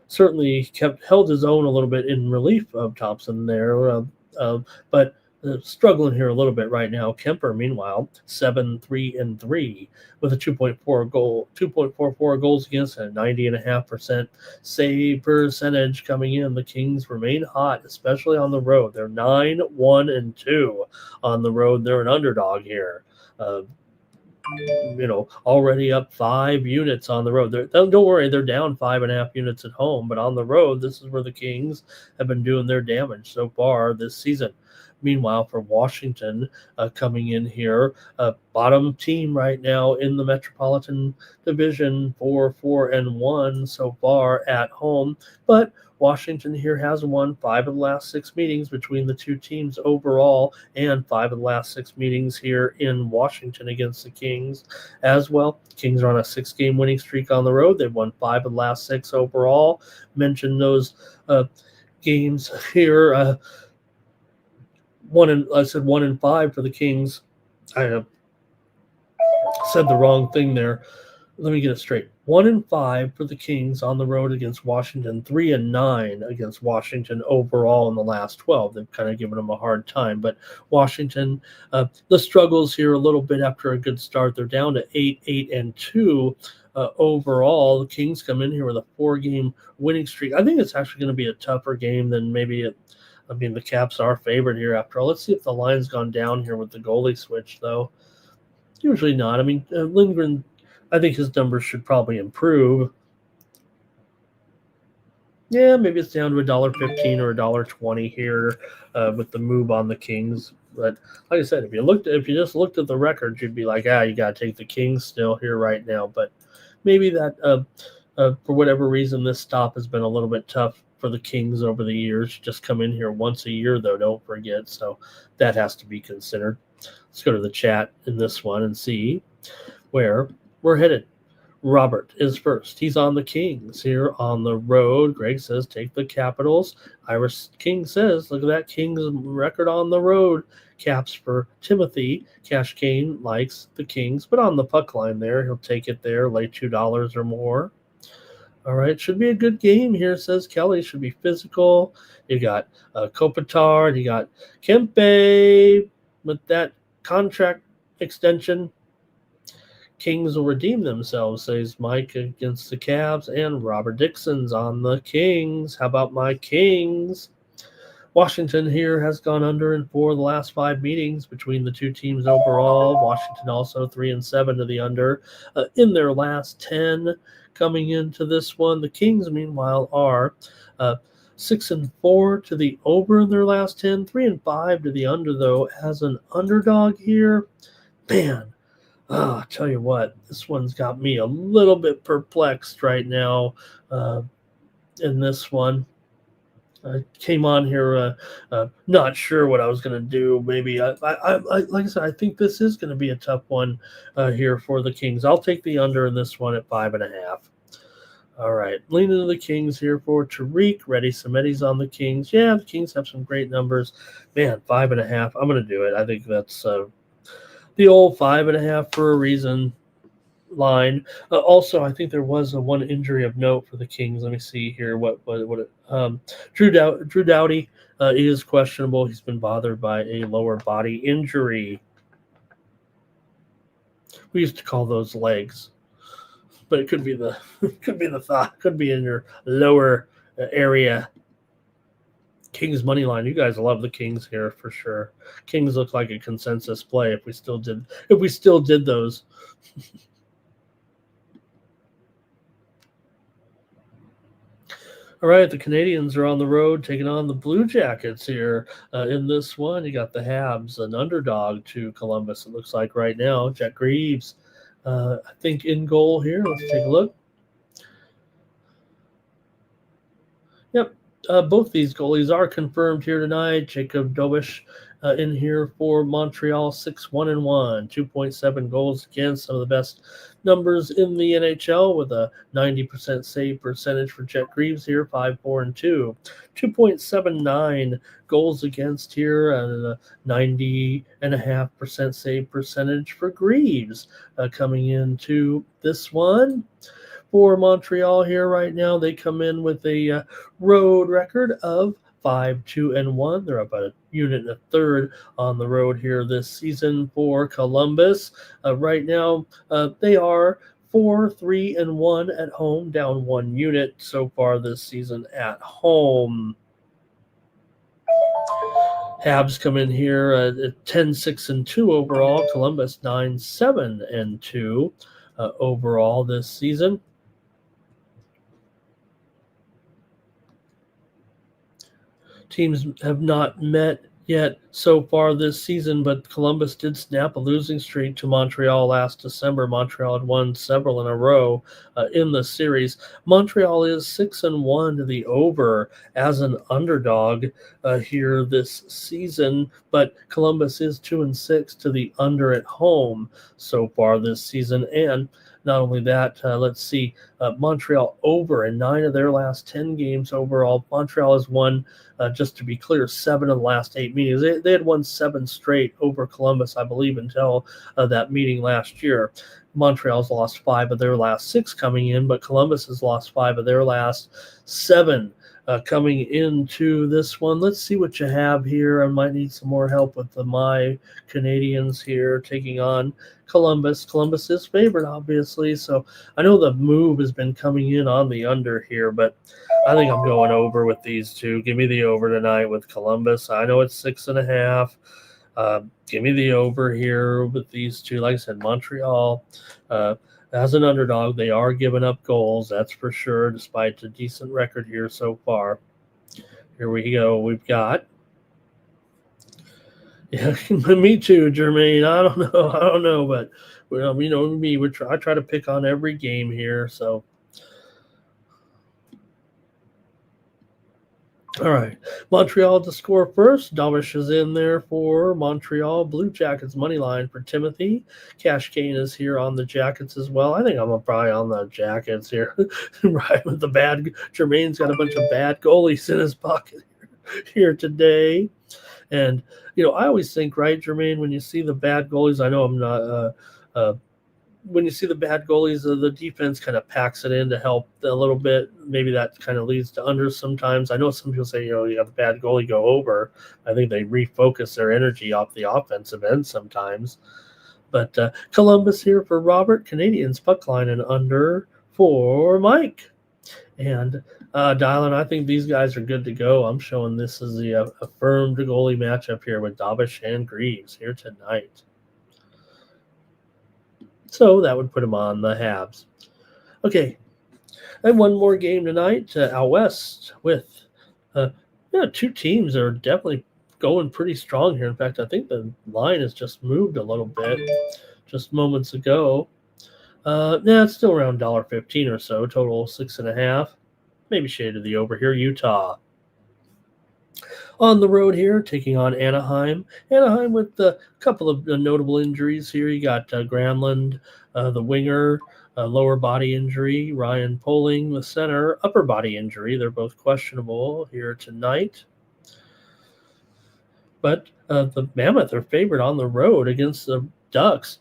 certainly held his own a little bit in relief of Thompson there. But struggling here a little bit right now. Kemper, meanwhile, 7-3-3 with a 2.44 goals against and a 90.5% save percentage coming in. The Kings remain hot, especially on the road. They're 9-1-2 on the road. They're an underdog here. Already up 5 units on the road. Don't worry, they're down 5.5 units at home, but on the road, this is where the Kings have been doing their damage so far this season. Meanwhile, for Washington, coming in here, bottom team right now in the Metropolitan Division, 4-1 so far at home, but Washington here has won 5 of the last 6 meetings between the two teams overall, and 5 of the last 6 meetings here in Washington against the Kings as well. Kings are on a 6-game winning streak on the road. They've won 5 of the last 6 overall. Mentioned those games here. I said 1-5 for the Kings. I said the wrong thing there. Let me get it straight. 1-5 for the Kings on the road against Washington. 3-9 against Washington overall in the last 12. They've kind of given them a hard time. But Washington, the struggles here a little bit after a good start. They're down to 8-2 overall. The Kings come in here with a 4-game winning streak. I think it's actually going to be a tougher game than maybe it. I mean, the Caps are favored here after all. Let's see if the line's gone down here with the goalie switch, though. Usually not. I mean, Lindgren, I think his numbers should probably improve. Yeah, maybe it's down to $1.15 or $1.20 here with the move on the Kings. But like I said, if you just looked at the records, you'd be like, you got to take the Kings still here right now. But maybe that for whatever reason, this stop has been a little bit tough for the Kings over the years. Just come in here once a year, though, don't forget. So that has to be considered. Let's go to the chat in this one and see where we're headed. Robert is first. He's on the Kings here on the road. Greg says, take the Capitals. Irish King says, look at that Kings record on the road. Caps for Timothy. Cash Kane likes the Kings, but on the puck line there, he'll take it there, lay $2 or more. All right, should be a good game here, says Kelly. Should be physical. You got Kopitar. You got Kempe with that contract extension. Kings will redeem themselves, says Mike against the Cavs, and Robert Dixon's on the Kings. How about my Kings? Washington here has gone under in 4 of the last 5 meetings between the two teams overall. Washington also 3-7 to the under in their last 10 coming into this one. The Kings, meanwhile, are 6-4 to the over in their last 10, 3-5 to the under, though, as an underdog here. Man, I tell you what, this one's got me a little bit perplexed right now in this one. I came on here not sure what I was going to do. Maybe, like I said, I think this is going to be a tough one here for the Kings. I'll take the under in this one at 5.5. All right, leaning to the Kings here for Tariq. Ready, Samedi's on the Kings. Yeah, the Kings have some great numbers. Man, 5.5. I'm going to do it. I think that's the old 5.5 for a reason line. Also, I think there was one injury of note for the Kings. Let me see here. Drew Doughty is questionable. He's been bothered by a lower body injury. We used to call those legs, but it could be the thigh. Could be in your lower area. Kings money line. You guys love the Kings here for sure. Kings look like a consensus play if we still did those. All right, the Canadians are on the road taking on the Blue Jackets here in this one. You got the Habs, an underdog to Columbus, it looks like right now. Jack Greaves, I think, in goal here. Let's take a look. Yep, both these goalies are confirmed here tonight. Jacob Dobish in here for Montreal, 6-1-1, 2.7 goals against, some of the best numbers in the NHL with a 90% save percentage for Jet Greaves here, 5-4-2, 2.79 goals against here, and a 90.5% save percentage for Greaves coming into this one. For Montreal here right now, they come in with a road record of 5-2-1. They're up a unit and a third on the road here this season for Columbus. Right now, they are 4-3-1 at home, down 1 unit so far this season at home. Habs come in here at 10-6-2 overall. Columbus 9-7-2 overall this season. Teams have not met yet so far this season, but Columbus did snap a losing streak to Montreal last December. Montreal had won several in a row in the series. Montreal is 6-1 to the over as an underdog here this season, but Columbus is 2-6 to the under at home so far this season. And not only that, let's see, Montreal over in 9 of their last 10 games overall. Montreal has won, just to be clear, 7 of the last 8 meetings. They had won 7 straight over Columbus, I believe, until that meeting last year. Montreal's lost 5 of their last 6 coming in, but Columbus has lost 5 of their last 7 coming into this one. Let's see what you have here. I might need some more help with my Canadians here taking on Columbus. Columbus is favored, obviously, so I know the move has been coming in on the under here, but I think I'm going over with these two. Give me the over tonight with Columbus. I know it's 6.5. Give me the over here with these two. Like I said, Montreal as an underdog, they are giving up goals, that's for sure, despite a decent record here so far. Here we go. We've got, yeah, me too, Jermaine. I don't know, but you know me. I try to pick on every game here. So, All right. Montreal to score first. Domish is in there for Montreal. Blue Jackets money line for Timothy. Cash Kane is here on the Jackets as well. I think I'm probably on the Jackets here. Right with the bad. Jermaine's got a bunch of bad goalies in his pocket here today. And, I always think, right, Jermaine, when you see the bad goalies, I know I'm not when you see the bad goalies, the defense kind of packs it in to help a little bit. Maybe that kind of leads to unders sometimes. I know some people say, you got the bad goalie go over. I think they refocus their energy off the offensive end sometimes. But Columbus here for Robert. Canadians puck line and under for Mike. And Dylan, I think these guys are good to go. I'm showing this as the affirmed goalie matchup here with Dobish and Greaves here tonight. So that would put him on the Habs. Okay, and one more game tonight out west with two teams that are definitely going pretty strong here. In fact, I think the line has just moved a little bit just moments ago. It's still around $1.15 or so, total 6.5. Maybe shade of the over here. Utah on the road here, taking on Anaheim. Anaheim with a couple of notable injuries here. You got Granlund, the winger, lower body injury. Ryan Poling, the center, upper body injury. They're both questionable here tonight. But the Mammoth are favored on the road against the Ducks.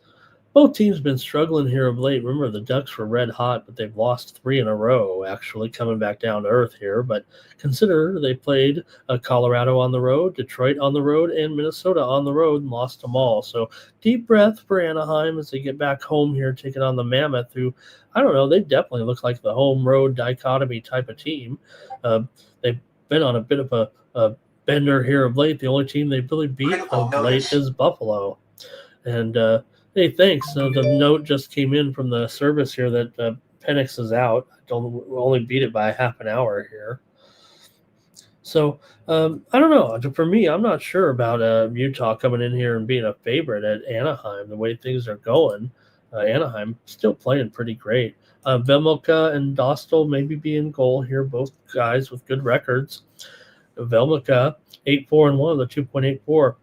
Both teams have been struggling here of late. Remember, the Ducks were red hot, but they've lost 3 in a row, actually, coming back down to earth here. But consider they played Colorado on the road, Detroit on the road, and Minnesota on the road and lost them all. So deep breath for Anaheim as they get back home here, taking on the Mammoth, who, I don't know, they definitely look like the home-road dichotomy type of team. They've been on a bit of a bender here of late. The only team they've really beat of late is Buffalo. And hey, thanks. The note just came in from the service here that Penix is out. We'll only beat it by a half an hour here. So, I don't know. For me, I'm not sure about Utah coming in here and being a favorite at Anaheim. The way things are going, Anaheim still playing pretty great. Velmica and Dostal maybe be in goal here, both guys with good records. Velmica, 8-4-1, the 2.84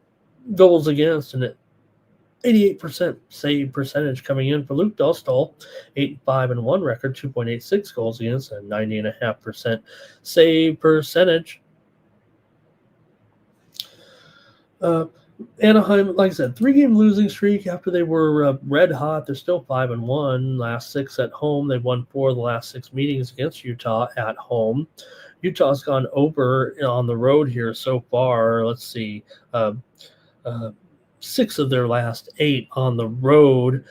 goals against, and 88% save percentage coming in for Luke Dostal, 8-5-1 record, 2.86 goals against, and 90.5% save percentage. Anaheim, like I said, 3-game losing streak after they were red hot. They're still 5-1. Last 6 at home. They've won 4 of the last 6 meetings against Utah at home. Utah's gone over on the road here so far. Let's see. 6 of their last 8 on the road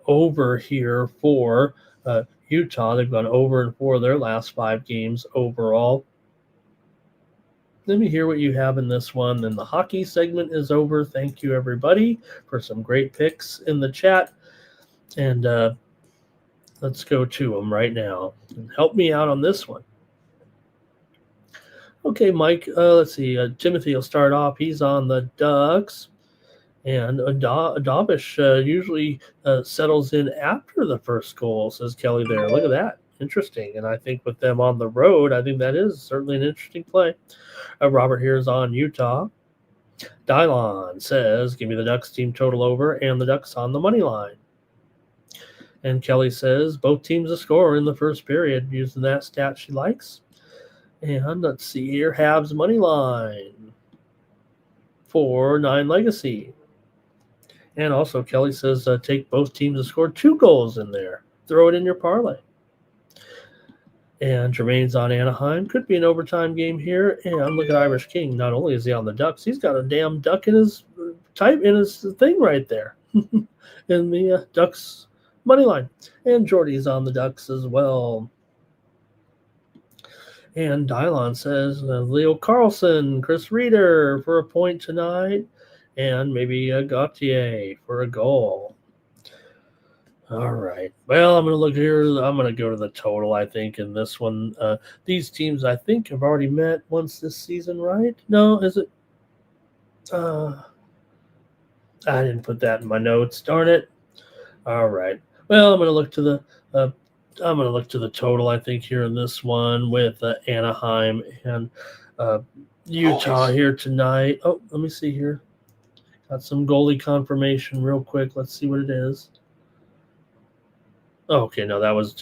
over here for Utah. They've gone over in 4 of their last 5 games overall. Let me hear what you have in this one. Then the hockey segment is over. Thank you, everybody, for some great picks in the chat. And let's go to them right now. And help me out on this one. Okay, Mike, let's see. Timothy will start off. He's on the Ducks. And Dobish usually settles in after the first goal, says Kelly there. Look at that. Interesting. And I think with them on the road, I think that is certainly an interesting play. Robert here is on Utah. Dylon says, give me the Ducks team total over and the Ducks on the money line. And Kelly says, both teams to score in the first period, using that stat she likes. And let's see here, Habs money line for 9 Legacy. And also Kelly says, take both teams to score 2 goals in there. Throw it in your parlay. And Jermaine's on Anaheim. Could be an overtime game here. And look at Irish King. Not only is he on the Ducks, he's got a damn duck in his thing right there. In the Ducks money line. And Jordy's on the Ducks as well. And Dylon says, Leo Carlson, Chris Reeder for a point tonight. And maybe Gauthier for a goal. All right. Well, I'm going to look here. I'm going to go to the total, I think, in this one. These teams, I think, have already met once this season, right? No, is it? I didn't put that in my notes. Darn it. All right. Well, I'm going to look to the total, I think, here in this one with Anaheim and Utah Goalies. here tonight. Oh, let me see here. Got some goalie confirmation real quick. Let's see what it is. Oh, okay, no, that was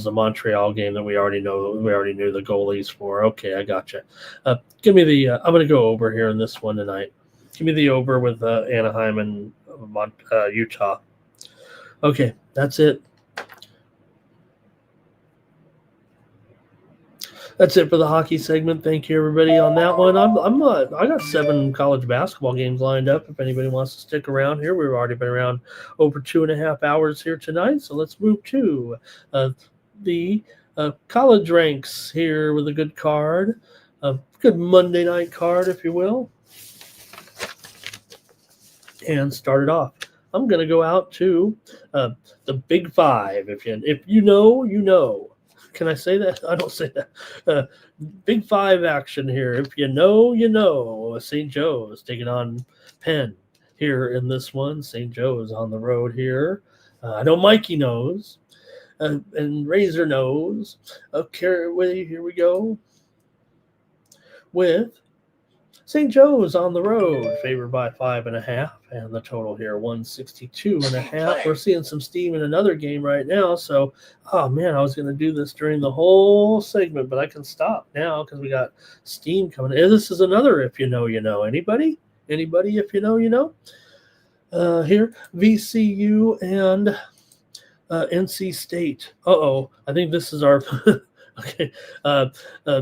the Montreal game that we already know. We already knew the goalies for. Okay, I gotcha. Give me the. I'm going to go over here in this one tonight. Give me the over with Anaheim and Utah. Okay, that's it. That's it for the hockey segment. Thank you, everybody, on that one. I got 7 college basketball games lined up. If anybody wants to stick around here, we've already been around over 2.5 hours here tonight. So let's move to the college ranks here with a good card, a good Monday night card, if you will, and start it off. I'm going to go out to the Big Five. If you know, you know. Can I say that? I don't say that. Big Five action here. If you know, you know. St. Joe's taking on Penn here in this one. St. Joe's on the road here. I know Mikey knows. And Razor knows. Okay, here we go. With St. Joe's on the road, favored by 5.5, and the total here 162.5. We're seeing some steam in another game right now, so oh man, I was going to do this during the whole segment, but I can stop now because we got steam coming in. This is another if you know, you know. Anybody if you know, you know. Here, VCU and NC State. I think this is our okay.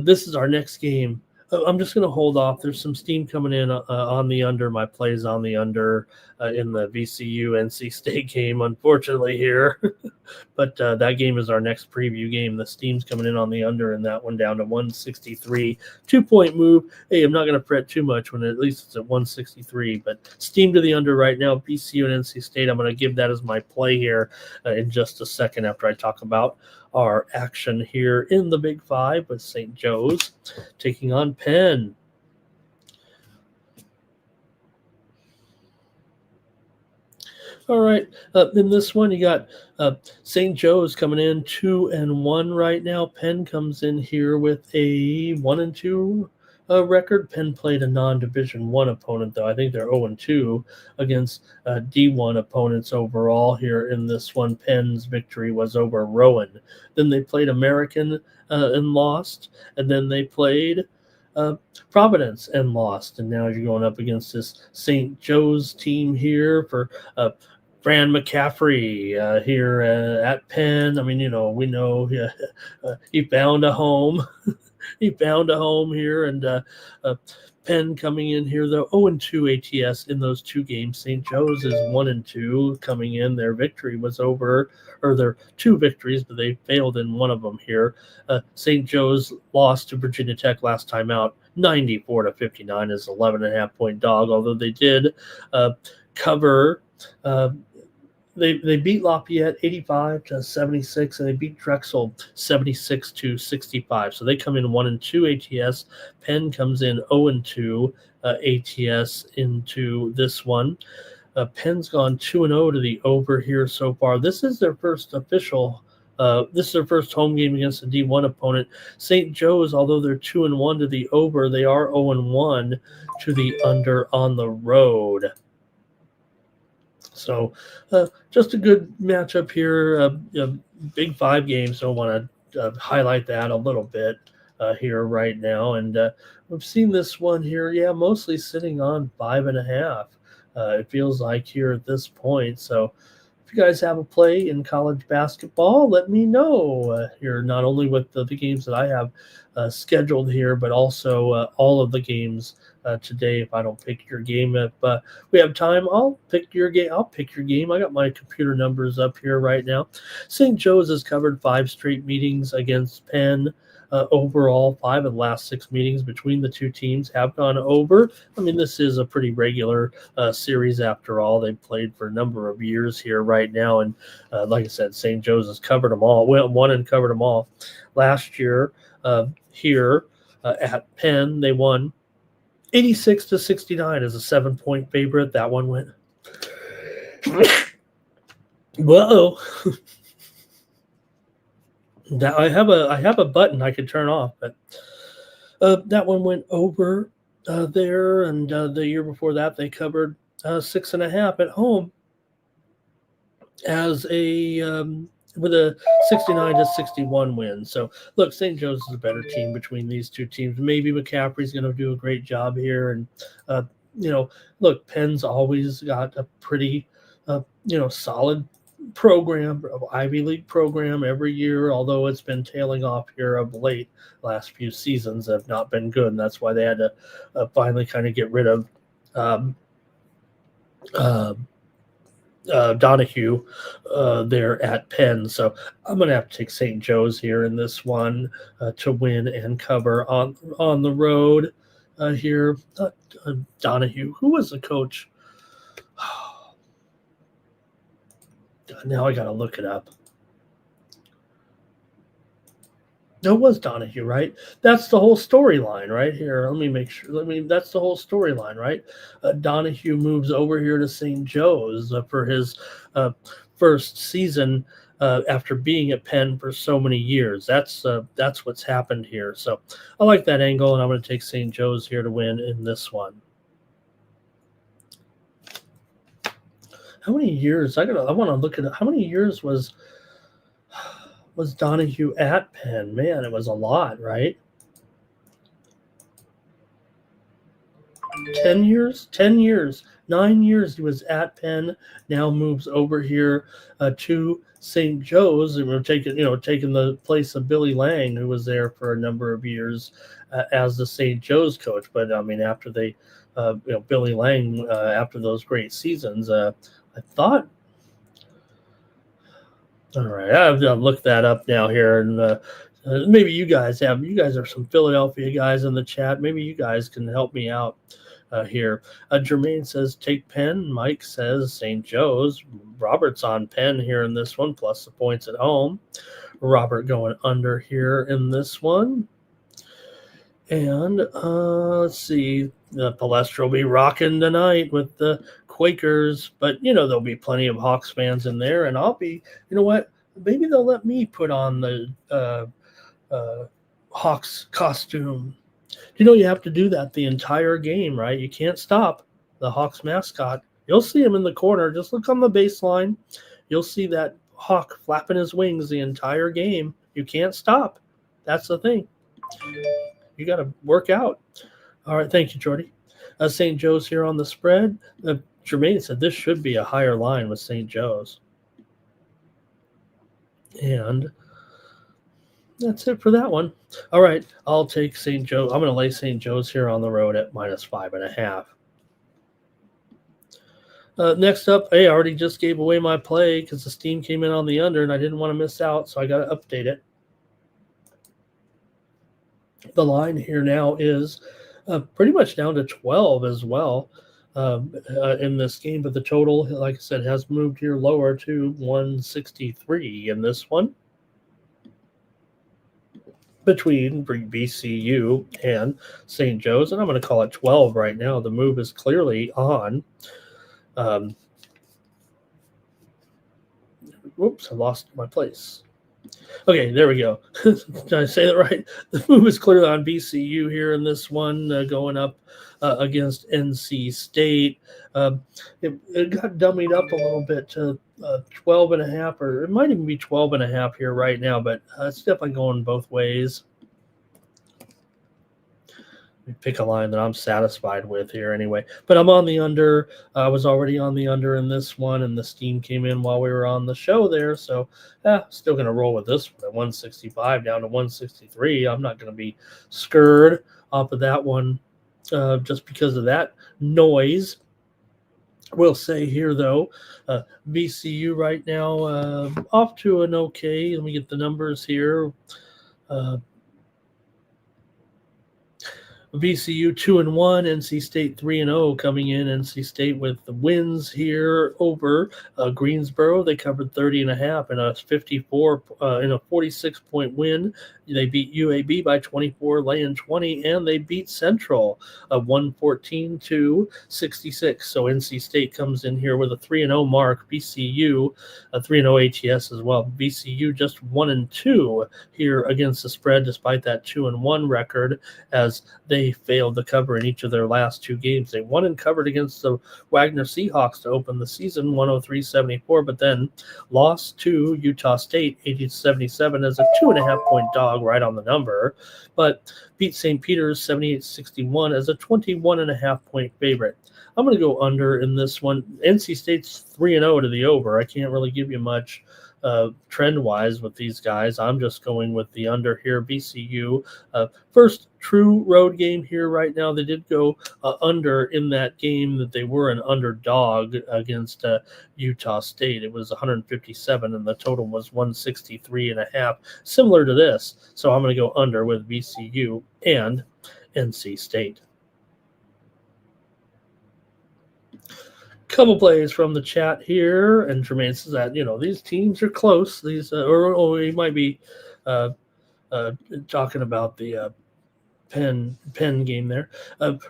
This is our next game. I'm just going to hold off. There's some steam coming in on the under. My play's on the under in the VCU NC State game, unfortunately, here. But that game is our next preview game. The steam's coming in on the under in that one down to 163. 2-point move. Hey, I'm not going to fret too much when at least it's at 163. But steam to the under right now, VCU and NC State. I'm going to give that as my play here in just a second after I talk about our action here in the Big Five with St. Joe's taking on Penn. All right, in this one you got St. Joe's coming in 2-1 right now. Penn comes in here with a 1-2 record. Penn played a non-Division I opponent, though. I think they're 0-2 against D1 opponents overall here in this one. Penn's victory was over Rowan. Then they played American and lost, and then they played Providence and lost. And now you're going up against this St. Joe's team here for Fran McCaffrey here at Penn. I mean, we know he found a home. He found a home here, and Penn coming in here, though, 0-2 ATS in those 2 games. St. Joe's is 1-2 coming in. Their victory was over, or their 2 victories, but they failed in one of them here. St. Joe's lost to Virginia Tech last time out, 94-59 is 11.5-point dog, although they did cover. They beat Lafayette 85-76, and they beat Drexel 76-65. So they come in 1-2 ATS. Penn comes in 0-2 ATS into this one. Penn's gone 2-0 to the over here so far. This is their first official. This is their first home game against a D1 opponent. St. Joe's, although they're 2-1 to the over, they are 0-1 to the under on the road. So just a good matchup here. Big 5 games. So I want to highlight that a little bit here right now. And we've seen this one here, mostly sitting on 5.5. It feels like here at this point. So if you guys have a play in college basketball, let me know here, not only with the games that I have scheduled here, but also all of the games today. If I don't pick your game, if we have time, I'll pick your game. I got my computer numbers up here right now. St. Joe's has covered 5 straight meetings against Penn. Overall, 5 of the last 6 meetings between the 2 teams have gone over. I mean, this is a pretty regular series after all. They've played for a number of years here right now. And like I said, St. Joe's has covered them all, won and covered them all. Last year here at Penn, they won 86-69 as a 7-point favorite. That one went. Whoa. I have a button I could turn off, but That one went over there, and the year before that they covered 6.5 at home as a with a 69-61 win. So look, St. Joe's is a better team between these two teams. Maybe McCaffrey's going to do a great job here, and uh, look, Penn's always got a pretty solid program, Ivy League program every year, although it's been tailing off here of late. Last few seasons have not been good, and that's why they had to finally kind of get rid of Donahue there at Penn. So I'm going to have to take St. Joe's here in this one to win and cover on the road here. Donahue, who was the coach? Now I got to look it up. No, it was Donahue, right? That's the whole storyline right here. Let me make sure. That's the whole storyline, right? Donahue moves over here to St. Joe's for his first season after being at Penn for so many years. That's what's happened here. So I like that angle, and I'm going to take St. Joe's here to win in this one. How many years? I want to look at how many years was Donahue at Penn? Man, it was a lot, right? 10 years? 10 years. 9 years he was at Penn, now moves over here to St. Joe's, and we're taking the place of Billy Lang, who was there for a number of years as the St. Joe's coach. But I mean, after they, Billy Lang, after those great seasons, I thought. All right, I've looked that up now here, and maybe you guys are some Philadelphia guys in the chat. Maybe you guys can help me out here. Jermaine says take Penn. Mike says St. Joe's. Robert's on Penn here in this one, plus the points at home. Robert going under here in this one. And let's see, Palestra will be rocking tonight with the Quakers, but there'll be plenty of Hawks fans in there, and I'll be, maybe they'll let me put on the Hawks costume. You have to do that the entire game, right? You can't stop the Hawks mascot. You'll see him in the corner. Just look on the baseline. You'll see that hawk flapping his wings the entire game. You can't stop. That's the thing. You got to work out. All right, thank you, Jordy. St. Joe's here on the spread. Jermaine said this should be a higher line with St. Joe's. And that's it for that one. All right, I'll take St. Joe. I'm going to lay St. Joe's here on the road at -5.5. Next up, I already just gave away my play because the steam came in on the under, and I didn't want to miss out, so I got to update it. The line here now is pretty much down to 12 as well in this game, but the total, like I said, has moved here lower to 163 in this one between BCU and St. Joe's, and I'm going to call it 12 right now. The move is clearly on. Whoops, I lost my place. Okay, there we go. Did I say that right? The move is clearly on BCU here in this one, going up against NC State. It got dummied up a little bit to 12.5, or it might even be 12.5 here right now, but it's definitely going both ways. Pick a line that I'm satisfied with here anyway. But I'm on the under. I was already on the under in this one, and the steam came in while we were on the show there. So still going to roll with this one at 165 down to 163. I'm not going to be scared off of that one just because of that noise. We'll say here, though, VCU right now off to an okay. Let me get the numbers here. VCU 2-1, NC State 3-0 coming in. NC State with the wins here over Greensboro. They covered 30.5 in a 46-point win. They beat UAB by 24, laying 20, and they beat Central 114-66. So NC State comes in here with a 3-0 mark. VCU a 3-0 ATS as well. VCU just 1-2 here against the spread, despite that 2-1 record, as they failed to cover in each of their last two games. They won and covered against the Wagner Seahawks to open the season, 103-74, but then lost to Utah State 80-77 as a 2.5-point dog, right on the number, but beat St. Peter's 78-61 as a 21.5-point favorite. I'm going to go under in this one. NC State's 3-0 to the over. I can't really give you much trend-wise with these guys. I'm just going with the under here. VCU, first true road game here right now. They did go under in that game that they were an underdog against Utah State. It was 157, and the total was 163.5, similar to this. So I'm going to go under with VCU and NC State. Couple plays from the chat here, and Jermaine says that these teams are close. These or he might be talking about the Penn game there.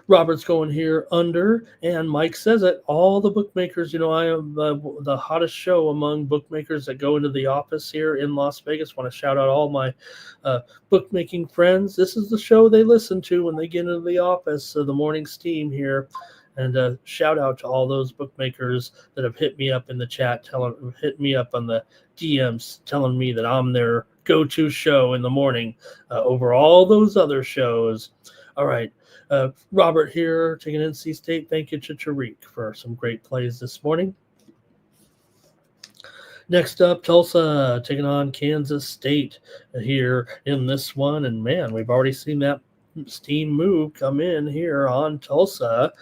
Robert's going here under, and Mike says it. All the bookmakers, I am the hottest show among bookmakers that go into the office here in Las Vegas. Want to shout out all my bookmaking friends. This is the show they listen to when they get into the office. The morning steam here. And shout out to all those bookmakers that have hit me up in the chat, hit me up on the DMs, telling me that I'm their go-to show in the morning over all those other shows. All right, Robert here, taking NC State. Thank you to Tariq for some great plays this morning. Next up, Tulsa taking on Kansas State here in this one. And, man, we've already seen that steam move come in here on Tulsa.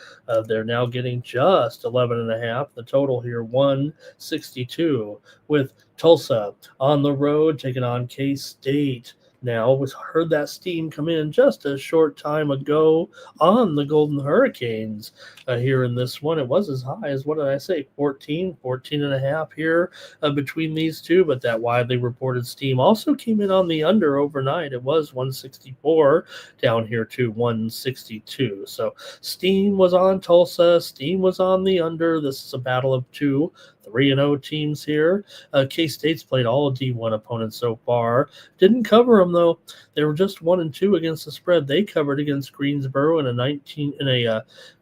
They're now getting just 11.5. The total here 162 with Tulsa on the road taking on K-State. Now, we heard that steam come in just a short time ago on the Golden Hurricanes here in this one. It was as high as, 14.5 here between these two, but that widely reported steam also came in on the under overnight. It was 164 down here to 162. So steam was on Tulsa, steam was on the under. This is a battle of two 3-0 teams here. K-State's played all D1 opponents so far. Didn't cover them though. They were just 1-2 against the spread. They covered against Greensboro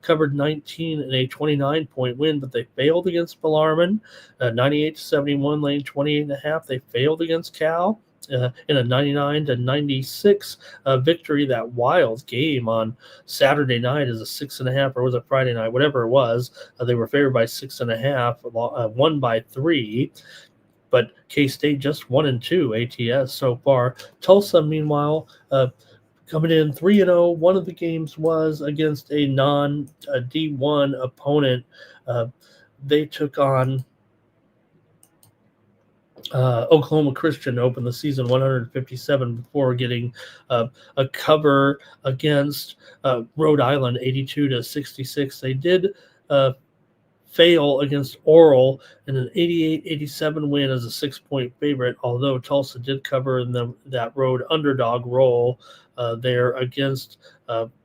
covered 19 in a 29-point win, but they failed against Bellarmine, 98-71, laying 28.5. They failed against Cal. In a 99-96 victory. That wild game on Saturday night is a 6.5, or was it Friday night? Whatever it was, they were favored by 6.5, won by 3. But K-State just 1-2 ATS so far. Tulsa, meanwhile, coming in 3-0. One of the games was against a non-D1 opponent. They took on Oklahoma Christian opened the season 157 before getting a cover against Rhode Island 82-66. They did fail against Oral in an 88-87 win as a 6-point favorite, although Tulsa did cover in that road underdog role there against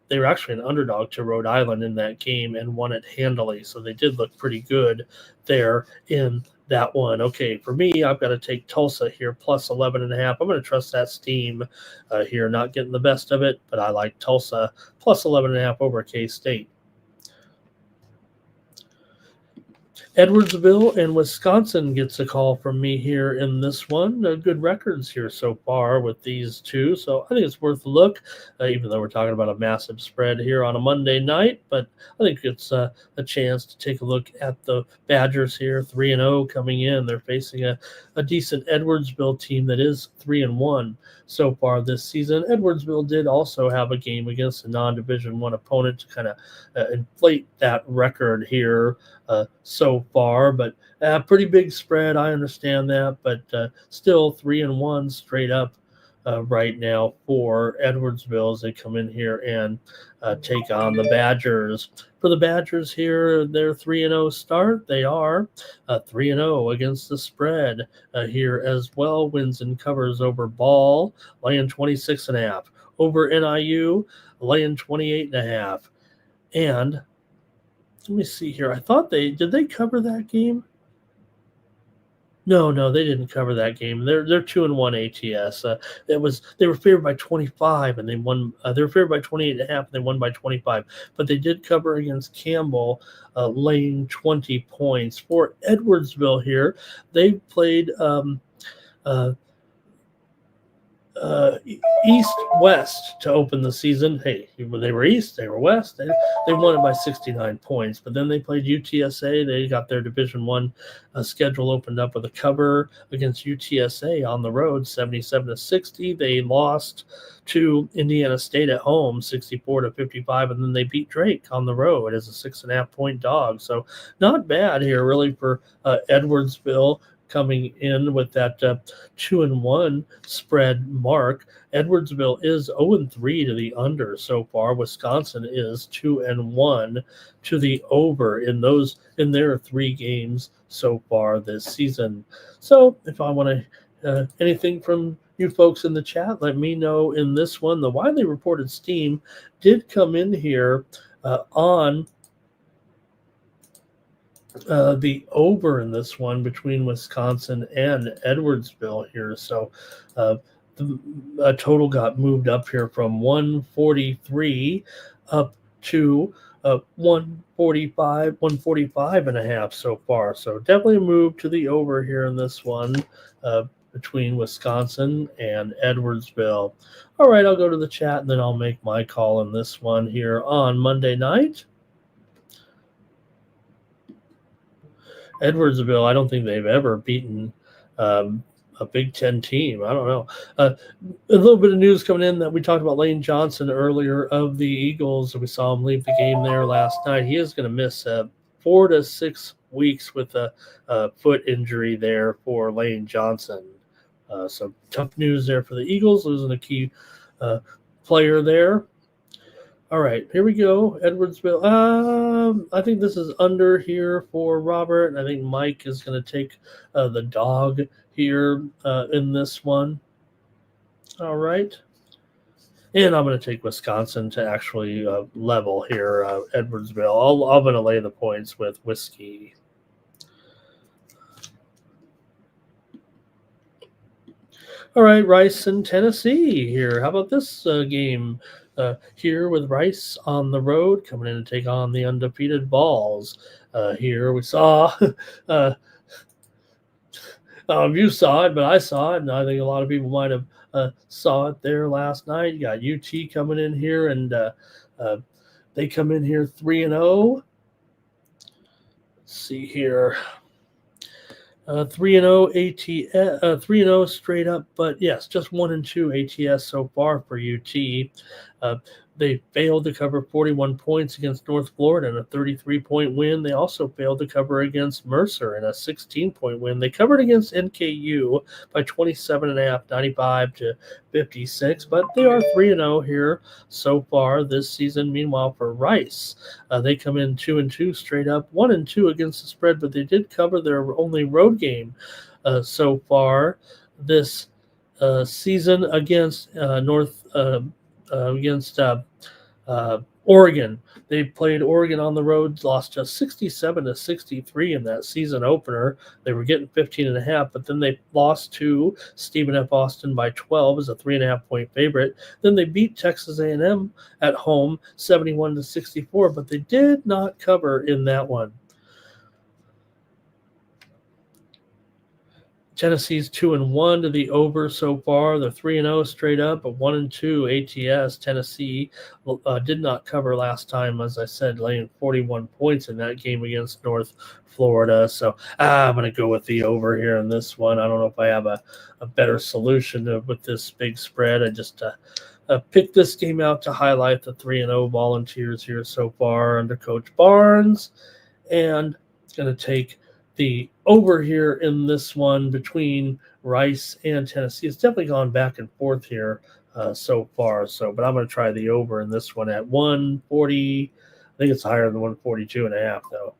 they were actually an underdog to Rhode Island in that game and won it handily. So they did look pretty good there in that one. Okay, for me, I've got to take Tulsa here plus 11.5. I'm going to trust that steam here, not getting the best of it, but I like Tulsa plus 11.5 over K-State. Edwardsville and Wisconsin gets a call from me here in this one. Good records here so far with these two, so I think it's worth a look, even though we're talking about a massive spread here on a Monday night. But I think it's a chance to take a look at the Badgers here, 3-0 coming in. They're facing a decent Edwardsville team that is 3-1 so far this season. Edwardsville did also have a game against a non-Division I opponent to kind of inflate that record here so far, but pretty big spread. I understand that, but still 3-1 straight up right now for Edwardsville as they come in here and take on the Badgers. For the Badgers here, their 3-0 start. They are 3-0 against the spread here as well. Wins and covers over Ball, laying 26.5. Over NIU, laying 28.5. And let me see here. I thought did they cover that game? No, they didn't cover that game. They're 2-1 ATS. They were favored by 25 and they won. They were favored by 28.5 and they won by 25. But they did cover against Campbell, laying 20 points for Edwardsville. Here, they played East-West to open the season. Hey, they were East, they were West. They won it by 69 points. But then they played UTSA. They got their Division I schedule opened up with a cover against UTSA on the road, 77-60. They lost to Indiana State at home, 64-55, and then they beat Drake on the road as a 6.5-point dog. So not bad here, really, for Edwardsville, coming in with that 2-1 spread mark. Edwardsville is 0-3 to the under so far. Wisconsin is 2-1 to the over in their 3 games so far this season. So if I want to anything from you folks in the chat, let me know in this one. The widely reported steam did come in here on the over in this one between Wisconsin and Edwardsville here. So the total got moved up here from 143 up to 145 and a half so far. So definitely a move to the over here in this one between Wisconsin and Edwardsville. All right, I'll go to the chat and then I'll make my call in this one here on Monday night. Edwardsville, I don't think they've ever beaten a Big Ten team. I don't know. A little bit of news coming in that we talked about Lane Johnson earlier of the Eagles. We saw him leave the game there last night. He is going to miss 4 to 6 weeks with a foot injury there for Lane Johnson. So tough news there for the Eagles, losing a key player there. All right, here we go. Edwardsville. I think this is under here for Robert. I think Mike is going to take the dog here in this one. All right. And I'm going to take Wisconsin to actually level here, Edwardsville. I'm going to lay the points with Whiskey. All right, Rice and Tennessee here. How about this game? Here with Rice on the road, coming in to take on the undefeated Balls. Here we saw, you saw it, but I saw it, and I think a lot of people might have saw it there last night. You got UT coming in here, and they come in here 3-0. Let's see here. 3-0 ATS, 3-0 straight up, but yes, just 1-2 ATS so far for UT. They failed to cover 41 points against North Florida in a 33-point win. They also failed to cover against Mercer in a 16-point win. They covered against NKU by 27.5, 95-56, but they are 3-0 here so far this season. Meanwhile, for Rice, they come in 2-2 straight up, 1-2 against the spread, but they did cover their only road game so far this season against Oregon. They played Oregon on the road, lost just 67-63 in that season opener. They were getting 15.5, but then they lost to Stephen F. Austin by 12 as a 3.5-point favorite. Then they beat Texas A&M at home 71-64, but they did not cover in that one. Tennessee's 2-1 to the over so far. They're 3-0 straight up, but 1-2 ATS. Tennessee did not cover last time, as I said, laying 41 points in that game against North Florida. So I'm going to go with the over here in this one. I don't know if I have a better solution with this big spread. I just picked this game out to highlight the 3-0 Volunteers here so far under Coach Barnes, and it's going to take the over here in this one between Rice and Tennessee. It's definitely gone back and forth here so far. But I'm going to try the over in this one at 140. I think it's higher than 142.5 though.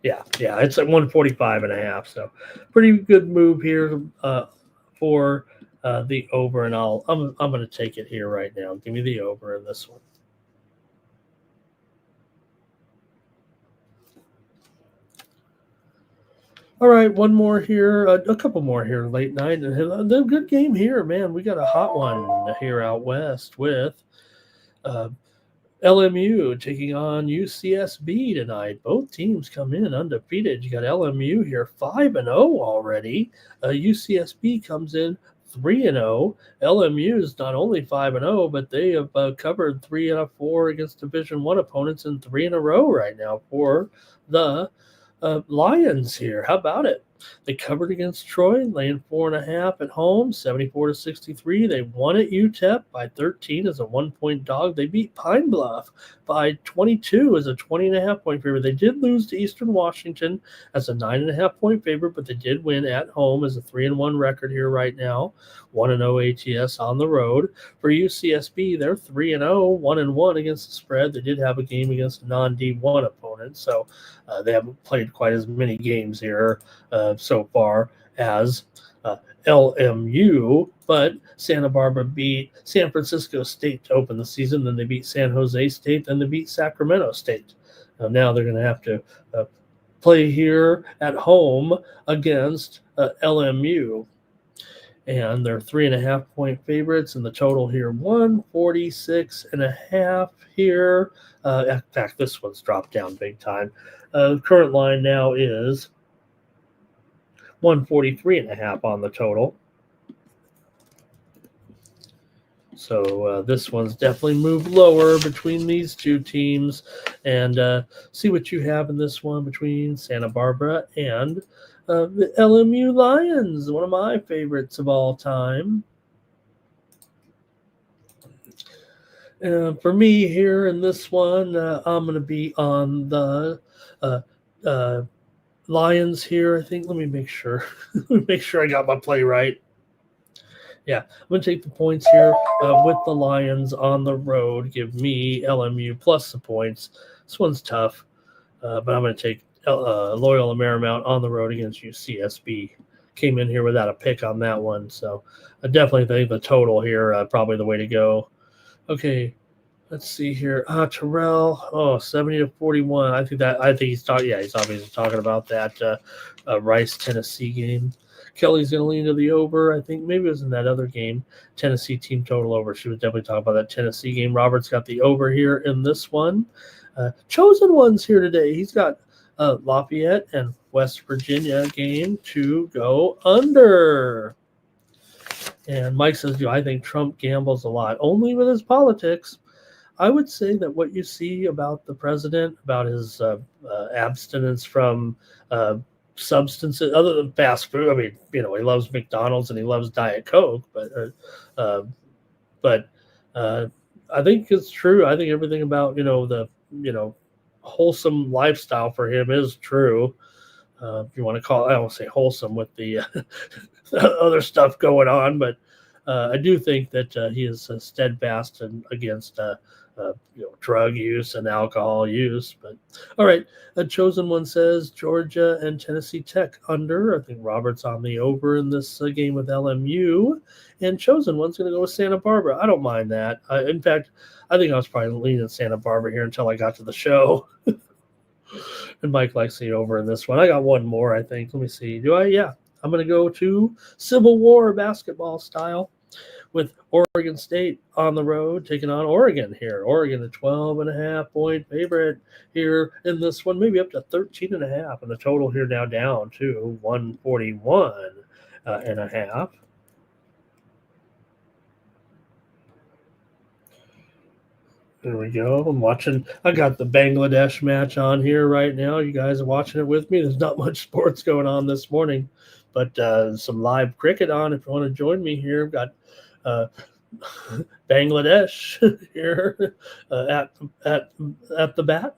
Yeah, it's at 145.5. So pretty good move here for the over, and I'm going to take it here right now. Give me the over in this one. All right, one more here, a couple more here late night. A good game here, man. We got a hot one here out west with LMU taking on UCSB tonight. Both teams come in undefeated. You got LMU here 5-0 already. UCSB comes in 3-0. LMU is not only 5-0, but they have covered 3 out of 4 against Division I opponents and 3 in a row right now for the Lions here. How about it? They covered against Troy, laying 4.5 at home, 74-63. They won at UTEP by 13 as a 1-point dog. They beat Pine Bluff by 22 as a 20.5-point favorite. They did lose to Eastern Washington as a 9.5-point favorite, but they did win at home as a 3-1 record here right now. 1-0 ATS on the road. For UCSB, they're 3-0, 1-1 against the spread. They did have a game against a non-D1 opponent, so they haven't played quite as many games here so far as LMU, but Santa Barbara beat San Francisco State to open the season. Then they beat San Jose State. Then they beat Sacramento State. Now they're going to have to play here at home against LMU. And they're 3.5-point favorites, and the total here 146.5 here. In fact, this one's dropped down big time. Current line now is 143.5 on the total. So this one's definitely moved lower between these two teams. And see what you have in this one between Santa Barbara and the LMU Lions, one of my favorites of all time. For me here in this one, I'm going to be on the Lions here. I think. Let me make sure. Make sure I got my play right. Yeah, I'm going to take the points here with the Lions on the road. Give me LMU plus the points. This one's tough, but I'm going to take Loyola Marymount on the road against UCSB. Came in here without a pick on that one, so I definitely think the total here probably the way to go. Okay, let's see here. Terrell, 70-41. I think he's talking. Yeah, he's obviously talking about that Rice Tennessee game. Kelly's going to lean to the over. I think maybe it was in that other game, Tennessee team total over. She was definitely talking about that Tennessee game. Robert's got the over here in this one. Chosen ones here today. He's got Lafayette and West Virginia game to go under. And Mike says, I think Trump gambles a lot, only with his politics. I would say that what you see about the president, about his abstinence from substances other than fast food. I mean, he loves McDonald's and he loves Diet Coke, but I think it's true. I think everything about the wholesome lifestyle for him is true. If you want to call it, I don't say wholesome with the other stuff going on, but I do think that he is steadfast and against drug use and alcohol use. But all right, a chosen one says Georgia and Tennessee Tech under. I think Robert's on the over in this game with LMU, and chosen one's going to go with Santa Barbara. I don't mind that. In fact, I think I was probably leaning Santa Barbara here until I got to the show. And Mike likes the over in this one. I got one more, I think. Let me see. Do I? Yeah. I'm going to go to Civil War basketball style with Oregon State on the road, taking on Oregon here. Oregon, a 12.5-point favorite here in this one, maybe up to 13.5. And the total here now down to 141.5. There we go. I'm watching. I got the Bangladesh match on here right now. You guys are watching it with me. There's not much sports going on this morning, but some live cricket on if you want to join me here. I've got Bangladesh here at the bat.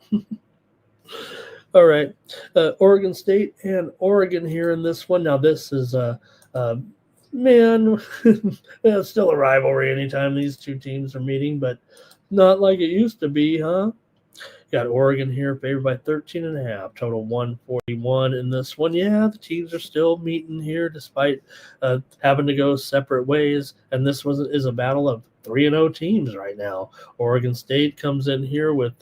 All right. Oregon State and Oregon here in this one. Now, this is man, it's still a rivalry anytime these two teams are meeting, but not like it used to be, huh? Got Oregon here favored by 13.5, total 141 in this one. Yeah, the teams are still meeting here despite having to go separate ways. And this is a battle of 3-0 teams right now. Oregon State comes in here with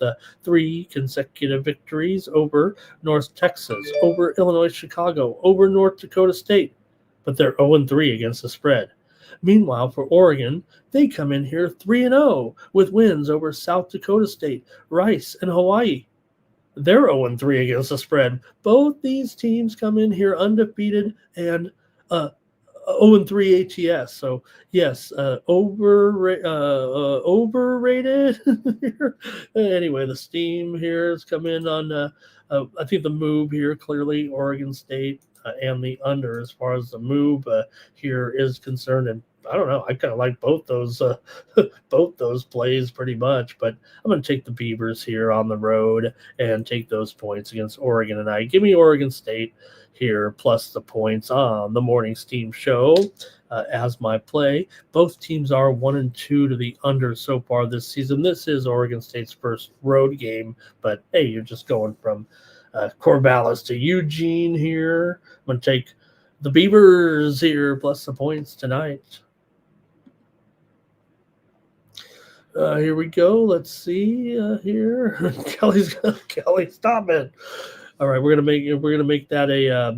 3 consecutive victories over North Texas, over Illinois Chicago, over North Dakota State, but they're 0-3 against the spread. Meanwhile, for Oregon, they come in here 3-0 with wins over South Dakota State, Rice, and Hawaii. They're 0-3 against the spread. Both these teams come in here undefeated and 0-3 ATS. So, yes, overrated. Anyway, the steam here has come in on, I think the move here, clearly Oregon State and the under as far as the move here is concerned. And I don't know. I kind of like both those plays pretty much, but I'm going to take the Beavers here on the road and take those points against Oregon tonight. Give me Oregon State here plus the points on the Morning Steam Show as my play. Both teams are 1-2 to the under so far this season. This is Oregon State's first road game, but hey, you're just going from Corvallis to Eugene here. I'm going to take the Beavers here plus the points tonight. Here we go. Let's see here. Kelly, stop it. All right, we're gonna make that a. I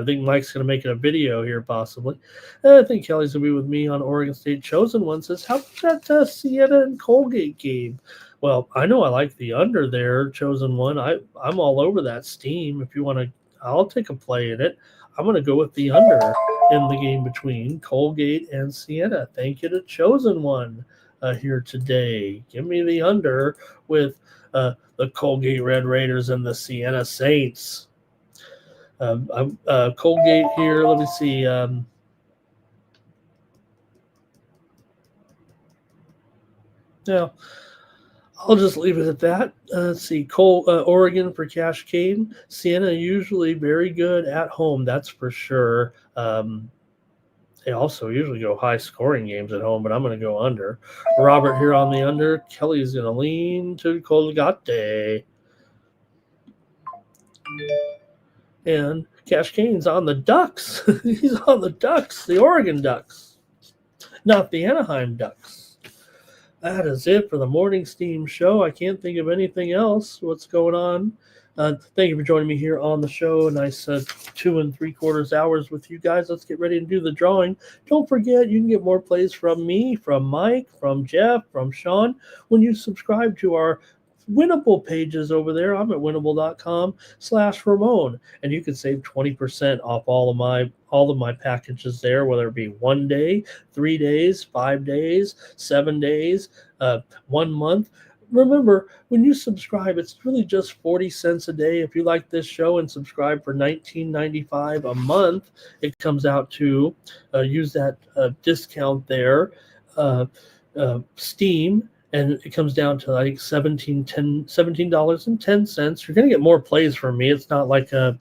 think Mike's gonna make it a video here, possibly. I think Kelly's gonna be with me on Oregon State. Chosen One says, "How about that Siena and Colgate game?" Well, I know I like the under there. Chosen One. I'm all over that steam. If you want to, I'll take a play in it. I'm gonna go with the under in the game between Colgate and Siena. Thank you to Chosen One. Here today. Give me the under with the Colgate Red Raiders and the Siena Saints. Colgate here. Let me see. Now, I'll just leave it at that. Let's see. Oregon for Cash Cane. Siena usually very good at home. That's for sure. They also usually go high-scoring games at home, but I'm going to go under. Robert here on the under. Kelly's going to lean to Colgate. And Cash Cane's on the Ducks. He's on the Ducks, the Oregon Ducks, not the Anaheim Ducks. That is it for the Morning Steam Show. I can't think of anything else. What's going on? Thank you for joining me here on the show. A nice 2 3/4 hours with you guys. Let's get ready to do the drawing. Don't forget, you can get more plays from me, from Mike, from Jeff, from Sean when you subscribe to our Winnable pages over there. I'm at winnable.com/Ramon, and you can save 20% off all of my packages there, whether it be 1 day, 3 days, 5 days, 7 days, 1 month. Remember, when you subscribe, it's really just 40 cents a day. If you like this show and subscribe for $19.95 a month, it comes out to use that discount there, Steam, and it comes down to like $17.10. You're going to get more plays from me. It's not like a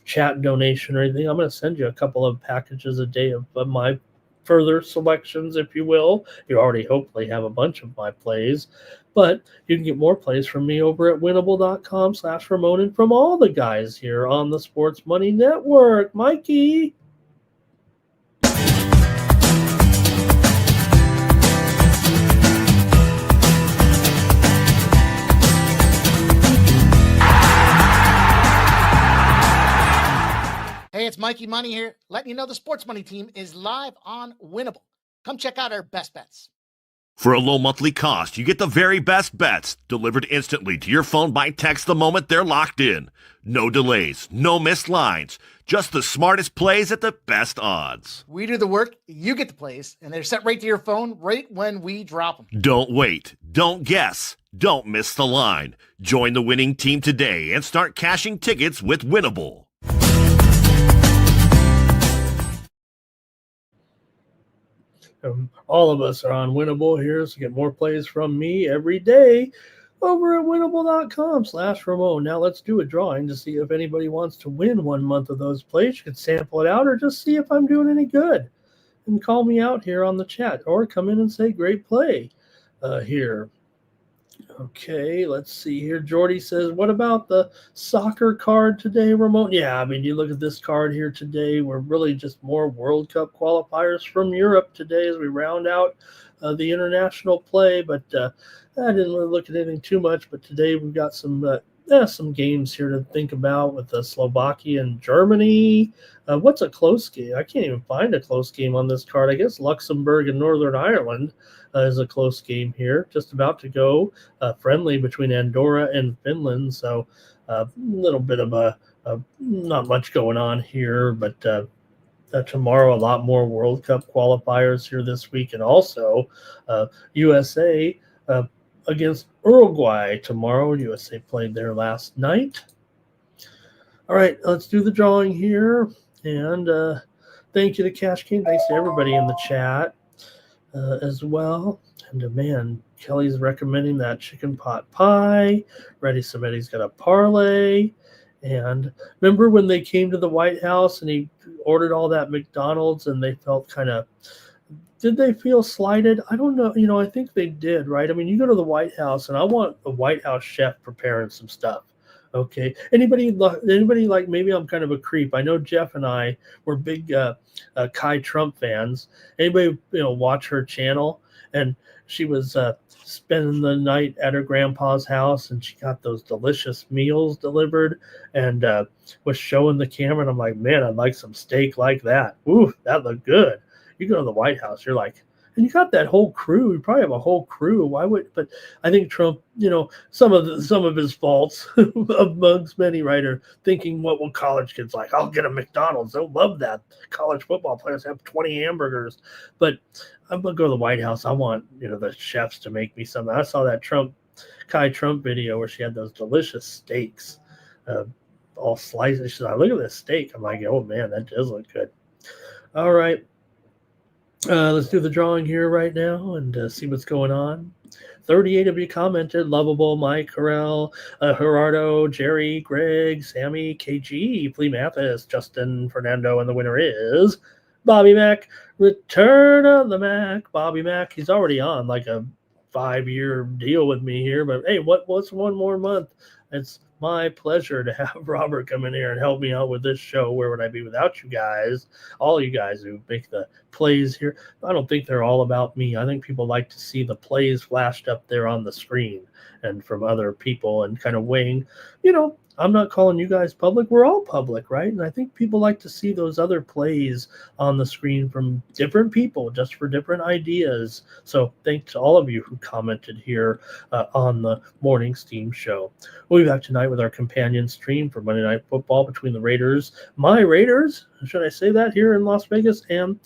chat donation or anything. I'm going to send you a couple of packages a day of my further selections, if you will. You already hopefully have a bunch of my plays, but you can get more plays from me over at winnable.com/Ramon and from all the guys here on the Sports Money Network. Mikey. Hey, it's Mikey Money here, letting you know the Sports Money team is live on Winnable. Come check out our best bets. For a low monthly cost, you get the very best bets delivered instantly to your phone by text the moment they're locked in. No delays, no missed lines, just the smartest plays at the best odds. We do the work, you get the plays, and they're sent right to your phone right when we drop them. Don't wait, don't guess, don't miss the line. Join the winning team today and start cashing tickets with Winnable. All of us are on Winnable here, so get more plays from me every day. over at winnable.com/Ramon. Now let's do a drawing to see if anybody wants to win 1 month of those plays. You can sample it out or just see if I'm doing any good. And call me out here on the chat or come in and say great play here. Okay, let's see here. Jordy says, what about the soccer card today, Ramon? Yeah, I mean, you look at this card here today. We're really just more World Cup qualifiers from Europe today as we round out the international play. But I didn't really look at anything too much. But today we've got some games here to think about with Slovakia and Germany. What's a close game? I can't even find a close game on this card. I guess Luxembourg and Northern Ireland is a close game here. Just about to go friendly between Andorra and Finland. So a little bit of not much going on here, but tomorrow a lot more World Cup qualifiers here this week. And also USA against Uruguay tomorrow. USA played there last night. All right, let's do the drawing here. And thank you to Cash King. Thanks to everybody in the chat as well. And man, Kelly's recommending that chicken pot pie. Reddy Samedi's got a parlay. And remember when they came to the White House and he ordered all that McDonald's and they felt kind of, did they feel slighted? I don't know. You know, I think they did, right? I mean, you go to the White House and I want the White House chef preparing some stuff. Okay. Anybody like, maybe I'm kind of a creep. I know Jeff and I were big Kai Trump fans. Anybody, watch her channel? And she was spending the night at her grandpa's house and she got those delicious meals delivered and was showing the camera. And I'm like, man, I'd like some steak like that. Ooh, that looked good. You go to the White House, you're like, and you got that whole crew. You probably have a whole crew. Why would? But I think Trump, some of his faults amongst many, right, are thinking, what will college kids like? I'll get a McDonald's. They'll love that. College football players have 20 hamburgers. But I'm gonna go to the White House. I want the chefs to make me something. I saw that Kai Trump video where she had those delicious steaks, all sliced. She's like, look at this steak. I'm like, oh man, that does look good. All right. Let's do the drawing here right now and see what's going on. 38 of you commented. Lovable, Mike, Harrell, Gerardo, Jerry, Greg, Sammy, KG, Flea Mathis, Justin, Fernando, and the winner is Bobby Mack. Return of the Mac. Bobby Mack, he's already on like a 5-year deal with me here, but hey, what's one more month? It's my pleasure to have Robert come in here and help me out with this show. Where would I be without you guys? All you guys who make the plays here. I don't think they're all about me. I think people like to see the plays flashed up there on the screen and from other people and kind of weighing, I'm not calling you guys public. We're all public, right? And I think people like to see those other plays on the screen from different people just for different ideas. So thanks to all of you who commented here on the Morning Steam Show. We'll be back tonight with our companion stream for Monday Night Football between the Raiders, my Raiders, should I say that, here in Las Vegas and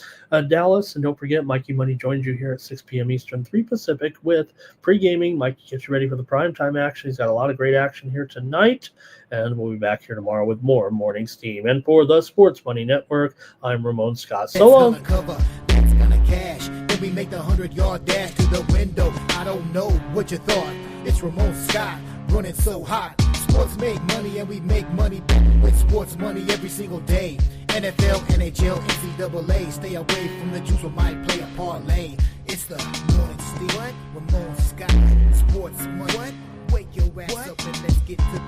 Dallas. And don't forget, Mikey Money joins you here at 6 p.m. Eastern, 3 Pacific with pre-gaming. Mikey gets you ready for the primetime action. He's got a lot of great action here tonight. And we'll be back here tomorrow with more Morning Steam. And for the Sports Money Network, I'm Ramon Scott. So long. That's gonna cash. Then we make the 100-yard dash to the window. I don't know what you thought. It's Ramon Scott running so hot. Sports make money and we make money with sports money every single day. NFL, NHL, NCAA. Stay away from the juice, we might play a parlay. It's the Morning Steam. Ramon Scott. Sports money. Wake your ass up and let's get to the